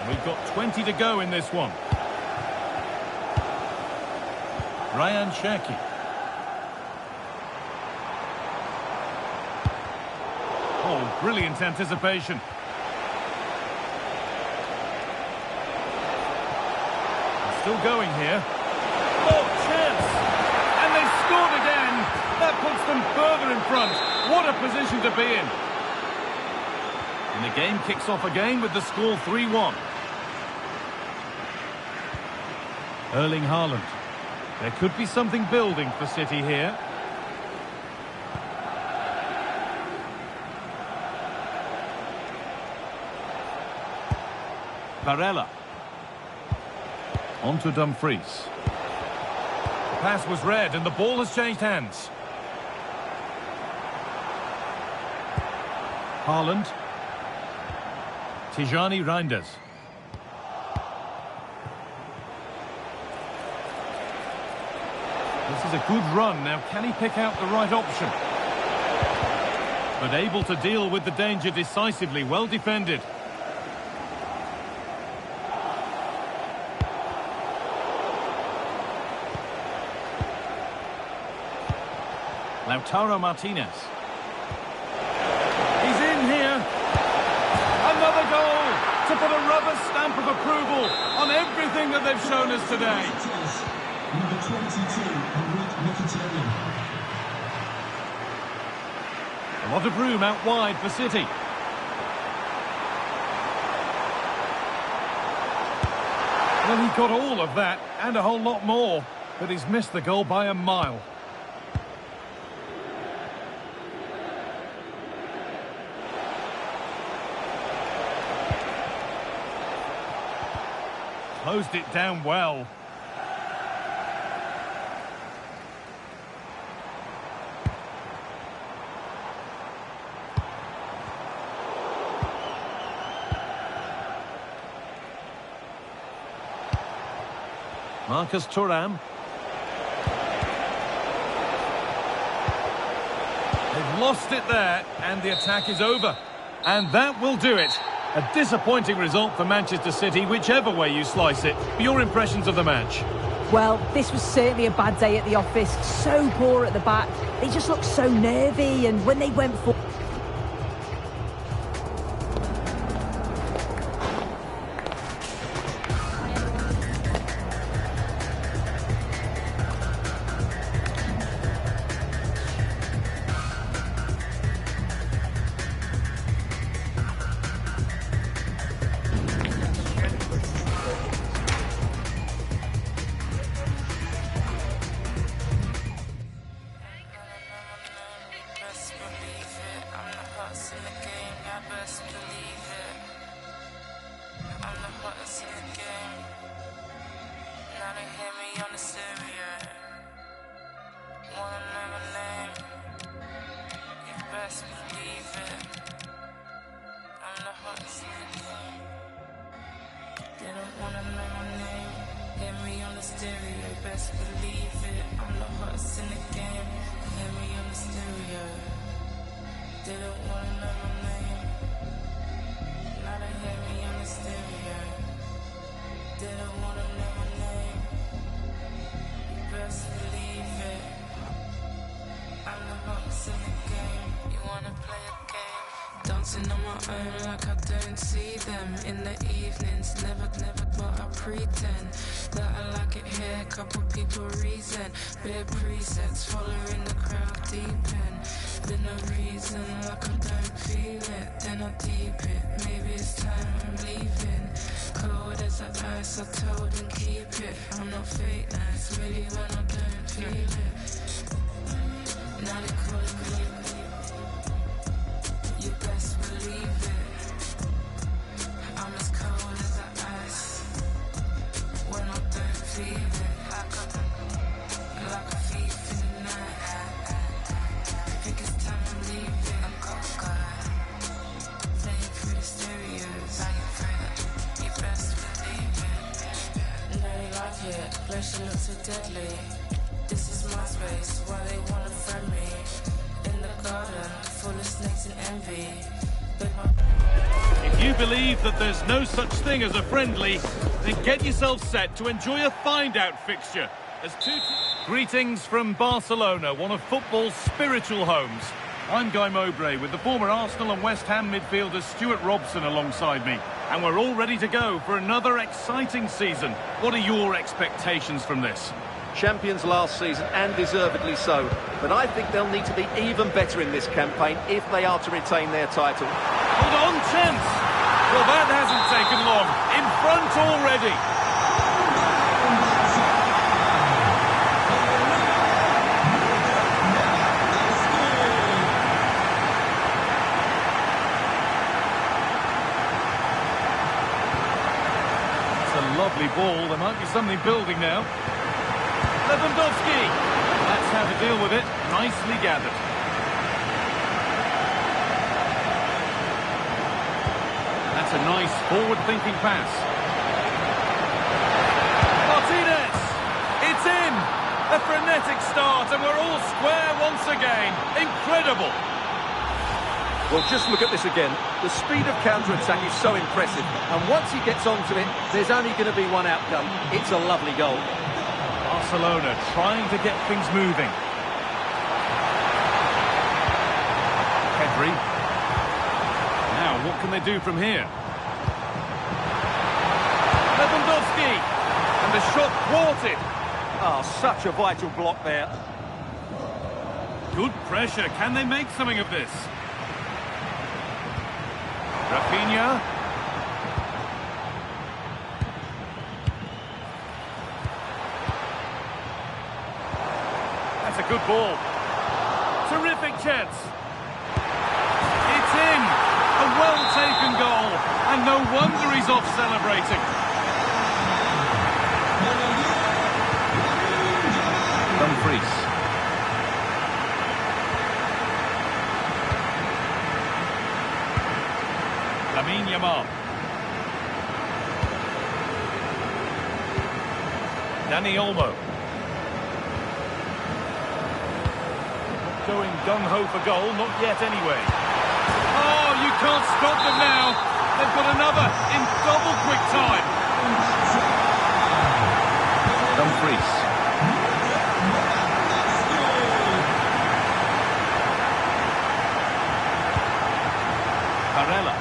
We've got 20 to go in this one. Ryan Cherki. Oh, brilliant anticipation. Still going here. Oh, chance! And they've scored again! That puts them further in front. What a position to be in. And the game kicks off again with the score 3-1. Erling Haaland. There could be something building for City here. Barella. On to Dumfries. The pass was read and the ball has changed hands. Haaland. Tijani Reinders. This is a good run. Now, can he pick out the right option? But able to deal with the danger decisively. Well defended. Lautaro Martinez. He's in here. Another goal to put a rubber stamp of approval on everything that they've shown us today. Number 22, Mkhitaryan. A lot of room out wide for City. Well, he got all of that and a whole lot more, but he's missed the goal by a mile. Closed it down well. Marcus Thuram. They've lost it there, and the attack is over. And that will do it. A disappointing result for Manchester City, whichever way you slice it. Your impressions of the match? Well, this was certainly a bad day at the office. So poor at the back. They just looked so nervy, and when they went for... Dancing on my own like I don't see them in the evenings, never, but I pretend that I like it here, couple people reason, bare presets, following the crowd deep in, there's no reason like I don't feel it, then I deep it, maybe it's time I'm leaving, cold as the ice, I told them keep it, I'm not fake nice, really when I don't feel it, now they call it you best believe it. I'm as cold as the ice when I don't feel it. Like a thief in the night. Think it's time I'm leaving. I'm cold, playing through the stereos. You best believe it. Know they like it. Place you look so deadly. This is my space. Why they wanna friend me? In the garden, full of snakes and envy. If you believe that there's no such thing as a friendly, then get yourself set to enjoy a find-out fixture. Greetings from Barcelona, one of football's spiritual homes. I'm Guy Mowbray with the former Arsenal and West Ham midfielder Stuart Robson alongside me. And we're all ready to go for another exciting season. What are your expectations from this? Champions last season, and deservedly so. But I think they'll need to be even better in this campaign if they are to retain their title. Hold on, chance! Well, that hasn't taken long. In front already. It's a lovely ball. There might be something building now. Lewandowski. That's how to deal with it. Nicely gathered. That's a nice forward-thinking pass. Martinez! It's in! A frenetic start and we're all square once again. Incredible! Well, just look at this again. The speed of counter-attack is so impressive. And once he gets onto it, there's only going to be one outcome. It's a lovely goal. Barcelona trying to get things moving. Pedri. Now, what can they do from here? Lewandowski! And the shot thwarted. Ah, such a vital block there. Good pressure. Can they make something of this? Rafinha. That's a good ball. Terrific chance. It's in. A well-taken goal. And no wonder he's off celebrating. Dumfries. Lamine Yamal. Dani Olmo. Going gung-ho for goal, not yet anyway. Oh, you can't stop them now. They've got another in double quick time. Dumfries. Barella.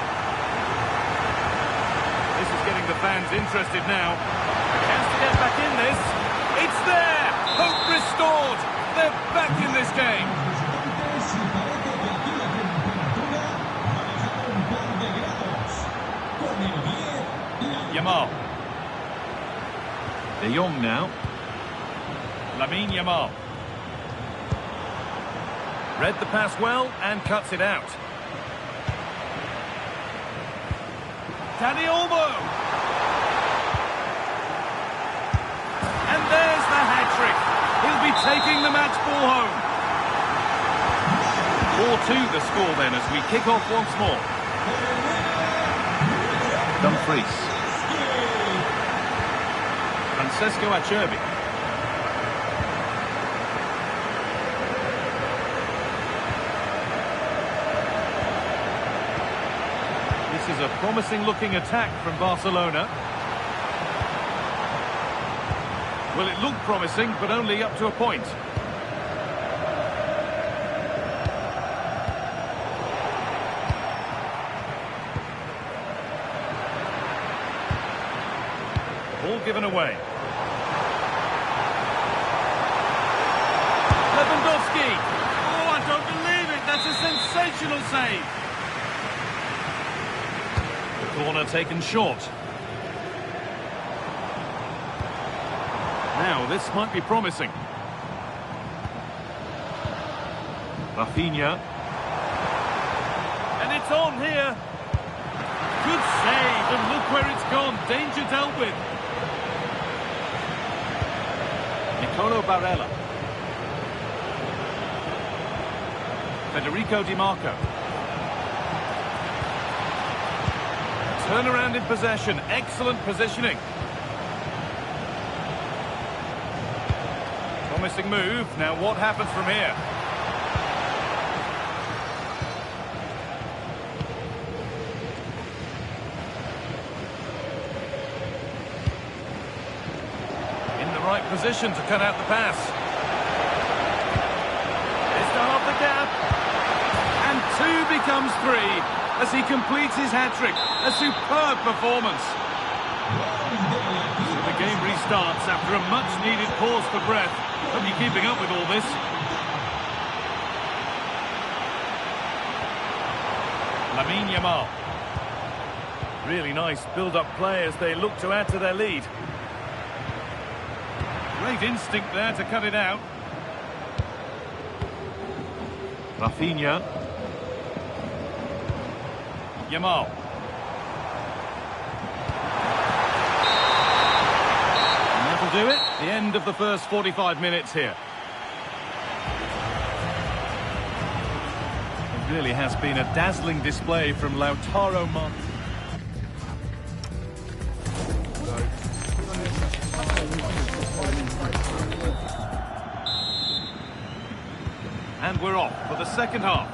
This is getting the fans interested now. A chance to get back in this. It's there! Hope restored! They're back in this game. Yamal. De Jong now. Lamine Yamal. Read the pass well and cuts it out. Dani Olmo. And there's the hat-trick. He'll be taking the match ball home. 4-2 the score then as we kick off once more. Dumfries. Francesco Acerbi. This is a promising-looking attack from Barcelona. Well, it looked promising, but only up to a point. Ball given away. Lewandowski! Oh, I don't believe it! That's a sensational save! The corner taken short. Now, this might be promising. Rafinha. And it's on here. Good save, and look where it's gone. Danger dealt with. Nicolo Barella. Federico Di Marco. Turnaround in possession. Excellent positioning. Promising move. Now what happens from here? In the right position to cut out the pass. It's to half the gap. 2 becomes 3 as he completes his hat-trick. A superb performance. So the game restarts after a much-needed pause for breath. Hope you're keeping up with all this. Lamine Yamal. Really nice build-up play as they look to add to their lead. Great instinct there to cut it out. Rafinha. Yamal. And that'll do it. The end of the first 45 minutes here. It really has been a dazzling display from Lautaro Martinez. And we're off for the second half.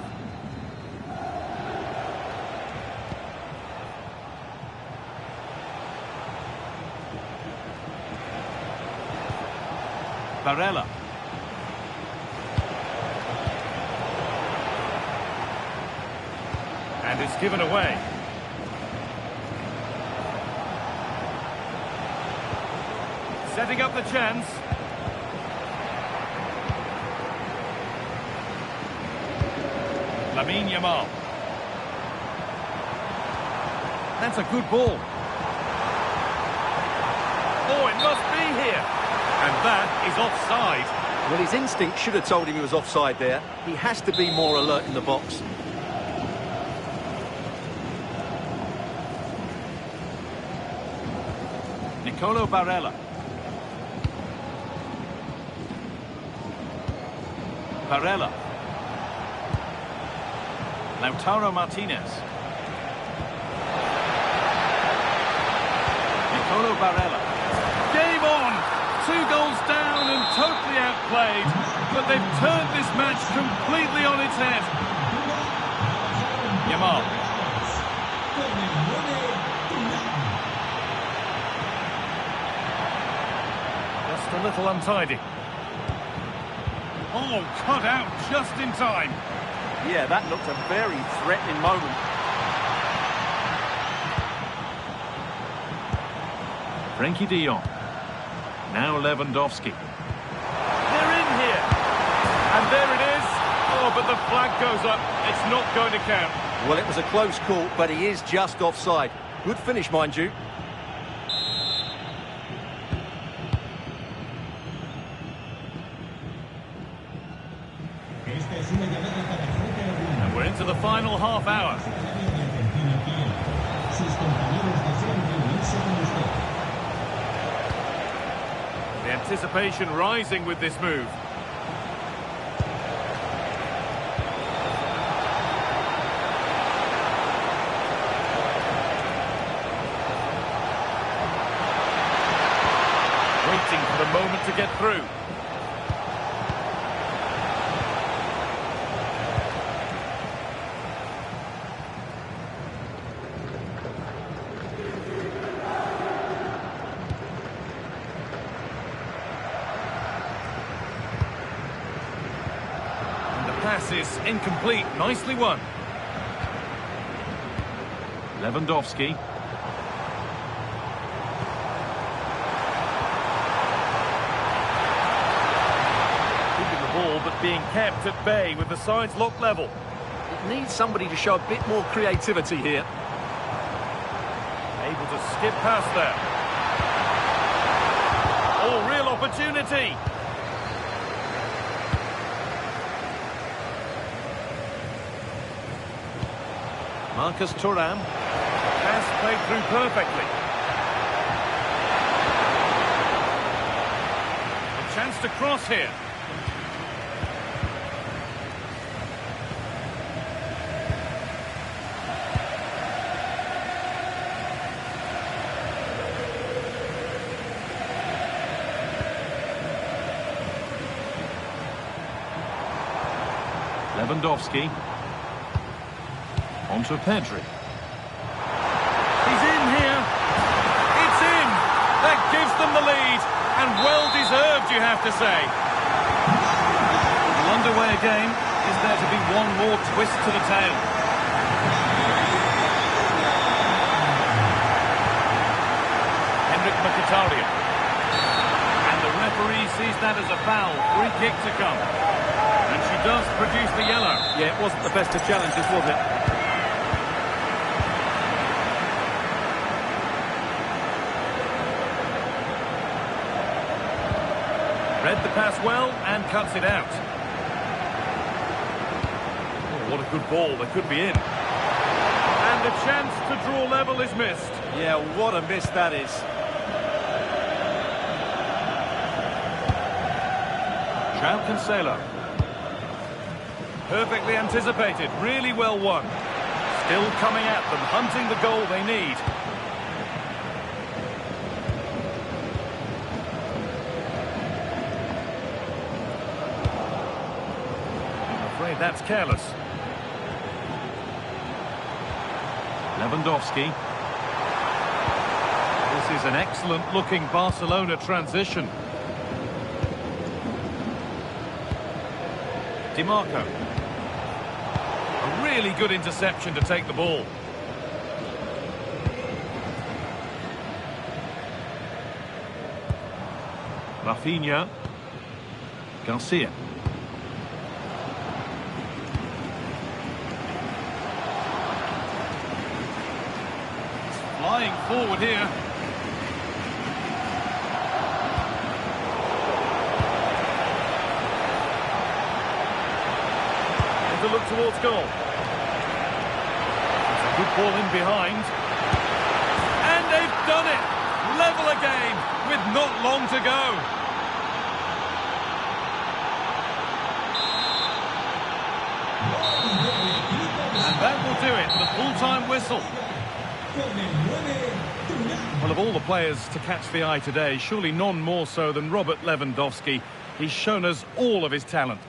Barella. And it's given away. Setting up the chance. Lamine Yamal. That's a good ball. Oh, it must be here. And that is offside. Well, his instinct should have told him he was offside there. He has to be more alert in the box. Nicolo Barella. Barella. Lautaro Martinez. Nicolo Barella. Game on! 2 goals down and totally outplayed. But they've turned this match completely on its head. Yamal. Just a little untidy. Oh, cut out just in time. Yeah, that looked a very threatening moment. Frenkie de Jong. Now Lewandowski. They're in here. And there it is. Oh, but the flag goes up. It's not going to count. Well, it was a close call, but he is just offside. Good finish, mind you. And we're into the final half hour. The anticipation rising with this move. Waiting for the moment to get through. Pass is incomplete. Nicely won. Lewandowski. Keeping the ball, but being kept at bay with the sides locked level. It needs somebody to show a bit more creativity here. Able to skip past there. Oh, real opportunity. Marcus Thuram. Pass played through perfectly. A chance to cross here. Lewandowski. On to Pedri. He's in here. It's in. That gives them the lead. And well deserved, you have to say. Well underway again. Is there to be one more twist to the tale? Henrik Mkhitaryan. And the referee sees that as a foul. Free kick to come. And she does produce the yellow. Yeah, it wasn't the best of challenges, was it? Read the pass well and cuts it out. Oh, what a good ball. They could be in. And the chance to draw level is missed. Yeah, what a miss that is. João Cancelo. Perfectly anticipated. Really well won. Still coming at them, hunting the goal they need. That's careless. Lewandowski. This is an excellent looking Barcelona transition. Di Marco. A really good interception to take the ball. Rafinha. Garcia. Flying forward here. And to look towards goal. It's a good ball in behind. And they've done it! Level again with not long to go. And that will do it, the full-time whistle. Well, of all the players to catch the eye today, surely none more so than Robert Lewandowski. He's shown us all of his talent.